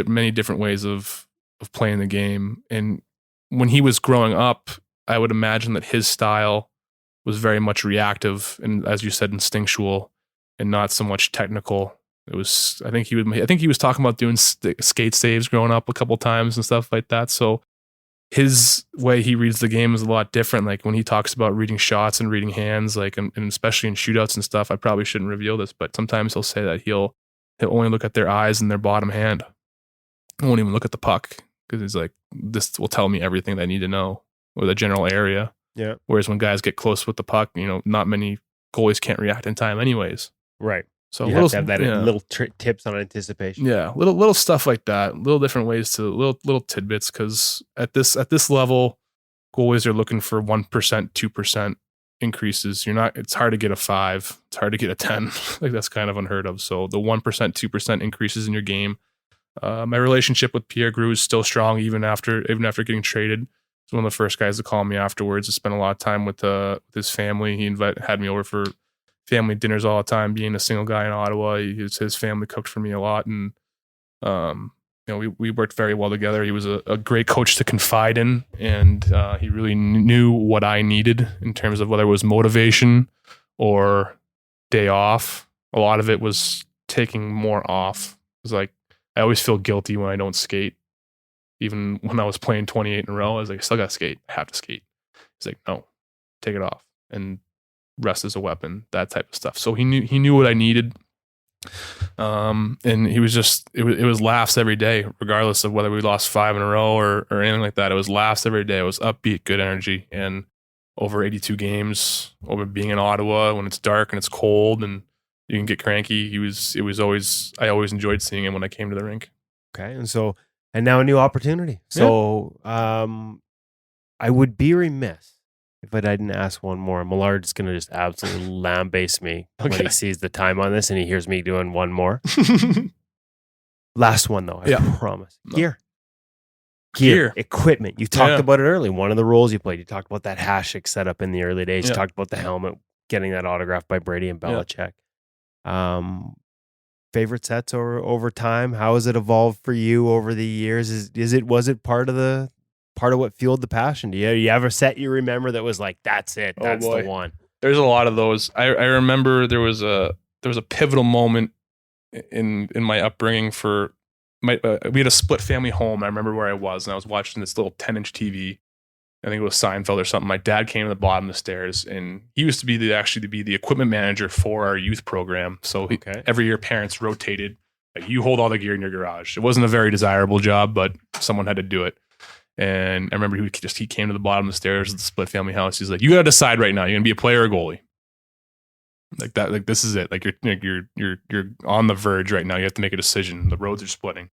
many different ways of playing the game. And when he was growing up, I would imagine that his style was very much reactive and, as you said, instinctual, and not so much technical. It was, I think he was talking about doing skate saves growing up a couple times and stuff like that. So his way he reads the game is a lot different. Like when he talks about reading shots and reading hands, like, and especially in shootouts and stuff, I probably shouldn't reveal this, but sometimes he'll say that he'll only look at their eyes and their bottom hand. He won't even look at the puck because he's like, this will tell me everything that I need to know, or the general area. Yeah. Whereas when guys get close with the puck, not many goalies can't react in time anyways. Right. So you have to have that little tips on anticipation. Yeah, little stuff like that, little different ways to little tidbits. Because at this level, goalies are looking for 1%, 2% increases. It's hard to get a 5. It's hard to get a 10. Like that's kind of unheard of. So the 1%, 2% increases in your game. My relationship with Pierre grew is still strong even after getting traded. He's one of the first guys to call me afterwards. I spent a lot of time with his family. He had me over for family dinners all the time. Being a single guy in Ottawa, his family cooked for me a lot, and we worked very well together. He was a great coach to confide in, and he really knew what I needed in terms of whether it was motivation or day off. A lot of it was taking more off. It was like I always feel guilty when I don't skate. Even when I was playing 28 in a row, I was like, I still got to skate. I have to skate. He's like, no, take it off. And rest is a weapon, that type of stuff. So he knew what I needed. And he was it was laughs every day, regardless of whether we lost 5 in a row or anything like that. It was laughs every day. It was upbeat, good energy. And over 82 games, over being in Ottawa when it's dark and it's cold and you can get cranky, I always enjoyed seeing him when I came to the rink. Okay. And now a new opportunity. So I would be remiss if I didn't ask one more. Millard's going to just absolutely lambaste me when he sees the time on this and he hears me doing one more. Last one, though, I promise. Gear. Equipment. You talked about it earlier. One of the roles you played. You talked about that Hasek setup in the early days. You talked about the helmet, getting that autographed by Brady and Belichick. Favorite sets over time? How has it evolved for you over the years? Was it part of what fueled the passion? Do you ever set you remember that was like, that's it, that's the one? There's a lot of those. I remember there was a pivotal moment in my upbringing we had a split family home. I remember where I was, and I was watching this little 10-inch TV. I think it was Seinfeld or something. My dad came to the bottom of the stairs, and he used to be the equipment manager for our youth program. So every year parents rotated. Like, you hold all the gear in your garage. It wasn't a very desirable job, but someone had to do it. And I remember he came to the bottom of the stairs of the split family house. He's like, you got to decide right now. You're going to be a player or a goalie. Like that, like this is it. Like you're on the verge right now. You have to make a decision. The roads are splitting.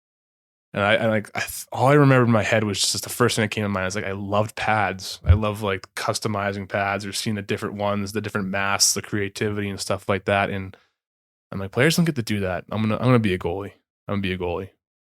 And all I remember in my head was just the first thing that came to mind. I was like, I loved pads. I love like customizing pads or seeing the different ones, the different masks, the creativity and stuff like that. And I'm like, players don't get to do that. I'm gonna be a goalie. I'm gonna be a goalie.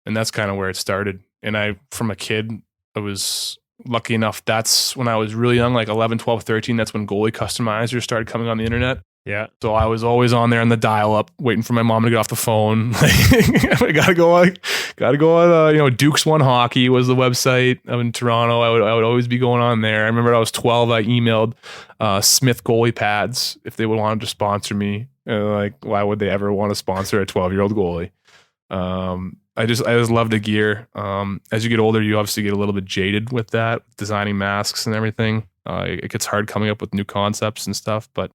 And that's kind of where it started. And from a kid, I was lucky enough. That's when I was really young, like 11, 12, 13. That's when goalie customizers started coming on the internet. Yeah. So I was always on there on the dial up, waiting for my mom to get off the phone. I gotta go on. Dukes One Hockey was the website in Toronto. I would always be going on there. I remember I was 12. I emailed Smith goalie pads if they would want to sponsor me. Like, why would they ever want to sponsor a 12-year-old goalie? I just love the gear. As you get older, you obviously get a little bit jaded with that, designing masks and everything. It gets hard coming up with new concepts and stuff, but.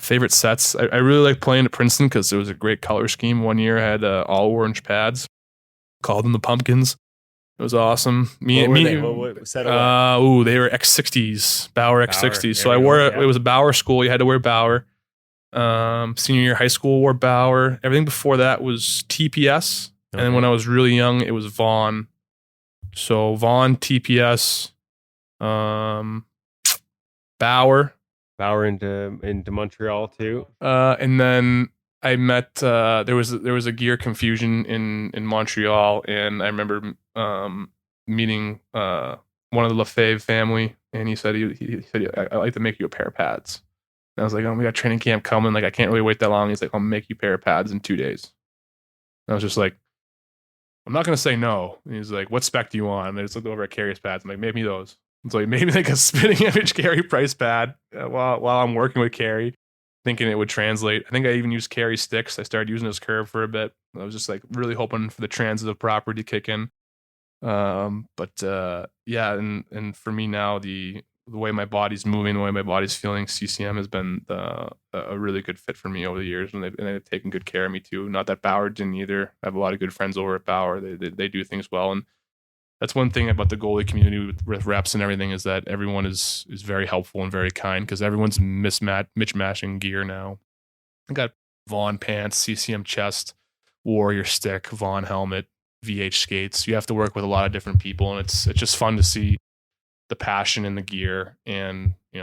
Favorite sets. I really like playing at Princeton because there was a great color scheme. One year I had all orange pads, called them the Pumpkins. It was awesome. They were X60s, Bauer X60s. So I wore it. It was a Bauer school. You had to wear Bauer. Senior year high school wore Bauer. Everything before that was TPS. Okay. And then when I was really young, it was Vaughn. So Vaughn, TPS, Bauer. Bauer into Montreal too. And then I met there was a gear confusion in Montreal, and I remember meeting one of the Lefebvre family, and he said I'd like to make you a pair of pads. And I was like, oh, we got training camp coming. Like, I can't really wait that long. He's like, I'll make you a pair of pads in 2 days. And I was just like, I'm not going to say no. And he's like, what spec do you want? And I just looked over at Carey's pads. I'm like, make me those. It's like, maybe like a spitting image Carey Price pad while I'm working with Carey, thinking it would translate. I think I even used Carey sticks. I started using his curve for a bit. I was just like really hoping for the transitive property to kick in. Yeah, and for me now, the way my body's moving, the way my body's feeling, CCM has been a really good fit for me over the years, and they've taken good care of me too. Not that Bauer didn't either. I have a lot of good friends over at Bauer. They do things well, and that's one thing about the goalie community with reps and everything, is that everyone is very helpful and very kind, because everyone's mismatching gear now. I got Vaughn pants, CCM chest, Warrior stick, Vaughn helmet, VH skates. You have to work with a lot of different people, and it's just fun to see the passion in the gear. And it's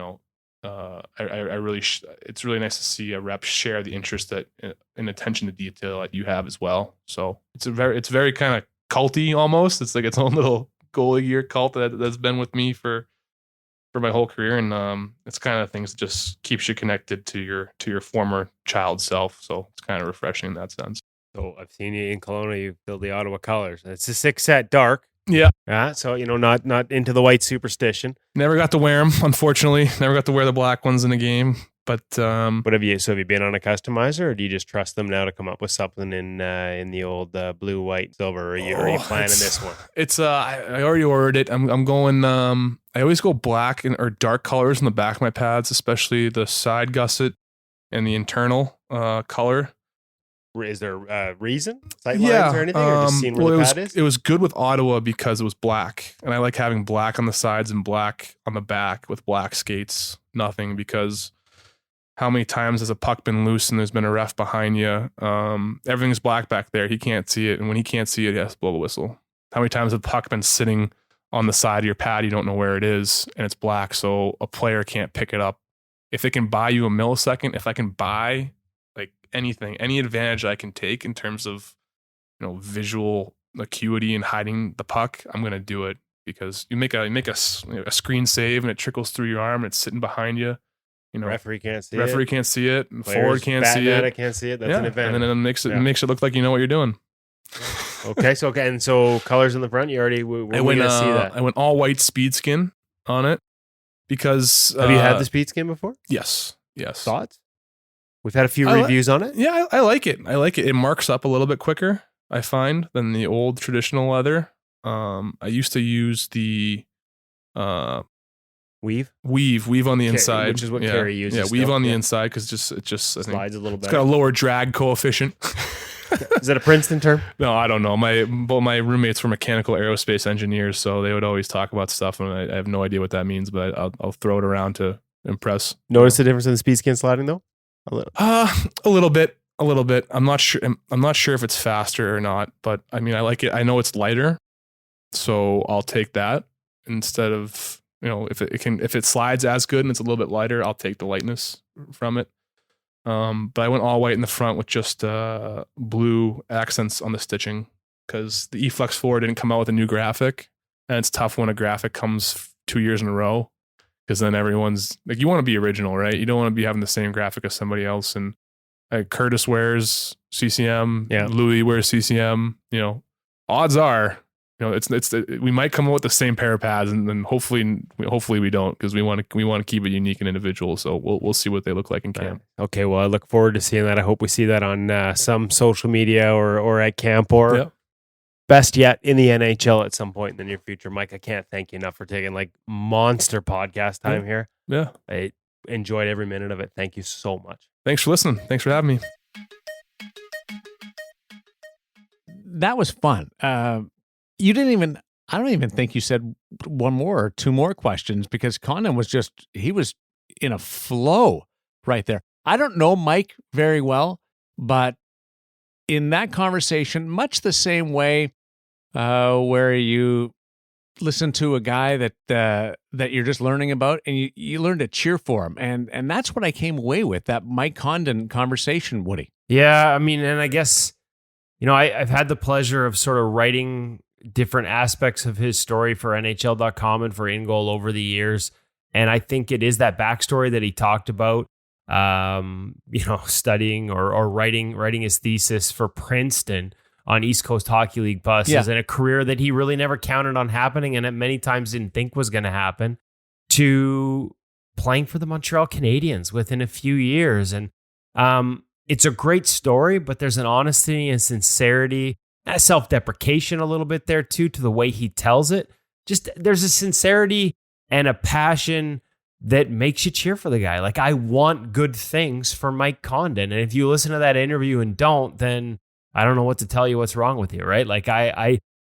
really nice to see a rep share the interest that and attention to detail that you have as well. So it's very kind of culty almost. It's like its own little goalie gear cult that's been with me for my whole career, and it's kind of things that just keeps you connected to your former child self. So it's kind of refreshing in that sense. So I've seen you in Kelowna. You build the Ottawa colors. It's a 6-set dark. Yeah. So not into the white superstition. Never got to wear them, unfortunately. Never got to wear the black ones in the game. But have you been on a customizer, or do you just trust them now to come up with something in the old blue, white, silver? Or are you planning this one? It's I already ordered it. I'm going. I always go black or dark colors in the back of my pads, especially the side gusset and the internal color. Is there a reason? Sight lines or anything? Or just seeing where the pad is? It was good with Ottawa because it was black. And I like having black on the sides and black on the back with black skates. Nothing, because how many times has a puck been loose and there's been a ref behind you? Everything's black back there. He can't see it. And when he can't see it, he has to blow the whistle. How many times has a puck been sitting on the side of your pad, you don't know where it is, and it's black, so a player can't pick it up. If it can buy you a millisecond, if I can buy like anything, any advantage I can take in terms of visual acuity and hiding the puck, I'm gonna do it, because you make a screen save and it trickles through your arm and it's sitting behind you. Referee can't see it. And forward can't see it. Can't see it. That's an advantage. And then it makes it look like you know what you're doing. Okay, so colors in the front. You already I went to see that. I went all white speed skin on it because have you had the speed skin before? Yes. Thoughts? We've had a few reviews on it. Yeah, I like it. It marks up a little bit quicker, I find, than the old traditional leather. I used to use the weave on the inside, which is what Carey uses. Yeah, weave on the inside, because it just I think slides a little bit. It's got a lower drag coefficient. Is that a Princeton term? No, I don't know. My roommates were mechanical aerospace engineers, so they would always talk about stuff, and I have no idea what that means, but I'll throw it around to impress. Notice the difference in the speed skin sliding though? A little bit. I'm not sure if it's faster or not, but I mean, I like it. I know it's lighter, so I'll take that instead of, if it slides as good and it's a little bit lighter, I'll take the lightness from it. But I went all white in the front with just blue accents on the stitching, because the eFlex 4 didn't come out with a new graphic, and it's tough when a graphic comes 2 years in a row, because then everyone's like, you want to be original, right? You don't want to be having the same graphic as somebody else. And Curtis wears CCM, Louis wears CCM. Odds are, we might come up with the same pair of pads, and then hopefully we don't, because we want to keep it unique and individual. So we'll see what they look like in camp. Okay, well, I look forward to seeing that. I hope we see that on some social media or at camp, or best yet in the NHL at some point in the near future. Mike, I can't thank you enough for taking monster podcast time here. Yeah, I enjoyed every minute of it. Thank you so much. Thanks for listening. Thanks for having me. That was fun. I don't even think you said one more or two more questions, because Condon he was in a flow right there. I don't know Mike very well, but in that conversation, much the same way where you listen to a guy that you're just learning about, and you learn to cheer for him. And that's what I came away with, that Mike Condon conversation, Woody. Yeah, I mean, and I guess, I've had the pleasure of sort of writing different aspects of his story for NHL.com and for InGoal over the years. And I think it is that backstory that he talked about studying or writing his thesis for Princeton on East Coast Hockey League buses, and a career that he really never counted on happening and at many times didn't think was going to happen, to playing for the Montreal Canadiens within a few years. And it's a great story, but there's an honesty and sincerity, and self-deprecation a little bit there too, to the way he tells it. Just there's a sincerity and a passion that makes you cheer for the guy. Like, I want good things for Mike Condon. And if you listen to that interview and don't, then I don't know what to tell you what's wrong with you, right? Like,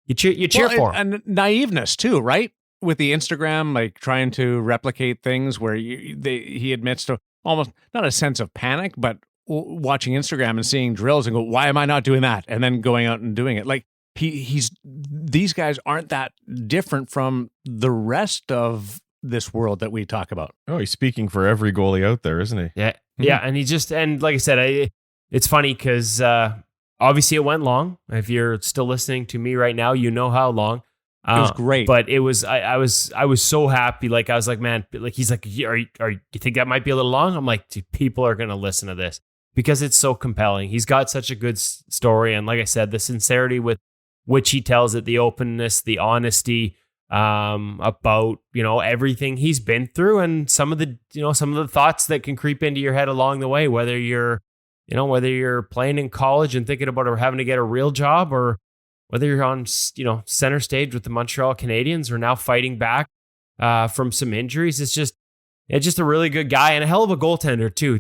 you cheer for him. And naiveness too, right? With the Instagram, like trying to replicate things where he admits to almost not a sense of panic, but watching Instagram and seeing drills and go, why am I not doing that? And then going out and doing it. Like, these guys aren't that different from the rest of this world that we talk about. Oh, he's speaking for every goalie out there, isn't he? Yeah. Yeah. And like I said, it's funny because obviously it went long. If you're still listening to me right now, you know how long. It was great. But it was, I was so happy. Like, I was like, man, like, he's like, you think that might be a little long? I'm like, dude, people are going to listen to this because it's so compelling. He's got such a good story. And like I said, the sincerity with which he tells it, the openness, the honesty, about, everything he's been through, and some of the thoughts that can creep into your head along the way, whether you're playing in college and thinking about having to get a real job, or whether you're on, center stage with the Montreal Canadiens, or now fighting back from some injuries. It's just a really good guy and a hell of a goaltender too.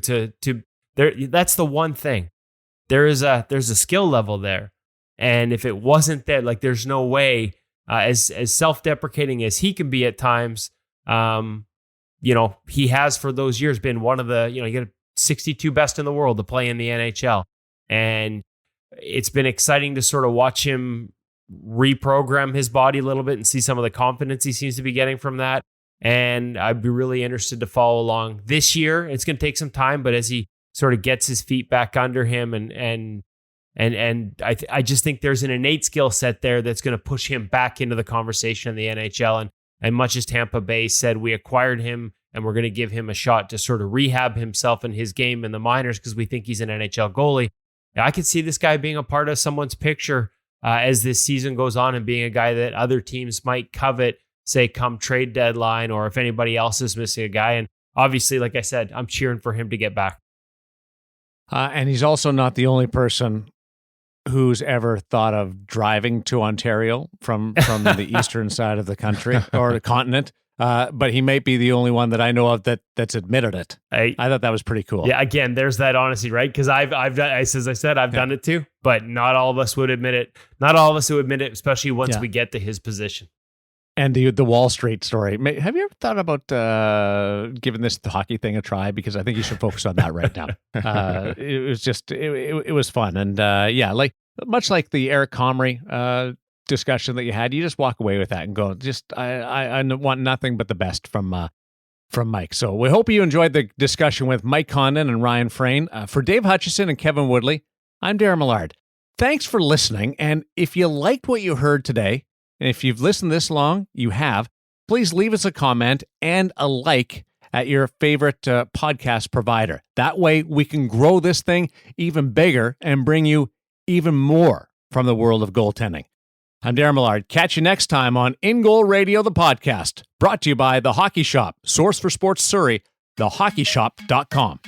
That's the one thing. There's a skill level there, and if it wasn't there, like, there's no way. As self-deprecating as he can be at times, he has for those years been one of the, you get 62 best in the world to play in the NHL. And it's been exciting to sort of watch him reprogram his body a little bit and see some of the confidence he seems to be getting from that. And I'd be really interested to follow along this year. It's going to take some time, but as he sort of gets his feet back under him and I just think there's an innate skill set there that's going to push him back into the conversation in the NHL. And much as Tampa Bay said, we acquired him and we're going to give him a shot to sort of rehab himself and his game in the minors because we think he's an NHL goalie. I could see this guy being a part of someone's picture as this season goes on, and being a guy that other teams might covet, say, come trade deadline, or if anybody else is missing a guy. And obviously, like I said, I'm cheering for him to get back. And he's also not the only person who's ever thought of driving to Ontario from the eastern side of the country or the continent. But he might be the only one that I know of that's admitted it. I thought that was pretty cool. Yeah, again, there's that honesty, right? Because I've done, as I said, I've done it too, but not all of us would admit it. Not all of us who admit it, especially once we get to his position. And the Wall Street story. Have you ever thought about giving this hockey thing a try? Because I think you should focus on that right now. It was just, it was fun. And like much like the Eric Comrie discussion that you had, you just walk away with that and go, I want nothing but the best from Mike. So we hope you enjoyed the discussion with Mike Condon and Ryan Frayne. For Dave Hutchison and Kevin Woodley, I'm Darren Millard. Thanks for listening. And if you liked what you heard today, and if you've listened this long, you have, please leave us a comment and a like at your favorite podcast provider. That way we can grow this thing even bigger and bring you even more from the world of goaltending. I'm Darren Millard. Catch you next time on InGoal Radio, the podcast, brought to you by The Hockey Shop, source for sports Surrey, thehockeyshop.com.